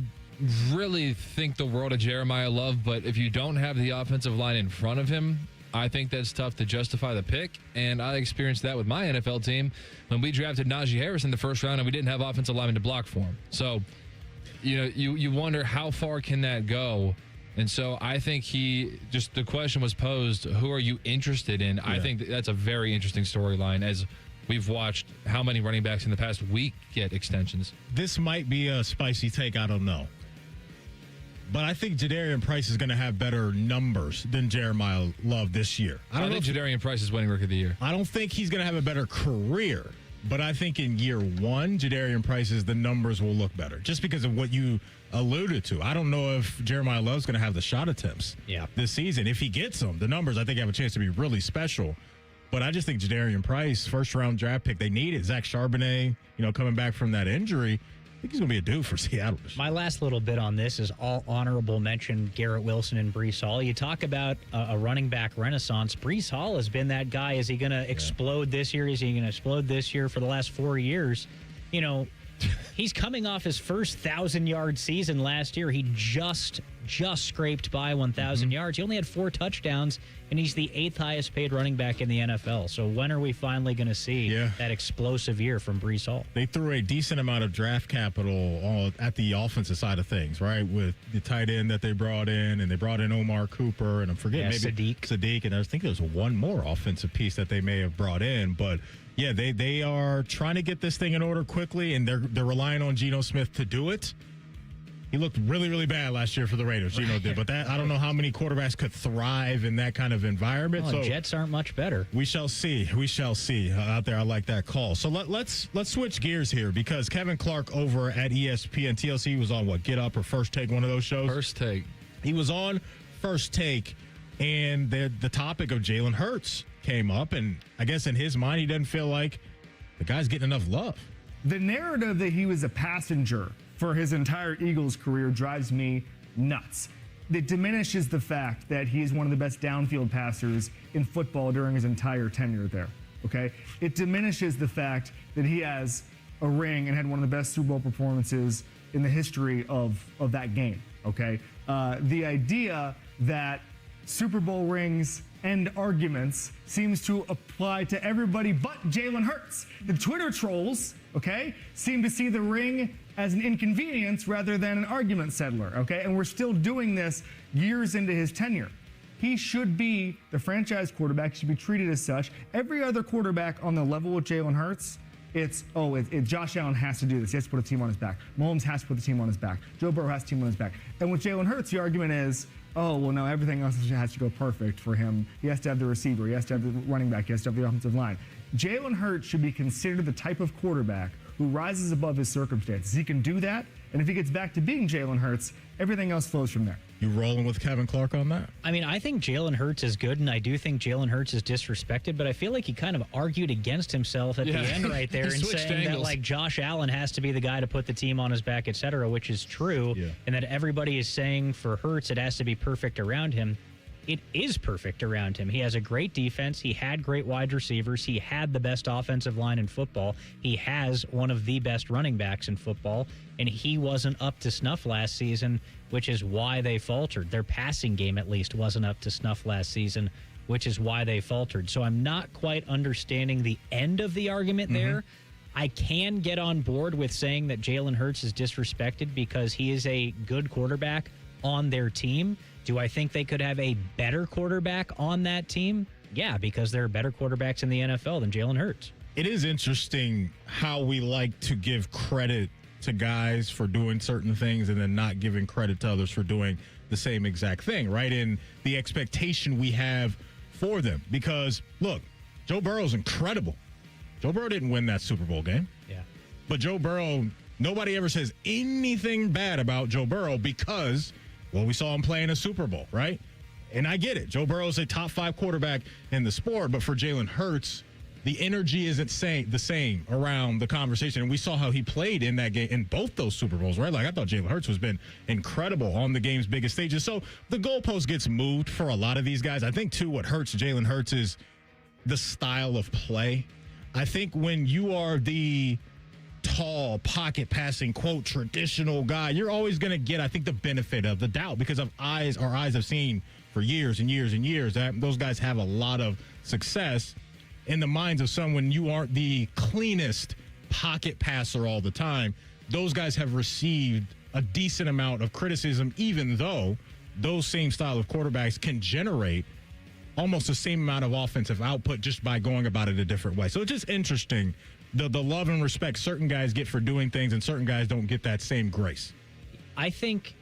really think the world of Jeremiah Love, but if you don't have the offensive line in front of him, I think that's tough to justify the pick. And I experienced that with my NFL team when we drafted Najee Harris in the 1st round and we didn't have offensive linemen to block for him. So, you wonder how far can that go? And so I think the question was posed, who are you interested in? Yeah. I think that's a very interesting storyline as we've watched how many running backs in the past week get extensions. This might be a spicy take, I don't know. But I think Jadarian Price is going to have better numbers than Jeremiah Love this year. I think Jadarian Price is winning Rookie of the Year. I don't think he's going to have a better career. But I think in year 1, Jadarian Price's, the numbers will look better just because of what you alluded to. I don't know if Jeremiah Love's going to have the shot attempts this season. If he gets them, the numbers I think have a chance to be really special. But I just think Jadarian Price, 1st-round draft pick, they need it. Zach Charbonnet, coming back from that injury. I think he's going to be a dude for Seattle. My last little bit on this is all honorable mention Garrett Wilson and Breece Hall. You talk about a running back renaissance. Breece Hall has been that guy. Is he going to explode this year? Is he going to explode this year? For the last 4 years, he's coming off his first 1,000-yard season last year. He just scraped by 1,000 yards. He only had 4 touchdowns, and he's the 8th highest paid running back in the NFL. So when are we finally going to see that explosive year from Breece Hall? They threw a decent amount of draft capital at the offensive side of things, right? With the tight end that they brought in, and they brought in Omar Cooper, and I'm forgetting maybe Sadiq, and I think there's one more offensive piece that they may have brought in, but yeah, they are trying to get this thing in order quickly, and they're relying on Geno Smith to do it. He looked really, really bad last year for the Raiders, Geno did. But I don't know how many quarterbacks could thrive in that kind of environment. So Jets aren't much better. We shall see. We shall see out there. I like that call. So let's switch gears here because Kevin Clark over at ESPN TLC was on Get Up or First Take, one of those shows? First Take. He was on First Take, and the topic of Jalen Hurts came up, and I guess in his mind he doesn't feel like the guy's getting enough love. The narrative that he was a passenger for his entire Eagles career drives me nuts. It diminishes the fact that he is one of the best downfield passers in football during his entire tenure there, okay? It diminishes the fact that he has a ring and had one of the best Super Bowl performances in the history of that game, okay? The idea that Super Bowl rings and arguments seems to apply to everybody but Jalen Hurts. The Twitter trolls okay? Seem to see the ring as an inconvenience rather than an argument settler, okay? And we're still doing this years into his tenure. He should be the franchise quarterback, should be treated as such. Every other quarterback on the level with Jalen Hurts, it's Josh Allen has to do this. He has to put a team on his back. Mahomes has to put the team on his back. Joe Burrow has a team on his back. And with Jalen Hurts, the argument is, oh, well, no, everything else has to go perfect for him. He has to have the receiver. He has to have the running back. He has to have the offensive line. Jalen Hurts should be considered the type of quarterback who rises above his circumstances. He can do that, and if he gets back to being Jalen Hurts, everything else flows from there. You rolling with Kevin Clark on that? I mean, I think Jalen Hurts is good, and I do think Jalen Hurts is disrespected, but I feel like he kind of argued against himself at the end right there and saying that, like, Josh Allen has to be the guy to put the team on his back, et cetera, which is true, and that everybody is saying for Hurts it has to be perfect around him. It is perfect around him. He has a great defense. He had great wide receivers. He had the best offensive line in football. He has one of the best running backs in football, and he wasn't up to snuff last season, which is why they faltered. Their passing game, at least, wasn't up to snuff last season, which is why they faltered. So I'm not quite understanding the end of the argument there. I can get on board with saying that Jalen Hurts is disrespected because he is a good quarterback on their team. Do I think they could have a better quarterback on that team? Yeah, because there are better quarterbacks in the NFL than Jalen Hurts. It is interesting how we like to give credit to guys for doing certain things and then not giving credit to others for doing the same exact thing, right? And the expectation we have for them. Because, look, Joe Burrow's incredible. Joe Burrow didn't win that Super Bowl game. Yeah. But Joe Burrow, nobody ever says anything bad about Joe Burrow because, well, we saw him play in a Super Bowl, right? And I get it. Joe Burrow's a top 5 quarterback in the sport, but for Jalen Hurts, the energy isn't the same around the conversation. And we saw how he played in that game, in both those Super Bowls, right? Like, I thought Jalen Hurts has been incredible on the game's biggest stages. So the goalpost gets moved for a lot of these guys. I think, too, what hurts Jalen Hurts is the style of play. I think when you are the tall, pocket passing, quote, traditional guy, you're always going to get, I think, the benefit of the doubt because our eyes have seen for years and years and years that those guys have a lot of success in the minds of someone. You aren't the cleanest pocket passer all the time. Those guys have received a decent amount of criticism, even though those same style of quarterbacks can generate almost the same amount of offensive output just by going about it a different way. So it's just interesting the love and respect certain guys get for doing things and certain guys don't get that same grace. I think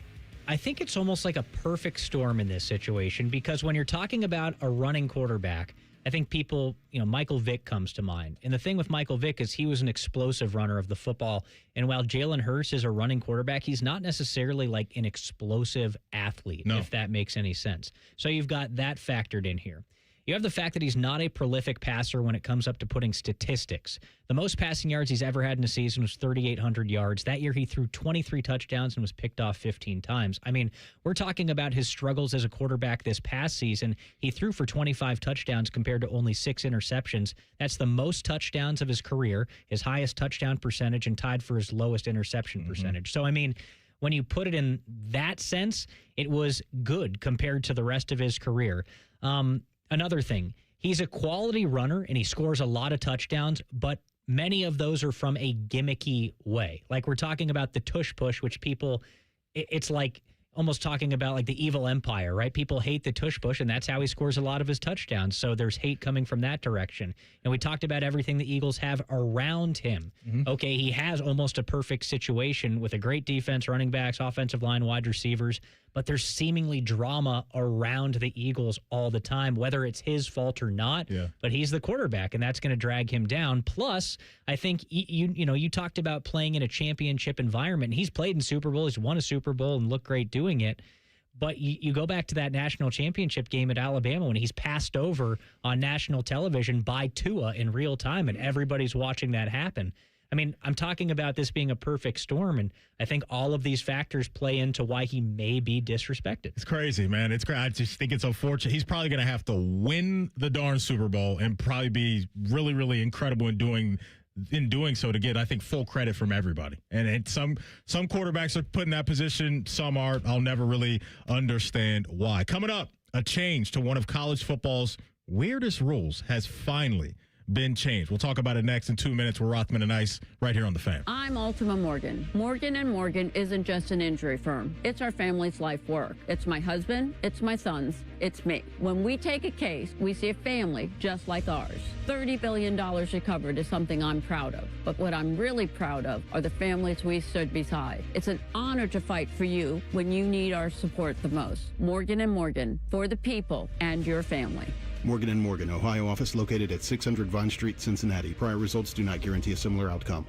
it's almost like a perfect storm in this situation because when you're talking about a running quarterback, I think people, Michael Vick comes to mind. And the thing with Michael Vick is he was an explosive runner of the football. And while Jalen Hurts is a running quarterback, he's not necessarily like an explosive athlete, if that makes any sense. So you've got that factored in here. You have the fact that he's not a prolific passer when it comes up to putting statistics. The most passing yards he's ever had in a season was 3,800 yards. That year he threw 23 touchdowns and was picked off 15 times. I mean, we're talking about his struggles as a quarterback this past season. He threw for 25 touchdowns compared to only 6 interceptions. That's the most touchdowns of his career, his highest touchdown percentage, and tied for his lowest interception percentage. So, I mean, when you put it in that sense, it was good compared to the rest of his career. Another thing, he's a quality runner and he scores a lot of touchdowns, but many of those are from a gimmicky way. Like we're talking about the tush push, which people, it's like almost talking about like the evil empire, right? People hate the tush push, and that's how he scores a lot of his touchdowns. So there's hate coming from that direction. And we talked about everything the Eagles have around him. Okay, he has almost a perfect situation with a great defense, running backs, offensive line, wide receivers, but there's seemingly drama around the Eagles all the time, whether it's his fault or not. But he's the quarterback, and that's going to drag him down. Plus, I think you talked about playing in a championship environment. He's played in Super Bowl. He's won a Super Bowl and looked great doing it. But you go back to that national championship game at Alabama when he's passed over on national television by Tua in real time, and everybody's watching that happen. I mean, I'm talking about this being a perfect storm, and I think all of these factors play into why he may be disrespected. It's crazy, man. It's crazy. I just think it's unfortunate. He's probably going to have to win the darn Super Bowl and probably be really, really incredible in doing so to get, I think, full credit from everybody. And some quarterbacks are put in that position. Some aren't. I'll never really understand why. Coming up, a change to one of college football's weirdest rules has finally been changed. We'll talk about it next in 2 minutes with Rothman and Ice right here on The Fan. I'm Ultima Morgan. Morgan & Morgan isn't just an injury firm. It's our family's life work. It's my husband, it's my sons, it's me. When we take a case, we see a family just like ours. $30 billion recovered is something I'm proud of. But what I'm really proud of are the families we stood beside. It's an honor to fight for you when you need our support the most. Morgan & Morgan, for the people and your family. Morgan & Morgan, Ohio office located at 600 Vine Street, Cincinnati. Prior results do not guarantee a similar outcome.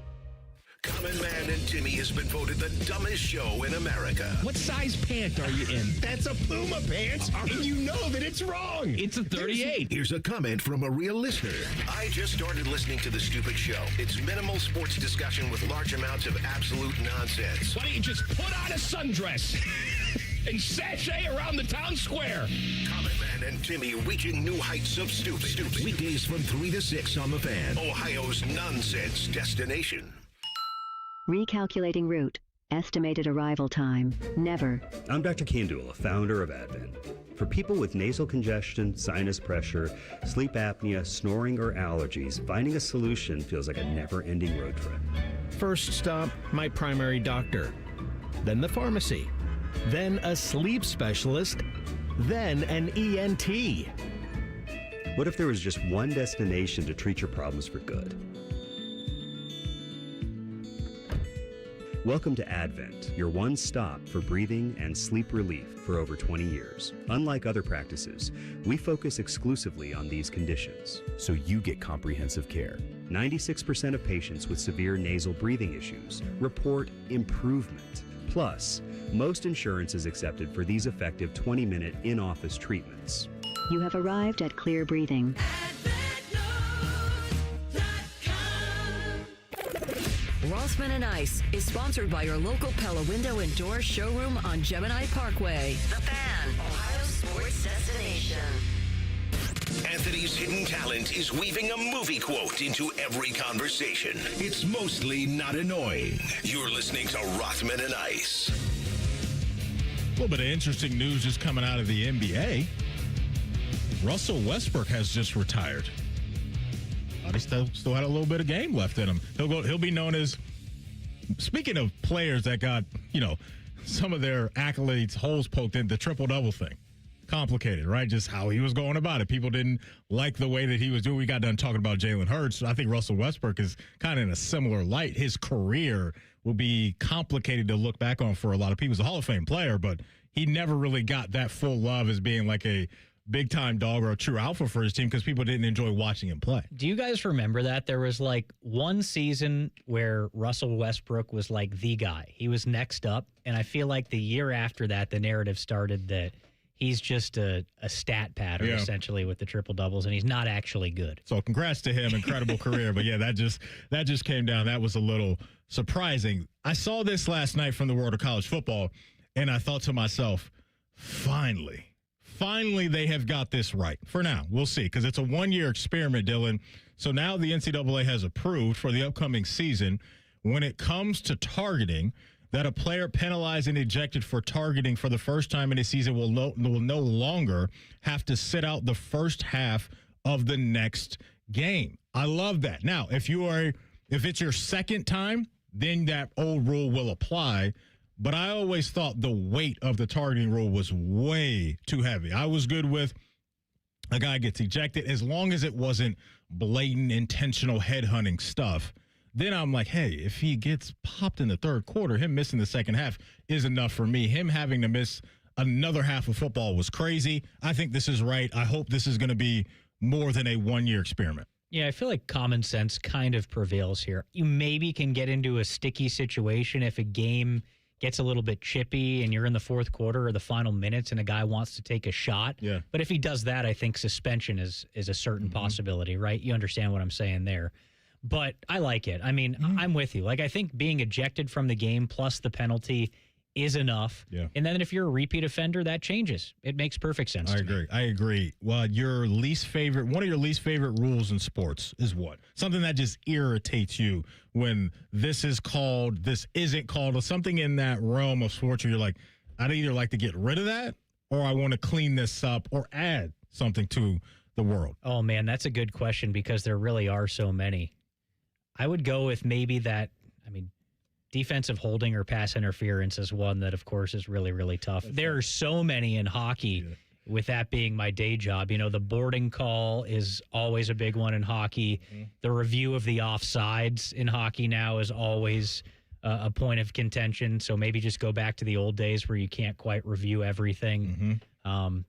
Common Man and Timmy has been voted the dumbest show in America. What size pant are you in? That's a Puma pants, and you know that it's wrong. It's a 38. Here's a comment from a real listener. I just started listening to the stupid show. It's minimal sports discussion with large amounts of absolute nonsense. Why don't you just put on a sundress and sashay around the town square? Common Man and Timmy reaching new heights of stupid. Weekdays from 3 to 6 on The Fan, Ohio's nonsense destination. Recalculating route. Estimated arrival time. Never. I'm Dr. Kandula, founder of Advent. For people with nasal congestion, sinus pressure, sleep apnea, snoring, or allergies, finding a solution feels like a never-ending road trip. First stop, my primary doctor. Then the pharmacy. Then a sleep specialist. Then an ENT. What if there was just one destination to treat your problems for good? Welcome to Advent, your one stop for breathing and sleep relief for over 20 years. Unlike other practices, we focus exclusively on these conditions, so you get comprehensive care. 96% of patients with severe nasal breathing issues report improvement. Plus, most insurance is accepted for these effective 20-minute in-office treatments. You have arrived at Clear Breathing. Rothman and Ice is sponsored by your local Pella Window and Door showroom on Gemini Parkway. The Fan, Ohio sports destination. Anthony's hidden talent is weaving a movie quote into every conversation. It's mostly not annoying. You're listening to Rothman and Ice. A little bit of interesting news just coming out of the NBA. Russell Westbrook has just retired. He still had a little bit of game left in him. He'll be known as, speaking of players that got, some of their accolades, holes poked in, the triple-double thing. Complicated, right? Just how he was going about it. People didn't like the way that he was doing. We got done talking about Jalen Hurts. I think Russell Westbrook is kind of in a similar light. His career will be complicated to look back on for a lot of people. He's a Hall of Fame player, but he never really got that full love as being like a big-time dog or a true alpha for his team because people didn't enjoy watching him play. Do you guys remember that? There was like one season where Russell Westbrook was like the guy. He was next up, and I feel like the year after that, the narrative started that he's just a stat pattern, essentially, with the triple-doubles, and he's not actually good. So congrats to him. Incredible career. But, yeah, that just came down. That was a little surprising. I saw this last night from the world of college football, and I thought to myself, finally they have got this right. For now, we'll see, because it's a one-year experiment, Dylan. So now the NCAA has approved for the upcoming season, when it comes to targeting, that a player penalized and ejected for targeting for the first time in a season will no longer have to sit out the first half of the next game. I love that. Now, if it's your second time, then that old rule will apply. But I always thought the weight of the targeting rule was way too heavy. I was good with a guy gets ejected as long as it wasn't blatant, intentional headhunting stuff. Then I'm like, hey, if he gets popped in the third quarter, him missing the second half is enough for me. Him having to miss another half of football was crazy. I think this is right. I hope this is going to be more than a one-year experiment. Yeah, I feel like common sense kind of prevails here. You maybe can get into a sticky situation if a game gets a little bit chippy and you're in the fourth quarter or the final minutes and a guy wants to take a shot. Yeah. But if he does that, I think suspension is a certain possibility, right? You understand what I'm saying there. But I like it. I mean, I'm with you. Like, I think being ejected from the game plus the penalty is enough. Yeah. And then if you're a repeat offender, that changes. It makes perfect sense to me. I agree. Well, one of your least favorite rules in sports is what? Something that just irritates you when this is called, this isn't called, or something in that realm of sports where you're like, I'd either like to get rid of that or I want to clean this up or add something to the world? Oh, man, that's a good question because there really are so many. I would go with maybe that, defensive holding or pass interference is one that, of course, is really, really tough. There are so many in hockey, with that being my day job. The boarding call is always a big one in hockey. The review of the offsides in hockey now is always a point of contention. So maybe just go back to the old days where you can't quite review everything.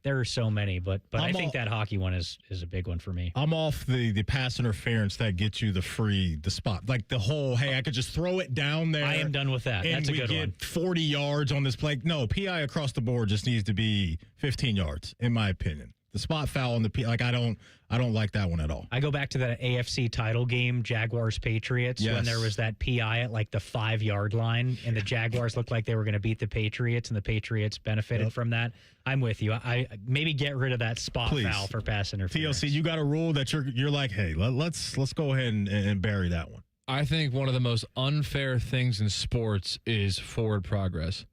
There are so many, but I think that hockey one is a big one for me. I'm off the pass interference that gets you the spot. Like the whole, hey, I could just throw it down there. I am done with that. That's a good one. And we get 40 yards on this play. No, PI across the board just needs to be 15 yards, in my opinion. The spot foul on the PI, I don't like that one at all. I go back to that AFC title game, Jaguars-Patriots, when there was that PI at like the 5-yard line, and the Jaguars looked like they were going to beat the Patriots, and the Patriots benefited from that. I'm with you. I maybe get rid of that spot foul for pass interference. TLC, you got a rule that you're like, hey, let's go ahead and bury that one. I think one of the most unfair things in sports is forward progress.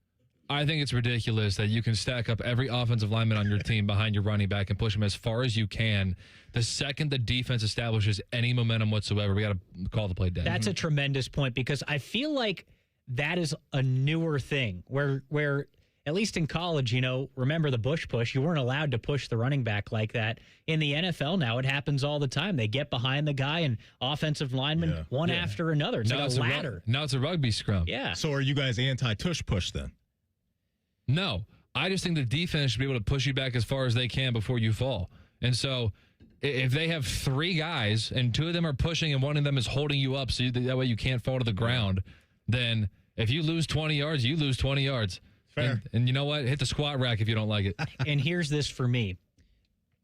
I think it's ridiculous that you can stack up every offensive lineman on your team behind your running back and push them as far as you can. The second the defense establishes any momentum whatsoever, we got to call the play dead. That's a tremendous point because I feel like that is a newer thing where at least in college, remember the Bush push, you weren't allowed to push the running back like that. In the NFL now, it happens all the time. They get behind the guy and offensive linemen one after another. It's like a ladder. Now it's a rugby scrum. Yeah. So are you guys anti-tush push then? No, I just think the defense should be able to push you back as far as they can before you fall. And so if they have 3 guys and 2 of them are pushing and one of them is holding you up so that way you can't fall to the ground, then if you lose 20 yards, you lose 20 yards. Fair. And you know what? Hit the squat rack if you don't like it. And here's this for me.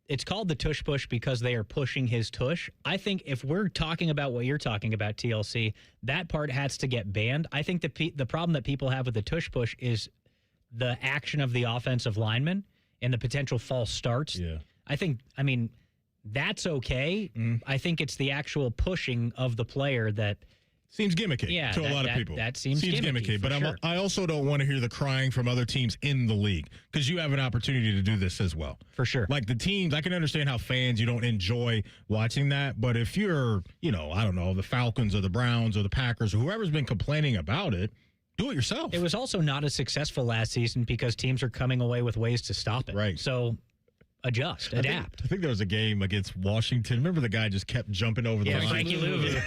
It's called the tush push because they are pushing his tush. I think if we're talking about what you're talking about, TLC, that part has to get banned. I think the problem that people have with the tush push is the action of the offensive lineman and the potential false starts. Yeah. That's okay. I think it's the actual pushing of the player that seems gimmicky to a lot of people. That seems gimmicky. But I also don't want to hear the crying from other teams in the league because you have an opportunity to do this as well. For sure. Like the teams, I can understand how fans, you don't enjoy watching that. But if you're, I don't know, the Falcons or the Browns or the Packers or whoever's been complaining about it, do it yourself. It was also not as successful last season because teams are coming away with ways to stop it. Right. So adjust, adapt. I think there was a game against Washington. Remember the guy just kept jumping over the line? Frankie Louvu.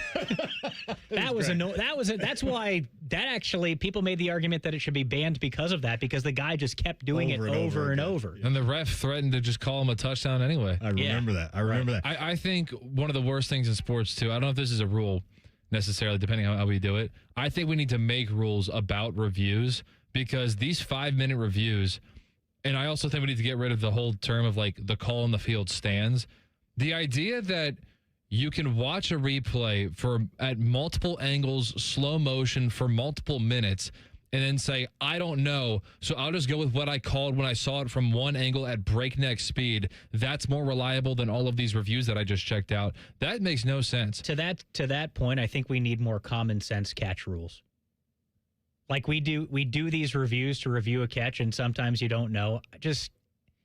That's why that actually people made the argument that it should be banned because of that, because the guy just kept doing it over and over. And the ref threatened to just call him a touchdown anyway. I remember that. I think one of the worst things in sports too, I don't know if this is a rule necessarily, depending on how we do it. I think we need to make rules about reviews because these 5-minute reviews, and I also think we need to get rid of the whole term of like the call on the field stands. The idea that you can watch a replay at multiple angles, slow motion for multiple minutes, and then say, I don't know, so I'll just go with what I called when I saw it from one angle at breakneck speed. That's more reliable than all of these reviews that I just checked out. That makes no sense. To that point, I think we need more common sense catch rules. Like we do these reviews to review a catch, and sometimes you don't know. Just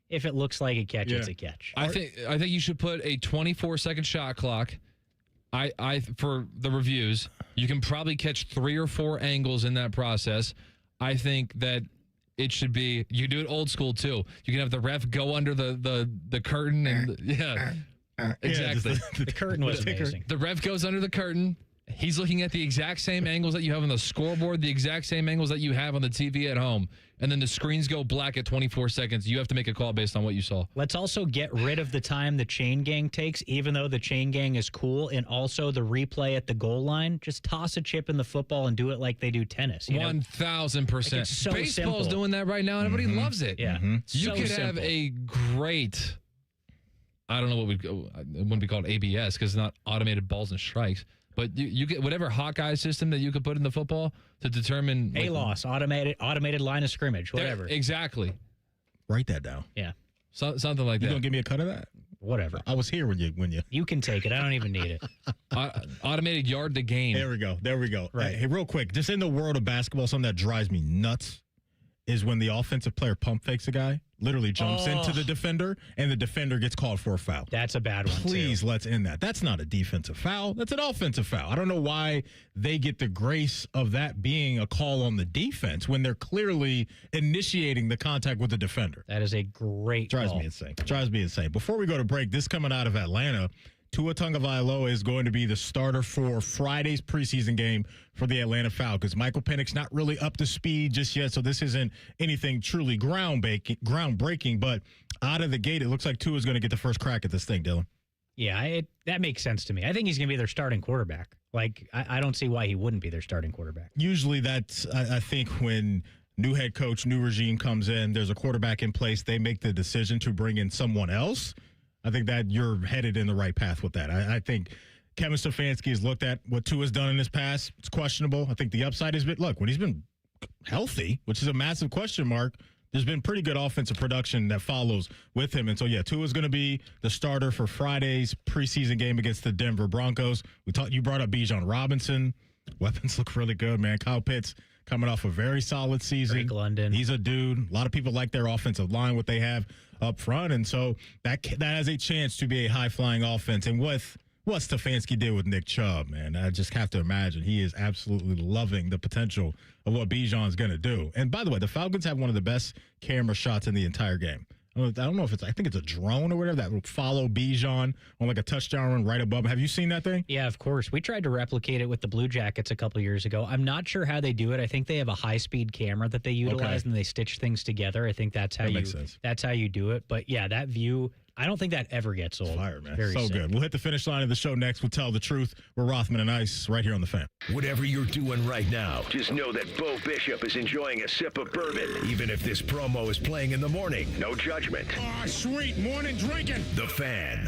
if it looks like a catch, it's a catch. I think you should put a 24-second shot clock. For the reviews, you can probably catch 3 or 4 angles in that process. I think that it should be, you do it old school too. You can have the ref go under the curtain and exactly. The curtain was amazing. The ref goes under the curtain. He's looking at the exact same angles that you have on the scoreboard, the exact same angles that you have on the TV at home. And then the screens go black at 24 seconds. You have to make a call based on what you saw. Let's also get rid of the time the chain gang takes, even though the chain gang is cool. And also the replay at the goal line. Just toss a chip in the football and do it like they do tennis. 1,000%. Like so Baseball's simple. doing that right now, and everybody loves it. Yeah. You could have a great, I don't know it wouldn't be called ABS because it's not automated balls and strikes. But you get whatever Hawkeye system that you could put in the football to determine ALOS, automated line of scrimmage, whatever. Exactly. Write that down. Yeah. Something like that. You gonna give me a cut of that? Whatever. I was here when you. You can take it. I don't even need it. Automated yard to gain. There we go. Right. Hey, real quick, just in the world of basketball, something that drives me nuts is when the offensive player pump fakes a guy. literally jumps into the defender, and the defender gets called for a foul. That's a bad one, Please, let's end that. That's not a defensive foul. That's an offensive foul. I don't know why they get the grace of that being a call on the defense when they're clearly initiating the contact with the defender. That is a great Drives call. me insane. Drives me insane. Before we go to break, this coming out of Atlanta, Tua Tagovailoa is going to be the starter for Friday's preseason game for the Atlanta Falcons. Michael Penix's not really up to speed just yet, so this isn't anything truly groundbreaking, but out of the gate, it looks like Tua is going to get the first crack at this thing, Dylan. Yeah, that makes sense to me. I think he's going to be their starting quarterback. Like, I don't see why he wouldn't be their starting quarterback. Usually that's, I think, when new head coach, new regime comes in, there's a quarterback in place, they make the decision to bring in someone else. I think that you're headed in the right path with that. I think Kevin Stefanski has looked at what Tua's done in his past. It's questionable. I think the upside has been, look, when he's been healthy, which is a massive question mark, there's been pretty good offensive production that follows with him. And so, yeah, Tua's going to be the starter for Friday's preseason game against the Denver Broncos. You brought up Bijan Robinson. Weapons look really good, man. Kyle Pitts coming off a very solid season. Drake London. He's a dude. A lot of people like their offensive line, what they have up front. And so that has a chance to be a high-flying offense. And with what Stefanski did with Nick Chubb, man, I just have to imagine he is absolutely loving the potential of what Bijan's going to do. And by the way, the Falcons have one of the best camera shots in the entire game. I don't know if I think it's a drone or whatever that will follow Bijan on like a touchdown run right above. Have you seen that thing? Yeah, of course. We tried to replicate it with the Blue Jackets a couple years ago. I'm not sure how they do it. I think they have a high-speed camera that they utilize and they stitch things together. I think that's how makes sense. That's how you do it. But yeah, that view, I don't think that ever gets old. Fire, man. Very so sick. good. We'll hit the finish line of the show next. We'll tell the truth. We're Rothman and Ice right here on The Fan. Whatever you're doing right now, just know that Bo Bishop is enjoying a sip of bourbon. Even if this promo is playing in the morning, no judgment. Ah, sweet morning drinking. The Fan.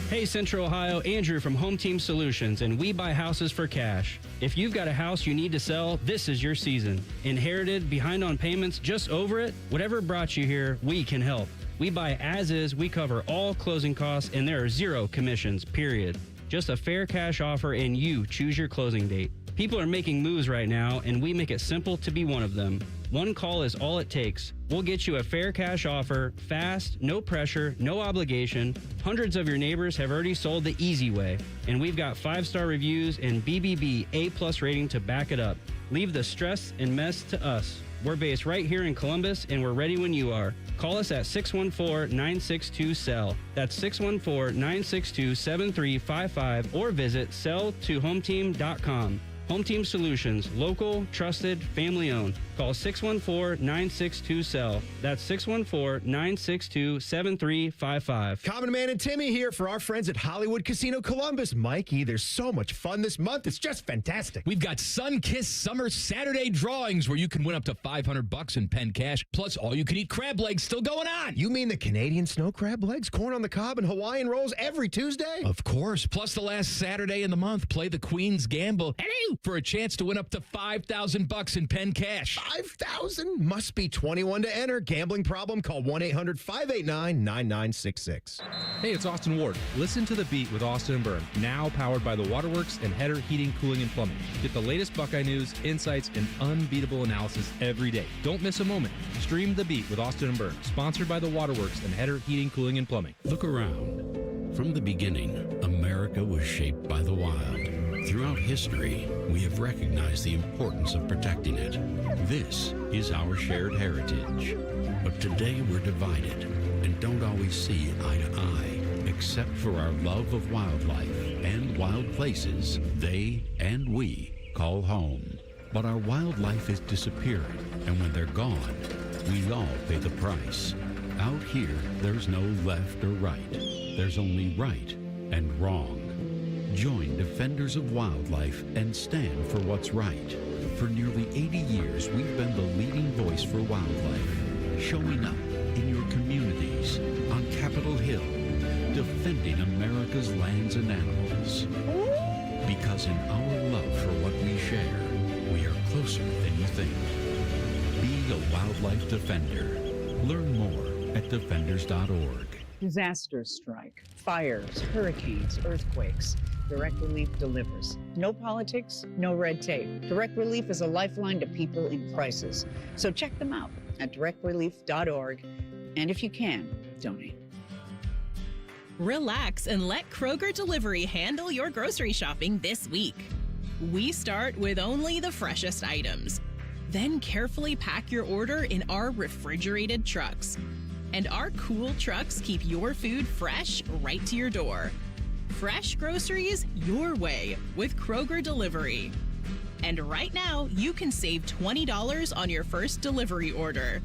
Hey, Central Ohio, Andrew from Home Team Solutions, and we buy houses for cash. If you've got a house you need to sell, this is your season. Inherited, behind on payments, just over it? Whatever brought you here, we can help. We buy as is, we cover all closing costs, and there are zero commissions, period. Just a fair cash offer, and you choose your closing date. People are making moves right now, and we make it simple to be one of them. One call is all it takes. We'll get you a fair cash offer, fast, no pressure, no obligation. Hundreds of your neighbors have already sold the easy way, and we've got 5-star reviews and BBB A+ rating to back it up. Leave the stress and mess to us. We're based right here in Columbus, and we're ready when you are. Call us at 614-962-SELL. That's 614-962-7355, or visit selltohometeam.com. Home Team Solutions, local, trusted, family-owned. Call 614-962-SELL. That's 614-962-7355. Common Man and Timmy here for our friends at Hollywood Casino Columbus. Mikey, there's so much fun this month. It's just fantastic. We've got Sun-Kissed Summer Saturday drawings where you can win up to $500 in pen cash, plus all-you-can-eat crab legs still going on. You mean the Canadian snow crab legs, corn on the cob, and Hawaiian rolls every Tuesday? Of course. Plus the last Saturday in the month, play the Queen's Gamble. Hello! For a chance to win up to $5,000 in pen cash. 5,000? Must be 21 to enter. Gambling problem? Call 1-800-589-9966. Hey, it's Austin Ward. Listen to The Beat with Austin and Byrne, now powered by the Waterworks and Header Heating, Cooling, and Plumbing. Get the latest Buckeye news, insights, and unbeatable analysis every day. Don't miss a moment. Stream The Beat with Austin and Byrne, sponsored by the Waterworks and Header Heating, Cooling, and Plumbing. Look around. From the beginning, America was shaped by the wild. Throughout history, we have recognized the importance of protecting it. This is our shared heritage. But today we're divided and don't always see eye to eye. Except for our love of wildlife and wild places they and we call home. But our wildlife is disappearing, and when they're gone, we all pay the price. Out here, there's no left or right. There's only right and wrong. Join Defenders of Wildlife and stand for what's right. For nearly 80 years, we've been the leading voice for wildlife, showing up in your communities, on Capitol Hill, defending America's lands and animals. Because in our love for what we share, we are closer than you think. Be a wildlife defender. Learn more at defenders.org. Disasters strike, fires, hurricanes, earthquakes. Direct Relief delivers. No politics, no red tape. Direct Relief is a lifeline to people in crisis. So check them out at directrelief.org. And if you can, donate. Relax and let Kroger Delivery handle your grocery shopping this week. We start with only the freshest items. Then carefully pack your order in our refrigerated trucks. And our cool trucks keep your food fresh right to your door. Fresh groceries your way with Kroger Delivery. And right now, you can save $20 on your first delivery order.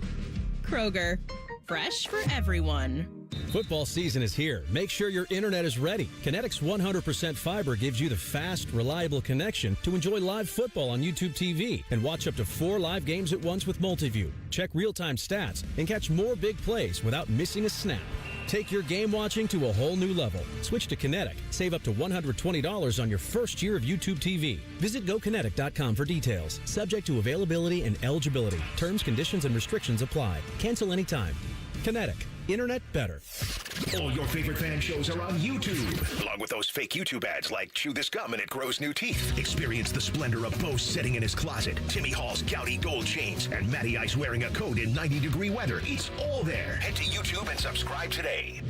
Kroger, fresh for everyone. Football season is here. Make sure your internet is ready. Kinetic's 100% fiber gives you the fast, reliable connection to enjoy live football on YouTube TV and watch up to 4 live games at once with Multiview. Check real-time stats and catch more big plays without missing a snap. Take your game watching to a whole new level. Switch to Kinetic. Save up to $120 on your first year of YouTube TV. Visit GoKinetic.com for details. Subject to availability and eligibility. Terms, conditions, and restrictions apply. Cancel anytime. Kinetic. Internet better. All your favorite fan shows are on YouTube, along with those fake YouTube ads like Chew This Gum and It Grows New Teeth. Experience the splendor of Bo sitting in his closet, Timmy Hall's Gouty gold chains, and Matty Ice wearing a coat in 90-degree weather. It's all there. Head to YouTube and subscribe today.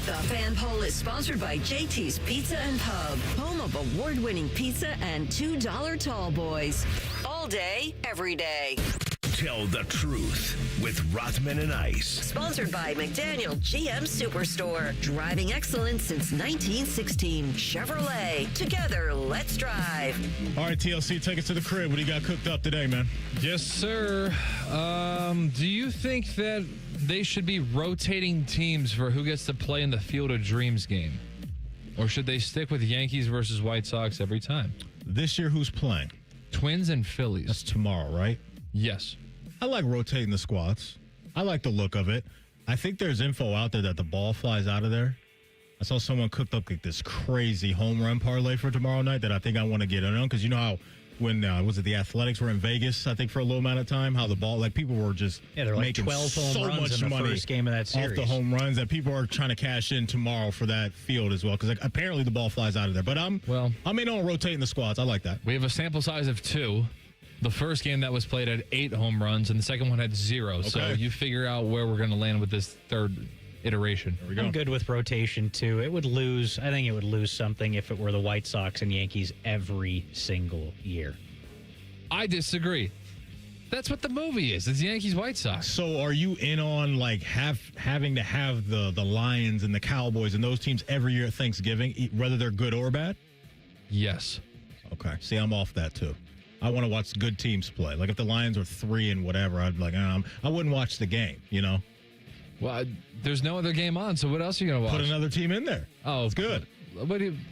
The Fan Poll is sponsored by JT's Pizza and Pub, home of award-winning pizza and $2 tall boys. All day, every day. Tell the truth with Rothman and Ice. Sponsored by McDaniel GM Superstore. Driving excellence since 1916. Chevrolet. Together, let's drive. All right, TLC, take us to the crib. What do you got cooked up today, man? Yes, sir. Do you think that they should be rotating teams for who gets to play in the Field of Dreams game? Or should they stick with Yankees versus White Sox every time? This year, who's playing? Twins and Phillies. That's tomorrow, right? Yes. I like rotating the squads. I like the look of it. I think there's info out there that the ball flies out of there. I saw someone cooked up like this crazy home run parlay for tomorrow night that I think I want to get in on, because you know how when was it the Athletics were in Vegas, I think for a little amount of time, how the ball, like people were just they're like making 12 home so runs much in the money first game of that series. off the home runs that people are trying to cash in tomorrow for that field as well, because like, apparently the ball flies out of there. But I'm in on rotating the squads. I like that. We have a sample size of 2. The first game that was played had 8 home runs, and the second one had 0. Okay. So you figure out where we're going to land with this third iteration. There we go. I'm good with rotation, too. I think it would lose something if it were the White Sox and Yankees every single year. I disagree. That's what the movie is. It's Yankees White Sox. So are you in on like having to have the Lions and the Cowboys and those teams every year at Thanksgiving, whether they're good or bad? Yes. Okay. See, I'm off that, too. I want to watch good teams play. Like if the Lions were 3 and whatever, I'd be like, I wouldn't watch the game, you know? Well, there's no other game on, so what else are you going to watch? Put another team in there. Oh, it's good.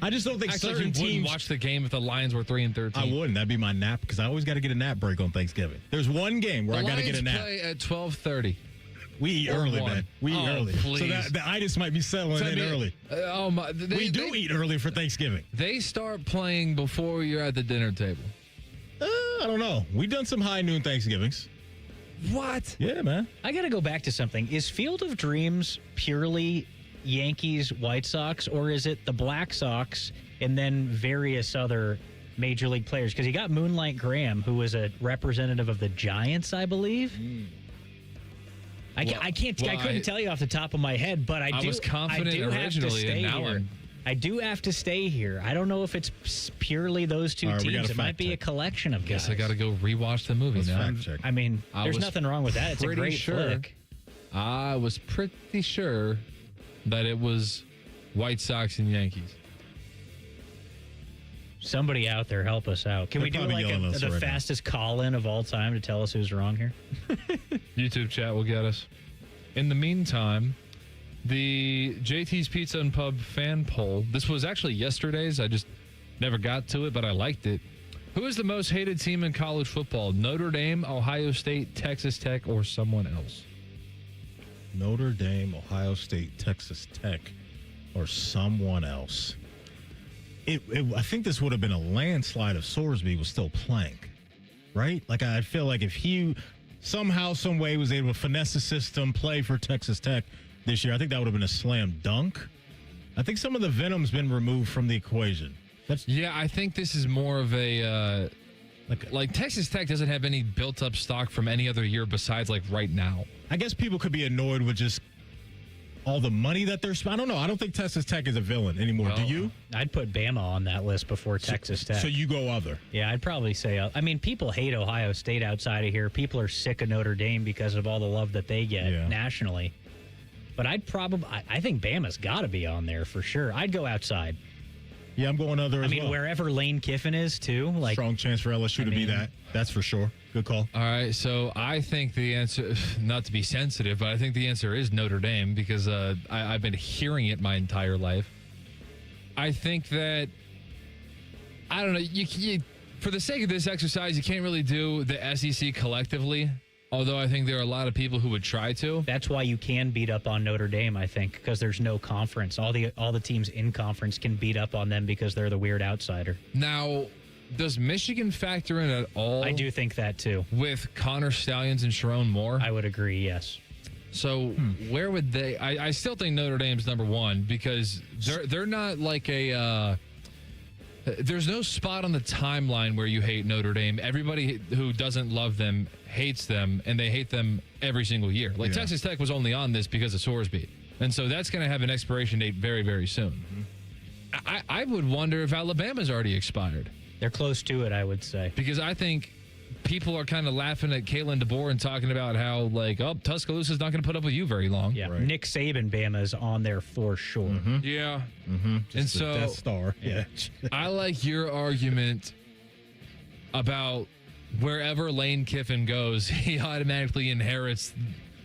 I just don't think certain you teams wouldn't watch the game if the Lions were 3-13. I wouldn't. That'd be my nap, because I always got to get a nap break on Thanksgiving. There's one game where I got to get a nap. Play at 12:30. We eat early, man. We eat early. Please. So the itis might be settling in early. We do eat early for Thanksgiving. They start playing before you're at the dinner table. I don't know. We've done some high noon Thanksgivings. What? Yeah, man. I got to go back to something. Is Field of Dreams purely Yankees, White Sox, or is it the Black Sox and then various other major league players? Because you got Moonlight Graham, who was a representative of the Giants, I believe. I couldn't tell you off the top of my head, but I was confident originally, and now I do have to stay here. I don't know if it's purely those two teams. It might be a collection of guys. Guess I got to go rewatch the movie now. I mean, there's nothing wrong with that. It's a great flick. I was pretty sure that it was White Sox and Yankees. Somebody out there, help us out. Can we do like the fastest call-in of all time to tell us who's wrong here? YouTube chat will get us. In the meantime, the JT's Pizza and Pub fan poll. This was actually yesterday's. I just never got to it, but I liked it. Who is the most hated team in college football? Notre Dame, Ohio State, Texas Tech, or someone else? Notre Dame, Ohio State, Texas Tech, or someone else. I think this would have been a landslide if Sorsby was still playing, right? Like, I feel like if he somehow, some way was able to finesse the system, play for Texas Tech this year, I think that would have been a slam dunk. I think some of the venom's been removed from the equation. I think this is more of a Like Texas Tech doesn't have any built-up stock from any other year besides like right now. I guess people could be annoyed with just all the money that they're spending. I don't know. I don't think Texas Tech is a villain anymore. Well, do you? I'd put Bama on that list before Texas Tech. So you go other. Yeah, I'd probably say, people hate Ohio State outside of here. People are sick of Notre Dame because of all the love that they get nationally. But I think Bama's got to be on there for sure. I'd go outside. Yeah, I'm going other as well. Wherever Lane Kiffin is, too. Strong chance for LSU to be that. That's for sure. Good call. All right, so I think the answer, not to be sensitive, but I think the answer is Notre Dame because I've been hearing it my entire life. I think that, I don't know, you for the sake of this exercise, you can't really do the SEC collectively, although I think there are a lot of people who would try to. That's why you can beat up on Notre Dame, I think, because there's no conference. All the teams in conference can beat up on them because they're the weird outsider. Now, does Michigan factor in at all? I do think that, too. With Connor Stallions and Sharon Moore? I would agree, yes. So where would they... I still think Notre Dame's number one because they're not like a... there's no spot on the timeline where you hate Notre Dame. Everybody who doesn't love them hates them, and they hate them every single year. Texas Tech was only on this because of Sorsby. And so that's going to have an expiration date very, very soon. I would wonder if Alabama's already expired. They're close to it, I would say. Because I think people are kind of laughing at Kalen DeBoer and talking about how, Tuscaloosa's not going to put up with you very long. Yeah, right. Nick Saban Bama's on there for sure. Mm-hmm. Yeah. Mm-hmm. And so, Death Star. Yeah. I like your argument about wherever Lane Kiffin goes, he automatically inherits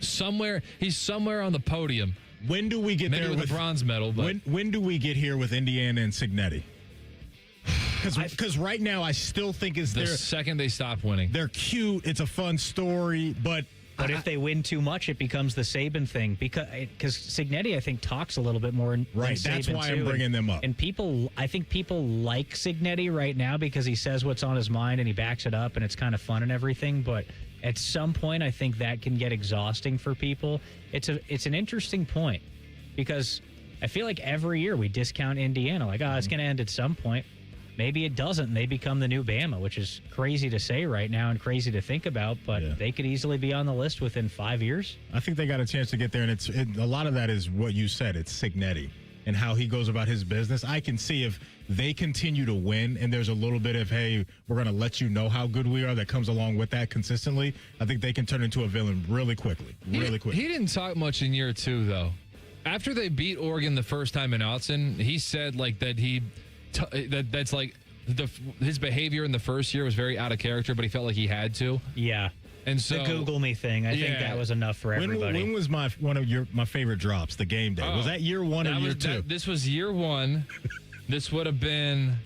somewhere. He's somewhere on the podium. When do we get Maybe there with a bronze medal? But when do we get here with Indiana and Signetti? Because right now I still think it's the second they stop winning. They're cute. It's a fun story, but if they win too much, it becomes the Saban thing. Because Signetti, I think, talks a little bit more. Right. Than That's Saban why too. I'm bringing them up. And I think people like Signetti right now because he says what's on his mind and he backs it up and it's kind of fun and everything. But at some point, I think that can get exhausting for people. It's an interesting point because I feel like every year we discount Indiana. It's going to end at some point. Maybe it doesn't, and they become the new Bama, which is crazy to say right now and crazy to think about, but they could easily be on the list within 5 years. I think they got a chance to get there, and a lot of that is what you said. It's Signetti and how he goes about his business. I can see if they continue to win and there's a little bit of, hey, we're going to let you know how good we are that comes along with that consistently, I think they can turn into a villain really quickly. He didn't talk much in year two, though. After they beat Oregon the first time in Autzen, he said that he... that's his behavior in the first year was very out of character, but he felt like he had to. Yeah. And so the Google me thing, I think that was enough for everybody. When was one of my favorite drops? The game day. Was that year one or year two? This was year one. This would have been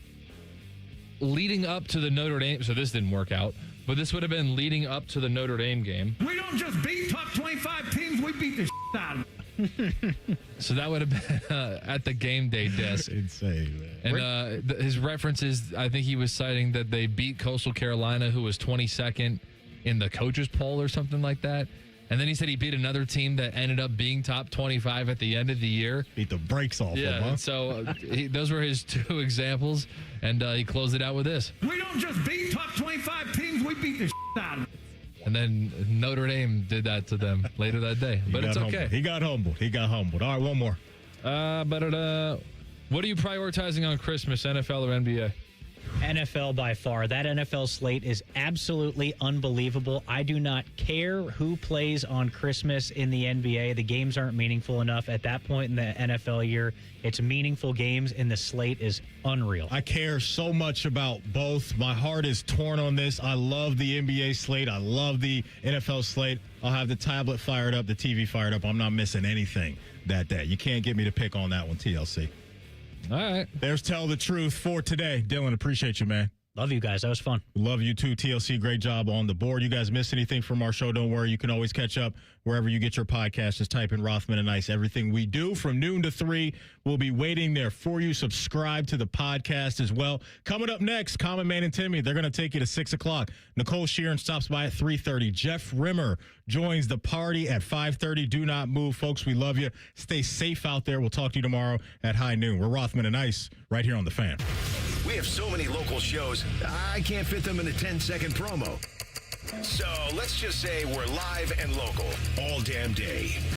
leading up to the Notre Dame. So this didn't work out, but this would have been leading up to the Notre Dame game. We don't just beat top 25 teams. We beat the out of them. So that would have been at the game day desk. Insane, man. And his references, I think he was citing that they beat Coastal Carolina, who was 22nd in the coaches poll or something like that. And then he said he beat another team that ended up being top 25 at the end of the year. Beat the brakes off them, huh? So those were his two examples, and he closed it out with this. We don't just beat top 25 teams, we beat the out of them. And then Notre Dame did that to them later that day. But it's okay. He got humbled. All right, one more. What are you prioritizing on Christmas, NFL or NBA? NFL by far. That NFL slate is absolutely unbelievable. I do not care who plays on Christmas in the NBA. The games aren't meaningful enough. At that point in the NFL year, it's meaningful games, and the slate is unreal. I care so much about both. My heart is torn on this. I love the NBA slate. I love the NFL slate. I'll have the tablet fired up, the TV fired up. I'm not missing anything that day. You can't get me to pick on that one, TLC. All right. There's Tell the Truth for today. Dylan, appreciate you, man. Love you guys. That was fun. Love you too, TLC. Great job on the board. You guys missed anything from our show, don't worry. You can always catch up wherever you get your podcast. Just type in Rothman and Ice. Everything we do from noon to 3 will be waiting there for you. Subscribe to the podcast as well. Coming up next, Common Man and Timmy. They're going to take you to 6 o'clock. Nicole Sheeran stops by at 3:30. Jeff Rimmer joins the party at 5:30. Do not move, folks. We love you. Stay safe out there. We'll talk to you tomorrow at high noon. We're Rothman and Ice right here on The Fan. We have so many local shows, I can't fit them in a 10-second promo. So let's just say we're live and local all damn day.